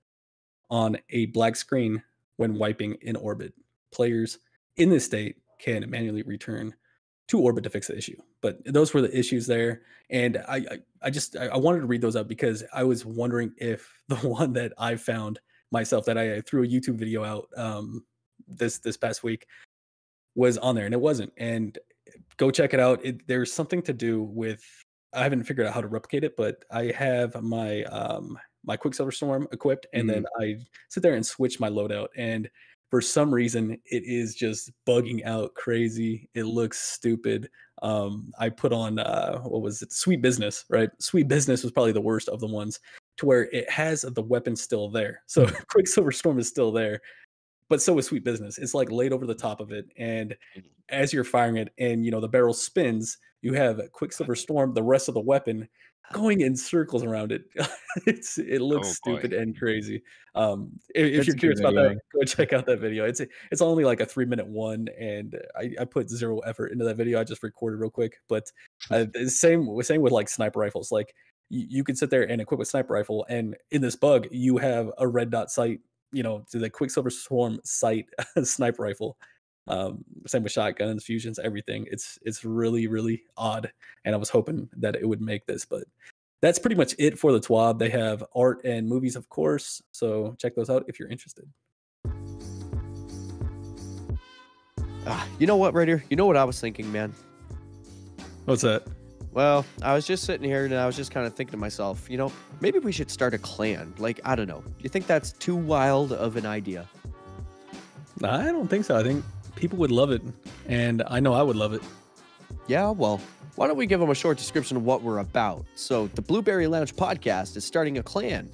C: on a black screen when wiping in orbit. Players in this state can manually return to orbit to fix the issue. But those were the issues there. And I wanted to read those up because I was wondering if the one that I found myself that I threw a YouTube video out this past week was on there, and it wasn't. And go check it out. There's something to do with, I haven't figured out how to replicate it, but I have my my Quicksilver Storm equipped, and then I sit there and switch my loadout, and for some reason it is just bugging out crazy. It looks stupid. I put on what was it, Sweet Business, right? Sweet Business was probably the worst of the ones, to where it has the weapon still there. So Quicksilver Storm is still there, but so is Sweet Business. It's like laid over the top of it, and as you're firing it, and the barrel spins, you have Quicksilver Storm, the rest of the weapon, going in circles around it. It looks stupid and crazy. If you're curious about that, go check out that video. It's only like a 3-minute one, and I put zero effort into that video. I just recorded real quick. But same with like sniper rifles. Like you could sit there and equip a sniper rifle, and in this bug, you have a red dot sight. To the Quicksilver Swarm sight sniper rifle. Same with shotguns, fusions, everything. It's really, really odd, and I was hoping that it would make this, but that's pretty much it for the TWAB. They have art and movies, of course, so check those out if you're interested.
A: You know what, Raider? You know what I was thinking, man?
C: What's that?
A: Well, I was just sitting here and I was just kind of thinking to myself, maybe we should start a clan. Like, I don't know. You think that's too wild of an idea?
C: I don't think so. I think people would love it, and I know I would love it.
A: Yeah, well, why don't we give them a short description of what we're about? So, the Blueberry Lounge podcast is starting a clan.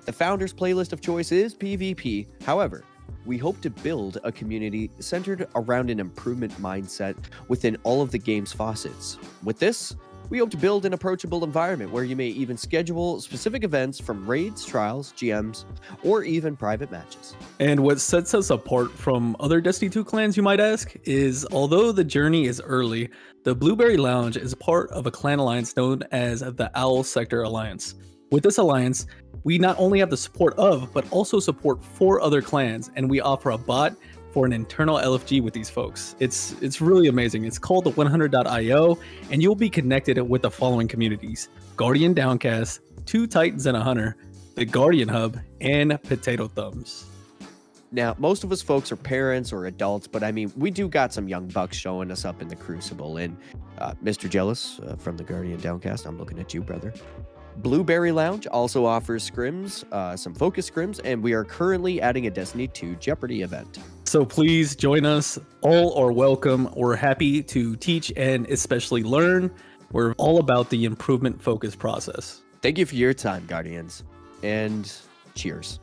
A: The founder's playlist of choice is PvP. However, we hope to build a community centered around an improvement mindset within all of the game's facets. With this, We hope to build an approachable environment where you may even schedule specific events from raids, trials, GMs, or even private matches.
C: And what sets us apart from other Destiny 2 clans, you might ask, is although the journey is early, the Blueberry Lounge is part of a clan alliance known as the Owl Sector Alliance. With this alliance, we not only have the support of, but also support 4 other clans, and we offer a bot for an internal LFG with these folks. It's really amazing. It's called the 100.io, and you'll be connected with the following communities: Guardian Downcast, 2 Titans and a Hunter, the Guardian Hub, and Potato Thumbs.
A: Now, most of us folks are parents or adults, but I mean, we do got some young bucks showing us up in the Crucible. And Mr. Jealous from the Guardian Downcast, I'm looking at you, brother. Blueberry Lounge also offers scrims, some focus scrims, and we are currently adding a Destiny 2 Jeopardy event.
C: So please join us. All are welcome. We're happy to teach and especially learn. We're all about the improvement focus process.
A: Thank you for your time, Guardians, and cheers.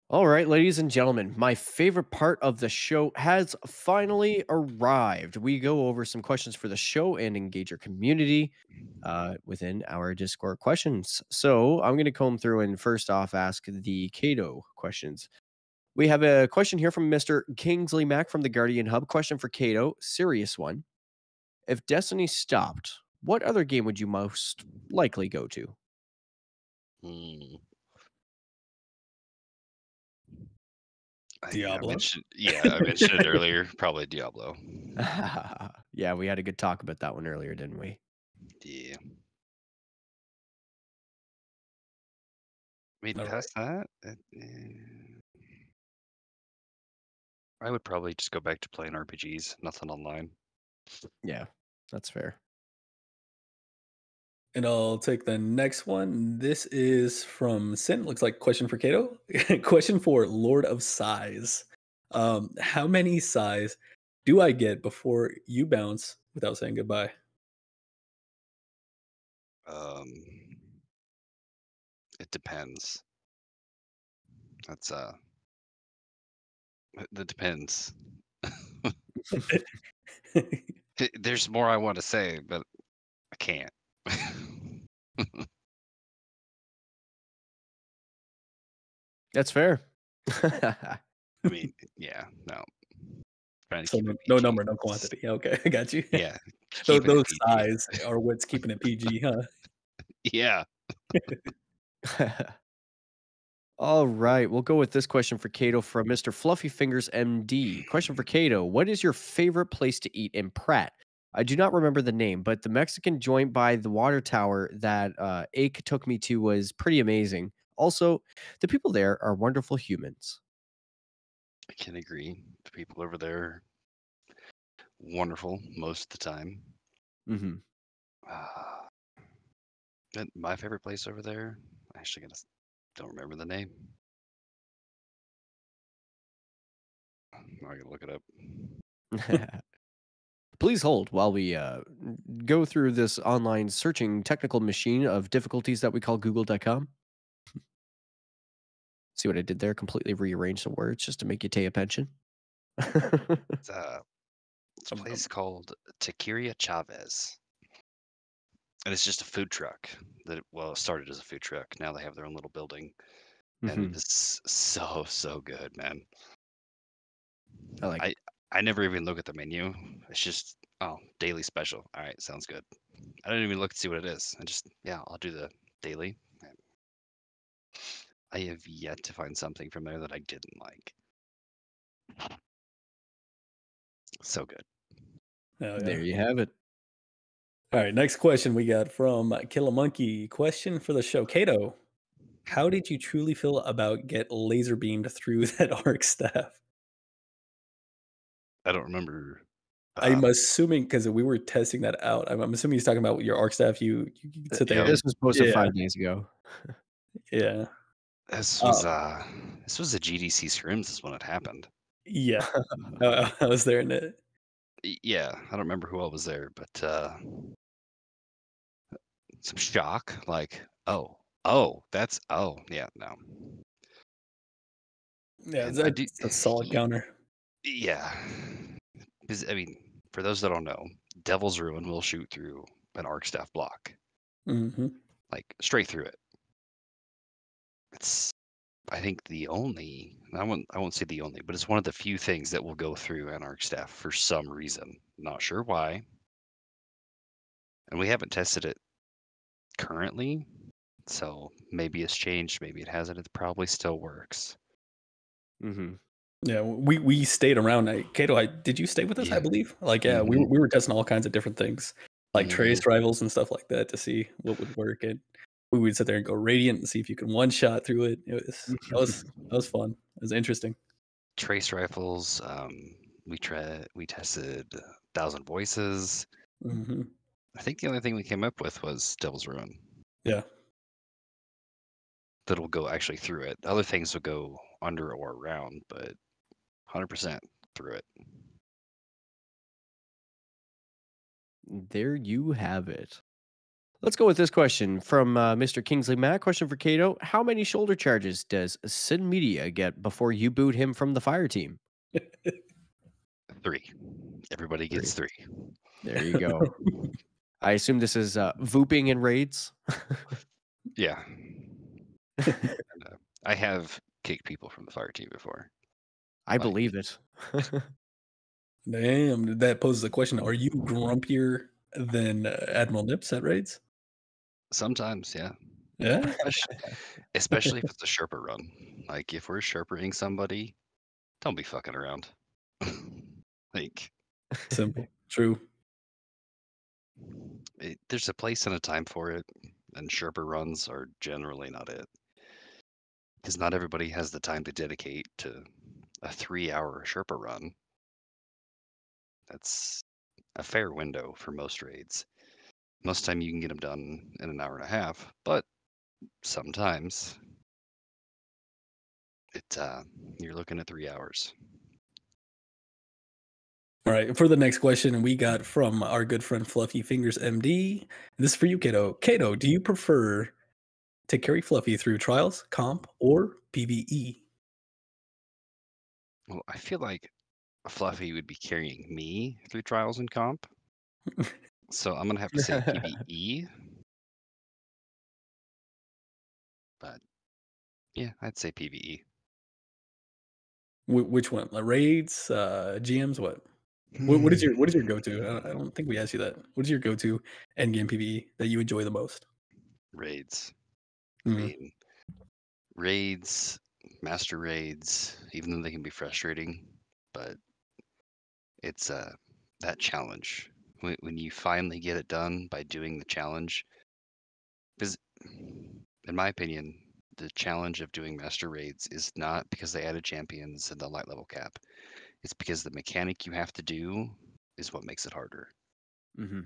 A: All right, ladies and gentlemen, my favorite part of the show has finally arrived. We go over some questions for the show and engage our community within our Discord questions. So I'm going to comb through and first off ask the Kato questions. We have a question here from Mr. Kingsley Mack from the Guardian Hub. Question for Kato, serious one. If Destiny stopped, what other game would you most likely go to?
C: Diablo.
D: I mentioned it earlier. Probably Diablo.
A: Yeah, we had a good talk about that one earlier, didn't we?
D: Yeah. I mean, past that, I would probably just go back to playing RPGs. Nothing online.
A: Yeah, that's fair.
C: And I'll take the next one. This is from Sin. Looks like question for Kato. Question for Lord of Size. How many size do I get before you bounce without saying goodbye?
D: It depends. That's that depends. There's more I want to say, but I can't.
A: That's fair.
C: I
D: mean, yeah, no.
C: So no number, no quantity. Okay, I got you.
D: Yeah.
C: So those size are what's keeping it PG, huh?
D: Yeah.
A: All right, we'll go with this question for Kato from Mr. Fluffy Fingers MD. Question for Kato: what is your favorite place to eat in Pratt? I do not remember the name, but the Mexican joint by the water tower that Ake took me to was pretty amazing. Also, the people there are wonderful humans.
D: I can agree. The people over there, wonderful most of the time.
A: Mm-hmm.
D: My favorite place over there, I actually don't remember the name. I can look it up.
A: Please hold while we go through this online searching technical machine of difficulties that we call google.com. See what I did there? Completely rearranged the words just to make you pay attention.
D: It's a place called Taqueria Chavez. And it's just a food truck that, it started as a food truck. Now they have their own little building. And it is so good, man.
A: I like it.
D: I never even look at the menu. It's just, daily special. All right, sounds good. I don't even look to see what it is. I'll do the daily. I have yet to find something from there that I didn't like. So good.
C: Oh, yeah.
A: There you have it.
C: All right, next question we got from Kill a Monkey. Question for the show. Kato, how did you truly feel about get laser beamed through that arc staff?
D: I don't remember.
C: I'm assuming because we were testing that out. I'm assuming he's talking about your arc staff. You sit there.
A: This was posted 5 days ago.
C: Yeah.
D: This was a GDC SCRIMS is when it happened.
C: Yeah. I was there in it.
D: Yeah, I don't remember who all was there, but some shock, like, no.
C: Yeah,
D: And
C: that's a solid counter.
D: Yeah, because I mean, for those that don't know, Devil's Ruin will shoot through an arc staff block, like straight through it. It's, I think, the only. I won't say the only, but it's one of the few things that will go through an arc staff for some reason. Not sure why. And we haven't tested it currently, so maybe it's changed, maybe it hasn't. It probably still works.
C: Yeah, we stayed around. Kato, did you stay with us? I believe. Like, yeah, we were testing all kinds of different things, like trace rivals and stuff like that, to see what would work. And we would sit there and go radiant and see if you can one shot through it. That was fun. It was interesting.
D: Trace rifles. We tested 1,000 Voices. I think the only thing we came up with was Devil's Ruin.
C: Yeah.
D: That'll go actually through it. Other things will go under or around, but 100% through it.
A: There you have it. Let's go with this question from Mr. Kingsley Matt. Question for Kato. How many shoulder charges does Sin Media get before you boot him from the fire team?
D: 3. Everybody gets 3.
A: There you go. I assume this is vooping in raids.
D: Yeah. I have kicked people from the fire team before.
A: I believe it.
C: Damn, that poses a question. Are you grumpier than Admiral Nips at raids?
D: Sometimes, yeah.
C: Yeah.
D: Especially if it's a Sherpa run. Like, if we're Sherpaing somebody, don't be fucking around. Like,
C: simple. True.
D: There's a place and a time for it, and Sherpa runs are generally not it. Because not everybody has the time to dedicate to a 3-hour Sherpa run. That's a fair window for most raids. Most time you can get them done in an hour and a half, but sometimes you're looking at 3 hours.
C: All right, for the next question, we got from our good friend Fluffy Fingers MD. This is for you, Kato. Kato, do you prefer to carry Fluffy through trials, comp, or PvE?
D: Well, I feel like Fluffy would be carrying me through trials and comp. So I'm going to have to say PvE. But yeah, I'd say PvE.
C: Which one? Like raids, GMs, what? What is your go-to? I don't think we asked you that. What is your go-to endgame PvE that you enjoy the most?
D: Raids. I mean, raids, master raids, even though they can be frustrating, but it's that challenge. When you finally get it done by doing the challenge, because in my opinion, the challenge of doing master raids is not because they added champions and the light level cap. It's because the mechanic you have to do is what makes it harder.
C: Yeah,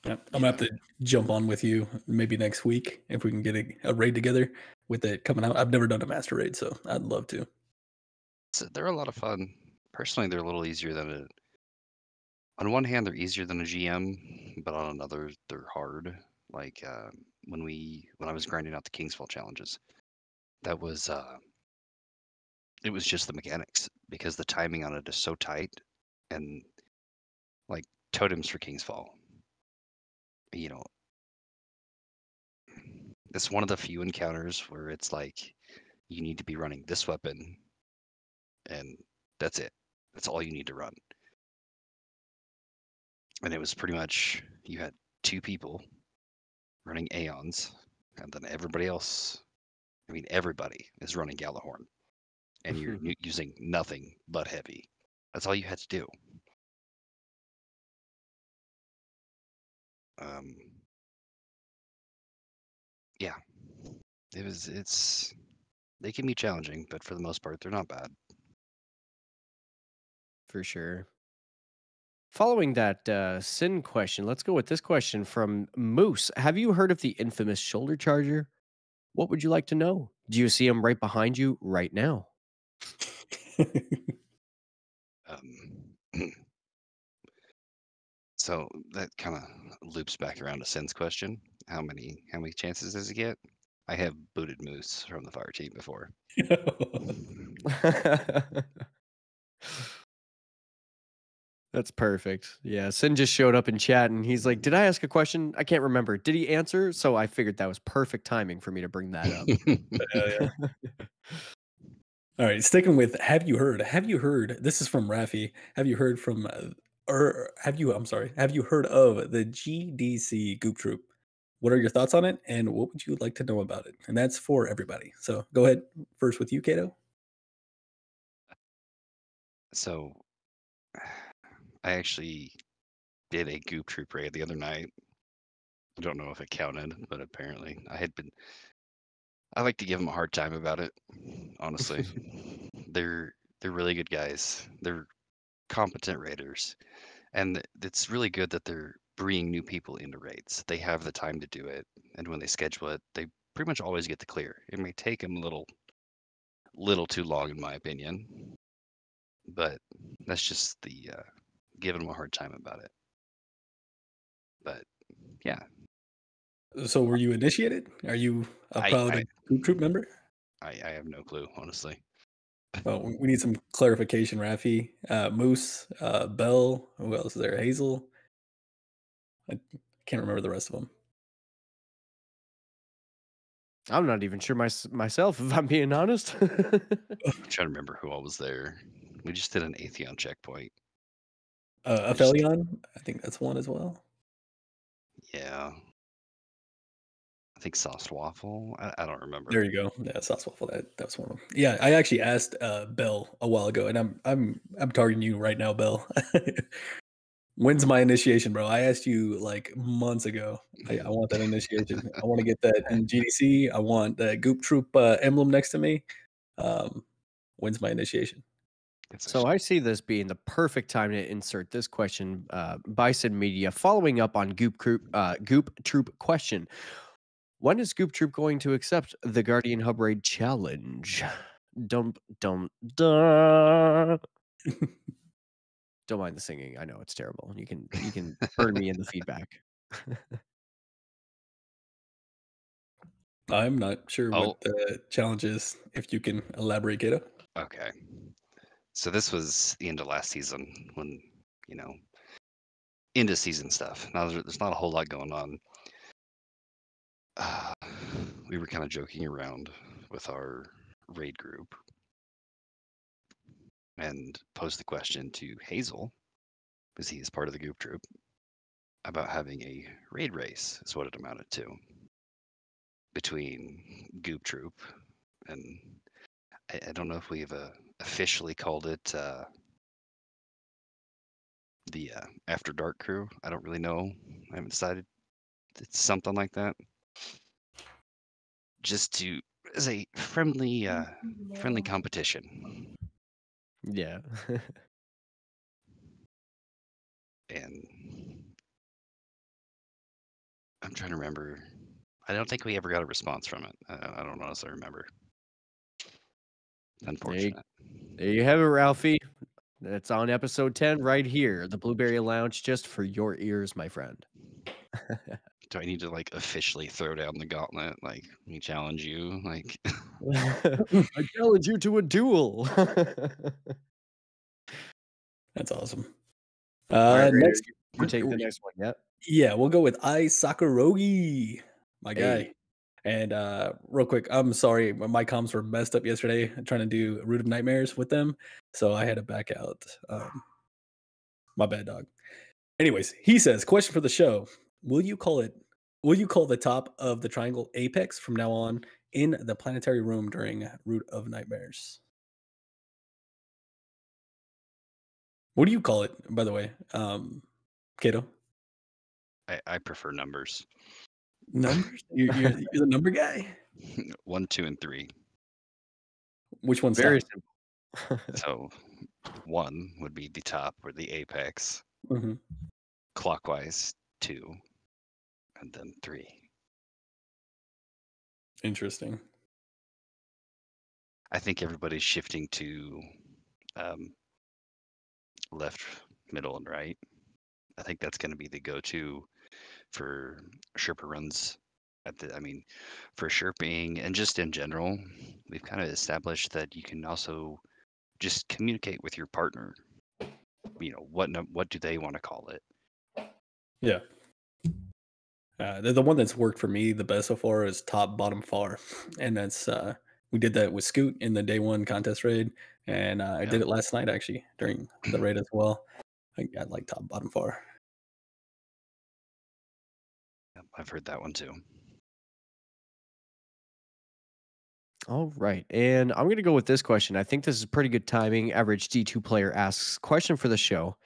C: I'm gonna have to jump on with you maybe next week if we can get a raid together with it coming out. I've never done a master raid, so I'd love to.
D: So they're a lot of fun. Personally, they're a little easier than on one hand, they're easier than a GM, but on another, they're hard. Like when I was grinding out the Kingsfall challenges, that was it was just the mechanics because the timing on it is so tight, and like totems for Kingsfall, you know, it's one of the few encounters where it's like you need to be running this weapon, and that's it. That's all you need to run. And it was pretty much you had 2 people running Aeons, and then everybody else. I mean, everybody is running Galahorn, and you're using nothing but heavy. That's all you had to do. Yeah, they can be challenging, but for the most part, they're not bad.
A: For sure. Following that Sin question, let's go with this question from Moose. Have you heard of the infamous shoulder charger? What would you like to know? Do you see him right behind you right now?
D: So that kind of loops back around to Sin's question. How many chances does he get? I have booted Moose from the fire team before.
A: That's perfect. Yeah, Sin just showed up in chat and he's like, "Did I ask a question? I can't remember. Did he answer?" So I figured that was perfect timing for me to bring that up.
C: Yeah. All right, sticking with have you heard? Have you heard? This is from Rafi. Have you heard from or have you I'm sorry. Have you heard of the GDC Goop Troop? What are your thoughts on it and what would you like to know about it? And that's for everybody. So, go ahead first with you, Kato.
D: So I actually did a Goop Troop raid the other night. I don't know if it counted, but apparently I like to give them a hard time about it, honestly. They're really good guys. They're competent raiders. And it's really good that they're bringing new people into raids. They have the time to do it, and when they schedule it, they pretty much always get the clear. It may take them a little too long, in my opinion, but that's just the giving them a hard time about it. But yeah,
C: So, were you initiated? Are you a
D: I
C: proud
D: I
C: Goop Troop member?
D: I have no clue, honestly.
C: Well, we need some clarification, Rafi. Moose, Bell, who else is there? Hazel. I can't remember the rest of them.
A: I'm not even sure myself, if I'm being honest.
D: I'm trying to remember who all was there. We just did an Atheon checkpoint.
C: Aphelion, I think that's one as well.
D: Yeah. I think Sauced Waffle. I don't remember.
C: There you go. Yeah, sauce waffle. That's one of them. Yeah, I actually asked Bell a while ago, and I'm targeting you right now, Bell. When's my initiation, bro? I asked you like months ago. I want that initiation. I want to get that in GDC. I want that Goop Troop emblem next to me. When's my initiation?
A: So I see this being the perfect time to insert this question, Bison Media, following up on Goop Troop question. When is Goop Troop going to accept the Guardian Hub Raid challenge? Don't mind the singing. I know it's terrible. You can burn me in the feedback.
C: I'm not sure
D: Oh,
C: what the challenge is. If you can elaborate, Kato.
D: okay. So this was the end of last season when, end of season stuff. Now there's not a whole lot going on. We were kind of joking around with our raid group and posed the question to Hazel, because he is part of the Goop Troop, about having a raid race, is what it amounted to, between Goop Troop and I don't know if we've officially called it the After Dark crew. I don't really know. I haven't decided. It's something like that. Just as a friendly competition.
A: Yeah.
D: And I'm trying to remember. I don't think we ever got a response from it. I don't honestly remember. Unfortunate.
A: There you have it, Ralphie. That's on episode 10 right here. The Blueberry Lounge, just for your ears, my friend.
D: Do I need to officially throw down the gauntlet? Me challenge you?
A: I challenge you to a duel.
C: That's awesome.
A: Right,
C: Next,
A: you take the next one. Yep.
C: Yeah, we'll go with I Sakurogi, my guy.
A: Hey.
C: And real quick, I'm sorry, my comms were messed up yesterday. I'm trying to do Root of Nightmares with them, so I had to back out. My bad, dog. Anyways, he says, question for the show: Will you call the top of the triangle apex from now on in the planetary room during Root of Nightmares? What do you call it, by the way, Kato?
D: I prefer numbers.
C: Numbers? You're the number guy?
D: 1, 2, and 3.
C: Which one's
A: Very
C: top?
A: simple.
D: So 1 would be the top or the apex.
C: Mm-hmm.
D: Clockwise 2, and then 3.
C: Interesting.
D: I think everybody's shifting to left, middle, and right. I think that's going to be the go-to for Sherpa runs. For Sherping and just in general, we've kind of established that you can also just communicate with your partner what do they want to call it?
C: Yeah. The one that's worked for me the best so far is top, bottom, far, and that's we did that with Scoot in the day one contest raid, and I did
D: Yeah.
C: it last night actually during the raid as well. I like top, bottom, far.
D: I've heard that one too.
A: All right. And I'm going to go with this question. I think this is pretty good timing. Average D2 player asks, question for the show.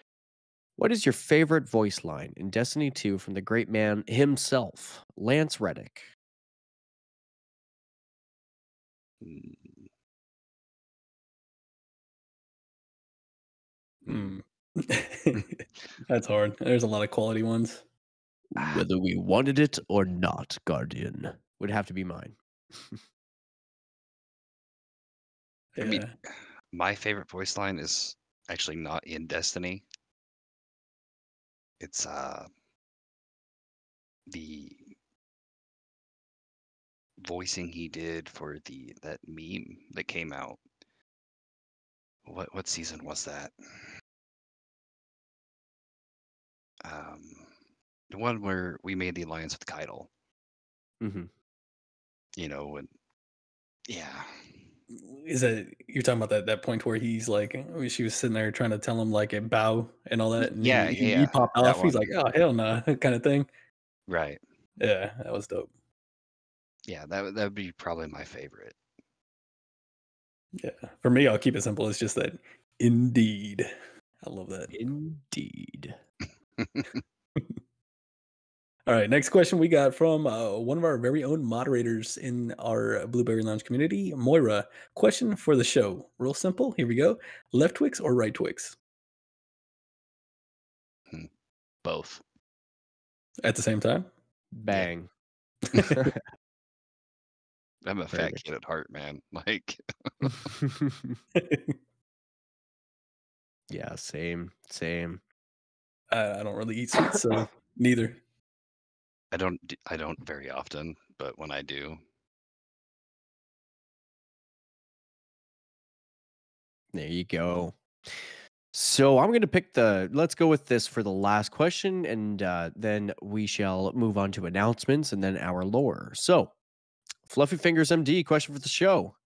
A: What is your favorite voice line in Destiny 2 from the great man himself, Lance Reddick?
C: That's hard. There's a lot of quality ones.
A: Whether we wanted it or not, Guardian would have to be mine.
D: I mean,
C: Yeah.
D: my favorite voice line is actually not in Destiny. It's the voicing he did for that meme that came out. What season was that? The one where we made the alliance with Kato.
A: Mhm.
D: And yeah.
C: Is that you're talking about that point where he's like, she was sitting there trying to tell him like a bow and all that, and
D: Yeah,
C: he popped
D: that
C: off. He's
D: one.
C: like, oh hell no, kind of thing.
D: Right.
C: Yeah, that was dope.
D: Yeah, that would be probably my favorite.
C: Yeah, for me, I'll keep it simple. It's just that, indeed, I love that.
A: Indeed.
C: All right, next question we got from one of our very own moderators in our Blueberry Lounge community, Moira. Question for the show. Real simple. Here we go. Left Twix or right Twix?
D: Both.
C: At the same time?
A: Bang.
D: I'm a
A: Very
D: fat
A: much.
D: kid at heart, man. Like,
A: Yeah, same.
C: I don't really eat sweets, so neither.
D: I don't very often, but when I do,
A: There you go. So I'm going to pick let's go with this for the last question, and then we shall move on to announcements and then our lore. So, Fluffy Fingers MD, question for the show.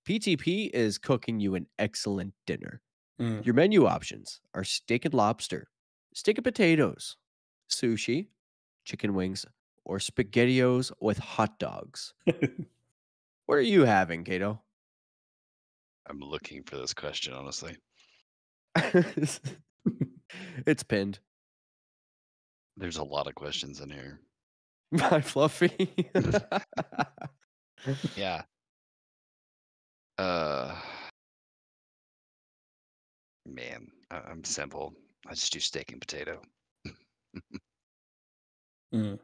A: PTP is cooking you an excellent dinner. Your menu options are steak and lobster, steak and potatoes, sushi, chicken wings, or SpaghettiOs with hot dogs. What are you having, Kato?
D: I'm looking for this question, honestly.
A: It's pinned.
D: There's a lot of questions in here.
A: My Fluffy.
D: Yeah. Man, I'm simple. I just do steak and potato.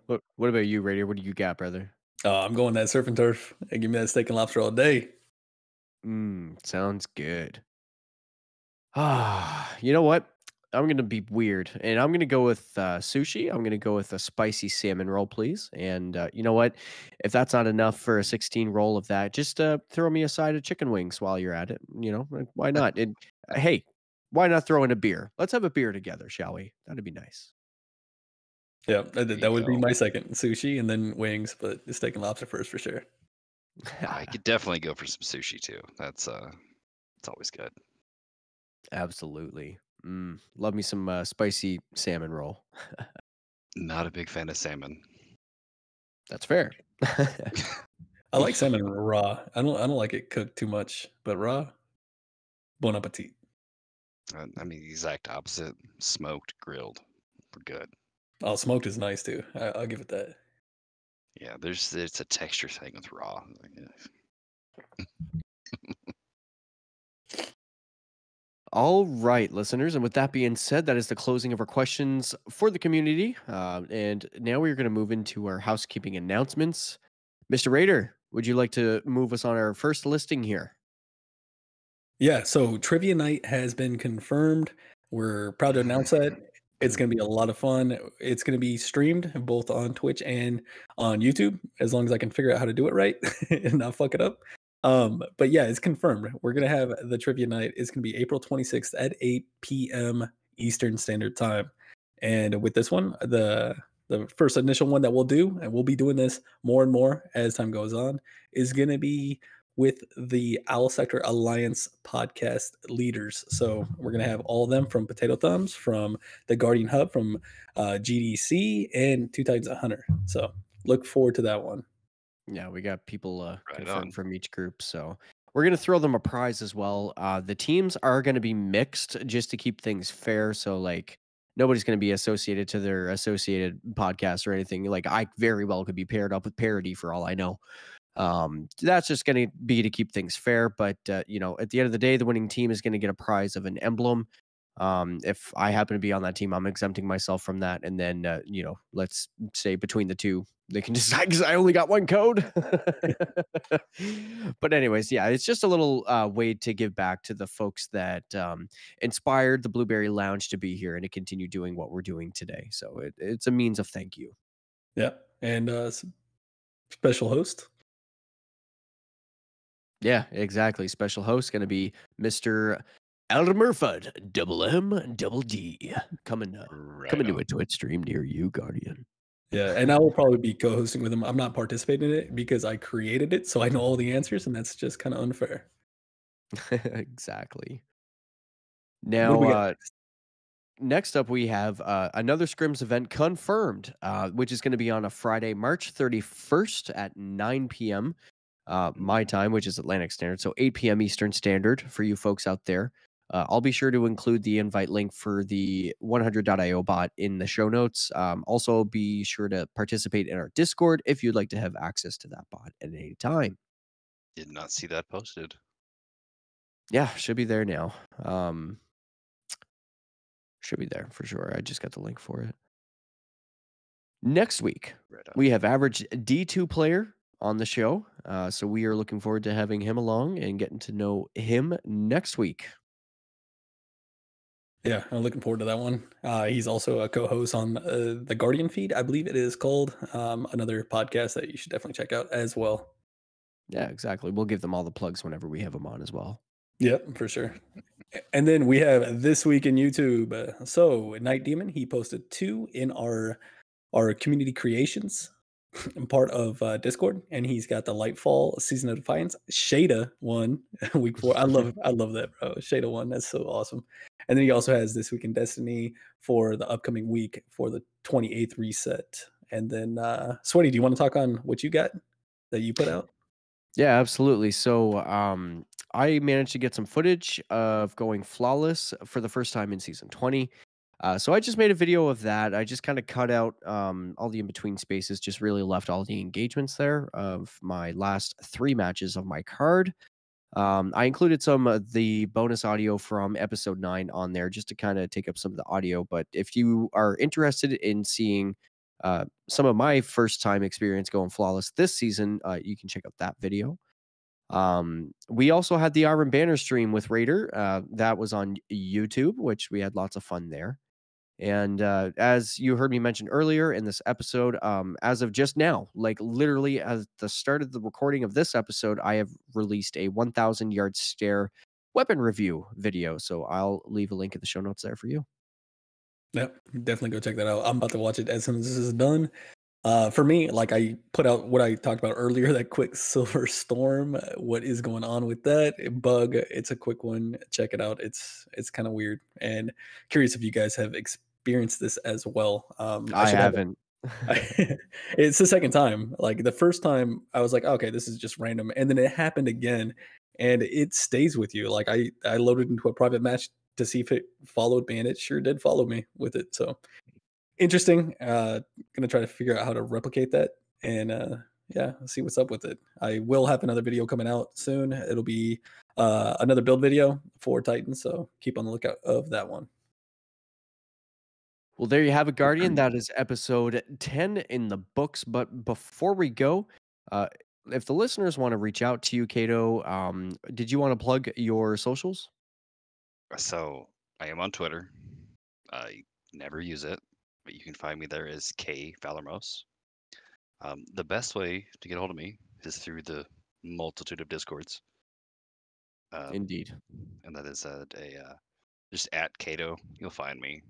A: What about you, Radier? What do you got, brother?
C: I'm going that surf and turf. Hey, give me that steak and lobster all day.
A: Sounds good. You know what? I'm gonna be weird, and I'm gonna go with sushi. I'm gonna go with a spicy salmon roll, please. And you know what? If that's not enough for a 16 roll of that, just throw me a side of chicken wings while you're at it. Why not? And hey, why not throw in a beer? Let's have a beer together, shall we? That'd be nice.
C: Yeah,
D: There
C: that
D: you
C: would be
D: go.
C: my second. Sushi and then wings, but the steak and lobster first for sure.
D: I could definitely go for some sushi too. That's it's always good.
A: Absolutely. Love me some spicy salmon roll.
D: Not a big fan of salmon.
A: That's fair.
C: I like salmon raw. I don't like it cooked too much, but raw, bon appetit.
D: I mean, the exact opposite. Smoked, grilled, we're good.
C: Oh, smoked is nice too. I'll give it that.
D: Yeah, it's a texture thing with raw.
A: All right, listeners. And with that being said, that is the closing of our questions for the community. And now we're going to move into our housekeeping announcements. Mr. Raider, would you like to move us on our first listing here?
C: Yeah, so trivia night has been confirmed. We're proud to announce that. It's going to be a lot of fun. It's going to be streamed both on Twitch and on YouTube, as long as I can figure out how to do it right and not fuck it up. But yeah, it's confirmed. We're going to have the trivia night. It's going to be April 26th at 8 p.m. Eastern Standard Time. And with this one, the first initial one that we'll do, and we'll be doing this more and more as time goes on, is going to be with the Owl Sector Alliance podcast leaders. So we're going to have all of them from Potato Thumbs, from the Guardian Hub, from GDC, and Two Titans a Hunter. So look forward to that one.
A: Yeah, we got people
D: Right
A: confirmed
D: on.
A: from each group, so we're gonna throw them a prize as well. The teams are gonna be mixed just to keep things fair. So like nobody's gonna be associated to their associated podcast or anything. Like I very well could be paired up with Parody for all I know. That's just going to be to keep things fair. But, you know, at the end of the day, the winning team is going to get a prize of an emblem. If I happen to be on that team, I'm exempting myself from that. And then, you know, let's say between the two, they can decide because I only got one code. But anyways, yeah, it's just a little way to give back to the folks that inspired the Blueberry Lounge to be here and to continue doing what we're doing today. So it's a means of thank you.
C: Yeah. And special host.
A: Yeah, exactly. Special host going to be Mr. Elmer Fudd, double M, double D, coming to a Twitch stream near you, Guardian.
C: Yeah, and I will probably be co-hosting with him. I'm not participating in it because I created it, so I know all the answers, and that's just kind of unfair.
A: Exactly.
C: What do we got?
A: Now, next up, we have another Scrims event confirmed, which is going to be on a Friday, March 31st at 9 p.m. My time, which is Atlantic Standard, so 8 p.m. Eastern Standard for you folks out there. I'll be sure to include the invite link for the 100.io bot in the show notes. Also, be sure to participate in our Discord if you'd like to have access to that bot at any time.
D: Did not see that posted.
A: Yeah, should be there now. Should be there for sure. I just got the link for it. Next week, we have average D2 player on the show. So we are looking forward to having him along and getting to know him next week.
C: Yeah, I'm looking forward to that one. He's also a co-host on the Guardian feed, I believe it is called. Another podcast that you should definitely check out as well.
A: Yeah, exactly. We'll give them all the plugs whenever we have them on as well.
C: Yep, for sure. And then we have This Week in YouTube. So Night Demon, he posted 2 in our community creations part of Discord, and he's got the LightFall Season of Defiance Shada one week 4. I love that, bro. Shada one, that's so awesome. And then he also has This Week in Destiny for the upcoming week for the 28th reset. And then Sweaty, do you want to talk on what you got that you put out?
A: Yeah, absolutely. So I managed to get some footage of going flawless for the first time in season 20. So I just made a video of that. I just kind of cut out all the in-between spaces, just really left all the engagements there of my last 3 matches of my card. I included some of the bonus audio from episode 9 on there just to kind of take up some of the audio. But if you are interested in seeing some of my first time experience going flawless this season, you can check out that video. We also had the Iron Banner stream with Raider. That was on YouTube, which we had lots of fun there. And as you heard me mention earlier in this episode, as of just now, like literally at the start of the recording of this episode, I have released a 1,000-yard stare weapon review video. So I'll leave a link in the show notes there for you.
C: Yep, definitely go check that out. I'm about to watch it as soon as this is done. For me, like I put out what I talked about earlier, that Quicksilver Storm. What is going on with that bug? It's a quick one. Check it out. It's kind of weird, and curious if you guys have experienced this as well.
A: I haven't.
C: It's the second time. Like the first time, I was like, okay, this is just random, and then it happened again, and it stays with you. Like I loaded into a private match to see if it followed me, and it sure did follow me with it. So interesting. Gonna try to figure out how to replicate that, and yeah, see what's up with it. I will have another video coming out soon. It'll be another build video for Titan, so keep on the lookout of that one.
A: Well, there you have it, Guardian. That is episode 10 in the books. But before we go, if the listeners want to reach out to you, Kato, did you want to plug your socials?
D: So I am on Twitter. I never use it, but you can find me there as K Valermos. The best way to get a hold of me is through the multitude of Discords.
A: Indeed.
D: And that is Just at Kato, you'll find me.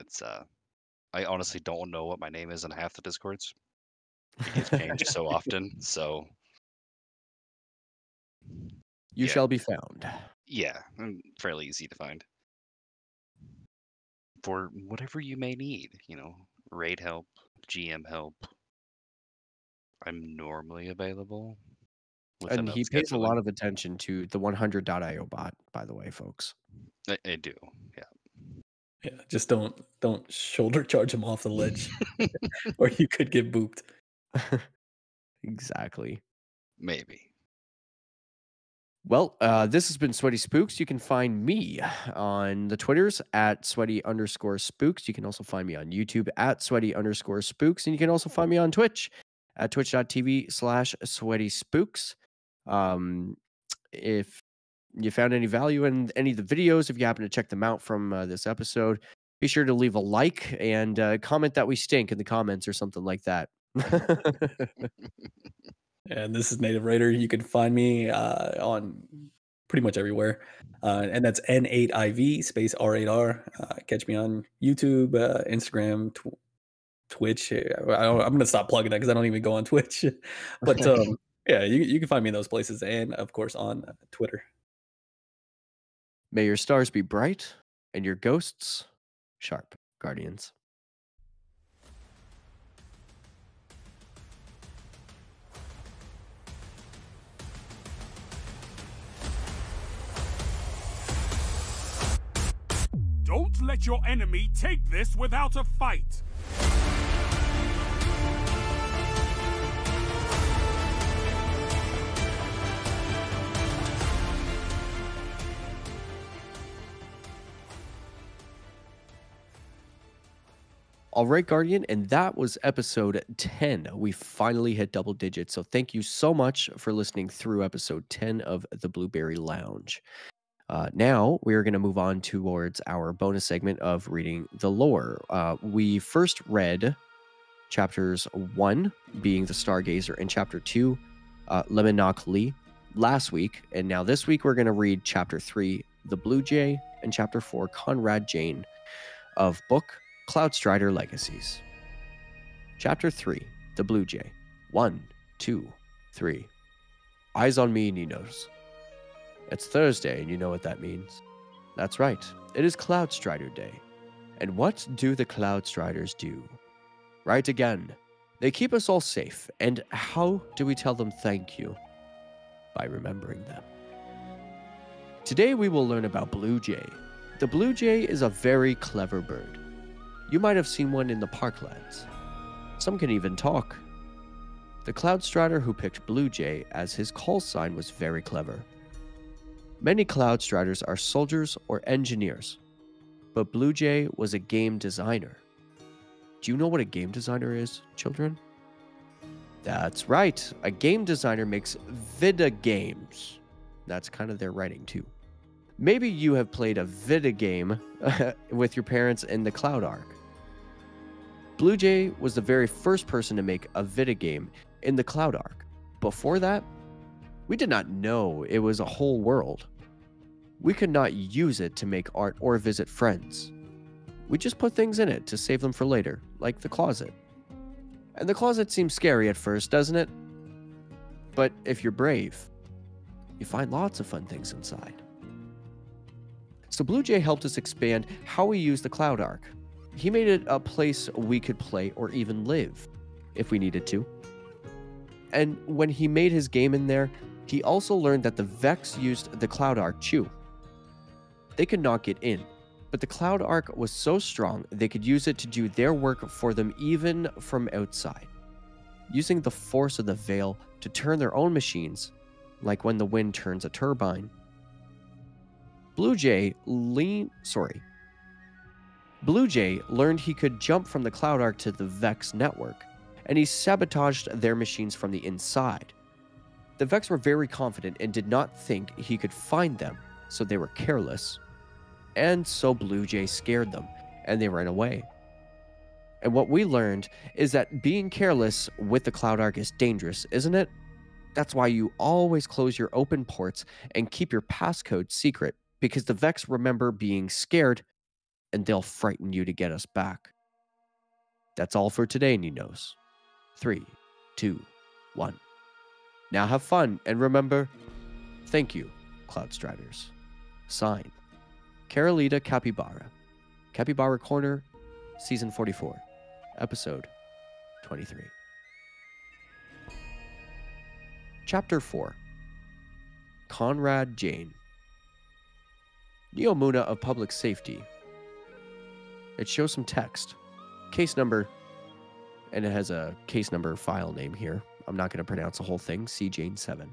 D: It's I honestly don't know what my name is in half the Discords. It gets changed so often. So
A: You
D: yeah,
A: shall be found.
D: yeah, fairly easy to find for whatever you may need. You know, raid help, GM help. I'm normally available with
A: And
D: enough
A: he pays a lot
D: scheduling.
A: of attention to the 100.io bot, by the way, folks.
D: I do, yeah.
C: Yeah, just don't shoulder charge him off the ledge, or you could get booped.
A: Exactly.
D: Maybe.
A: Well, this has been SweatySpookz. You can find me on the Twitters at @Sweaty_Spooks. You can also find me on YouTube at @Sweaty_Spooks. And you can also find me on Twitch at twitch.tv/SweatySpookz. If you found any value in any of the videos, if you happen to check them out from this episode, be sure to leave a like and comment that we stink in the comments or something like that.
C: And this is Native Raider. You can find me on pretty much everywhere. And that's N8IV space R8R. Catch me on YouTube, Instagram, Twitch. I'm going to stop plugging that because I don't even go on Twitch. But yeah, you can find me in those places. And of course on Twitter.
A: May your stars be bright and your ghosts sharp, Guardians.
B: Don't let your enemy take this without a fight.
A: All right, Guardian, and that was episode 10. We finally hit double digits, so thank you so much for listening through episode 10 of the Blueberry Lounge. Now we are going to move on towards our bonus segment of reading the lore. We first read chapters 1, being the Stargazer, and chapter 2, Lemonok Lee, last week. And now this week we're going to read chapter 3, The Blue Jay, and chapter 4, Conrad Jane, of book Cloudstrider Legacies. Chapter 3, The Blue Jay. 1, 2, 3. Eyes on me, Ninos. It's Thursday, and you know what that means. That's right, it is Cloudstrider Day. And what do the Cloudstriders do? Right again, they keep us all safe, and how do we tell them thank you? By remembering them. Today we will learn about Blue Jay. The Blue Jay is a very clever bird. You might have seen one in the parklands. Some can even talk. The Cloudstrider who picked Blue Jay as his call sign was very clever. Many Cloudstriders are soldiers or engineers, but Blue Jay was a game designer. Do you know what a game designer is, children? That's right, a game designer makes vida games. That's kind of their writing too. Maybe you have played a vida game with your parents in the Cloud Ark. Blue Jay was the very first person to make a vida game in the Cloud Ark. Before that, we did not know it was a whole world. We could not use it to make art or visit friends. We just put things in it to save them for later, like the closet. And the closet seems scary at first, doesn't it? But if you're brave, you find lots of fun things inside. So Blue Jay helped us expand how we use the Cloud Ark. He made it a place we could play or even live, if we needed to. And when he made his game in there, he also learned that the Vex used the Cloud Ark too. They could not get in, but the Cloud Ark was so strong they could use it to do their work for them even from outside, using the force of the Veil to turn their own machines, like when the wind turns a turbine. Blue Jay learned he could jump from the Cloud Ark to the Vex network, and he sabotaged their machines from the inside. The Vex were very confident and did not think he could find them, so they were careless. And so Blue Jay scared them, and they ran away. And what we learned is that being careless with the Cloud Ark is dangerous, isn't it? That's why you always close your open ports and keep your passcode secret, because the Vex remember being scared and they'll frighten you to get us back. That's all for today, Ninos. 3, 2, 1. Now have fun, and remember, thank you, Cloudstriders. Sign, Carolita Capybara. Capybara Corner, Season 44, Episode 23. Chapter 4. Conrad Jane. Neomuna of Public Safety. It shows some text. Case number, and it has a case number file name here. I'm not going to pronounce the whole thing. C. Jane 7.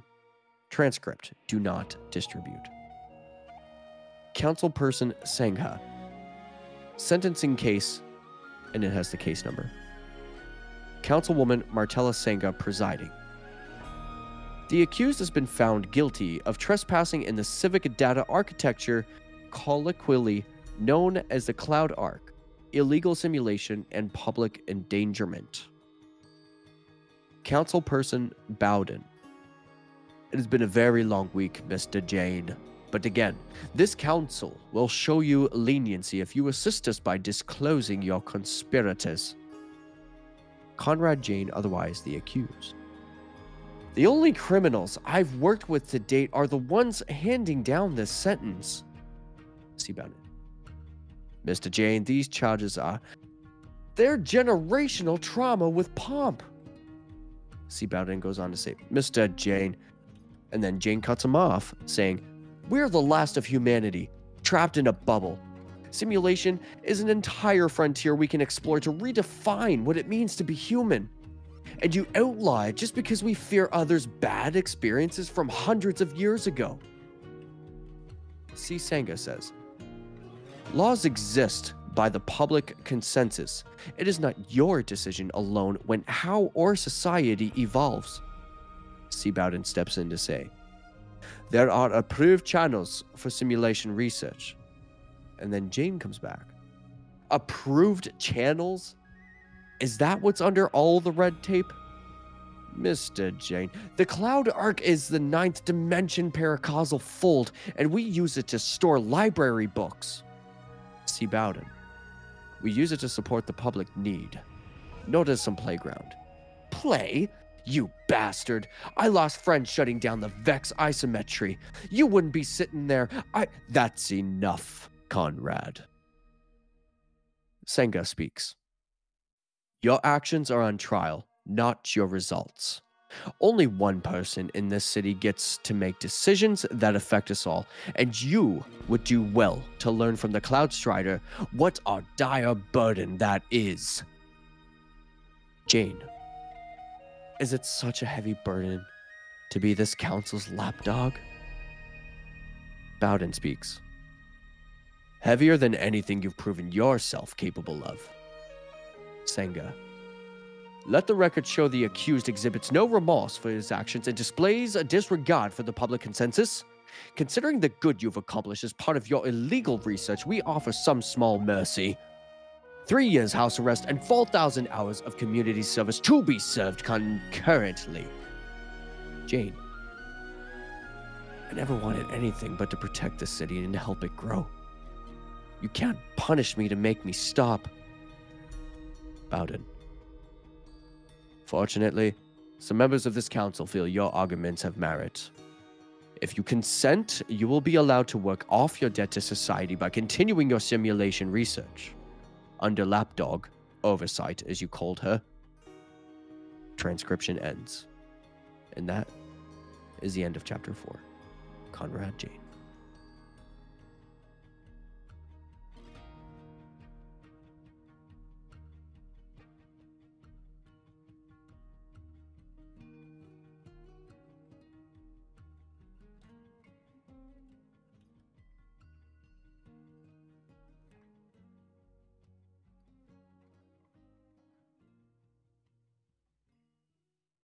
A: Transcript. Do not distribute. Councilperson Sangha. Sentencing case, and it has the case number. Councilwoman Martella Sangha presiding. The accused has been found guilty of trespassing in the civic data architecture colloquially known as the Cloud Arc, illegal simulation, and public endangerment. Councilperson Bowden. It has been a very long week, Mr. Jane. But again, this council will show you leniency if you assist us by disclosing your conspirators. Conrad Jane, otherwise the accused. The only criminals I've worked with to date are the ones handing down this sentence. See Bowden. Mr. Jane, these charges they're generational trauma with pomp. See Bowden goes on to say, Mr. Jane. And then Jane cuts him off, saying, we're the last of humanity, trapped in a bubble. Simulation is an entire frontier we can explore to redefine what it means to be human. And you outlaw it just because we fear others' bad experiences from hundreds of years ago. C. Sangha says, laws exist by the public consensus. It is not your decision alone when how our society evolves. C. Bowden steps in to say, there are approved channels for simulation research. And then Jane comes back. Approved channels? Is that what's under all the red tape? Mr. Jane, the Cloud Arc is the 9th dimension paracausal fold, and we use it to store library books. C. Bowden. We use it to support the public need, not as some playground. Play? You bastard. I lost friends shutting down the Vex isometry. You wouldn't be sitting there. That's enough, Conrad. Sangha speaks. Your actions are on trial, not your results. Only one person in this city gets to make decisions that affect us all, and you would do well to learn from the Cloudstrider what a dire burden that is. Jane. Is it such a heavy burden to be this council's lapdog? Bowden speaks. Heavier than anything you've proven yourself capable of. Sangha. Let the record show the accused exhibits no remorse for his actions and displays a disregard for the public consensus. Considering the good you've accomplished as part of your illegal research, we offer some small mercy. 3 years house arrest and 4,000 hours of community service to be served concurrently. Jane. I never wanted anything but to protect the city and to help it grow. You can't punish me to make me stop. Bowden. Fortunately, some members of this council feel your arguments have merit. If you consent, you will be allowed to work off your debt to society by continuing your simulation research. Under lapdog, oversight as you called her. Transcription ends. And that is the end of chapter 4. Conrad Jane.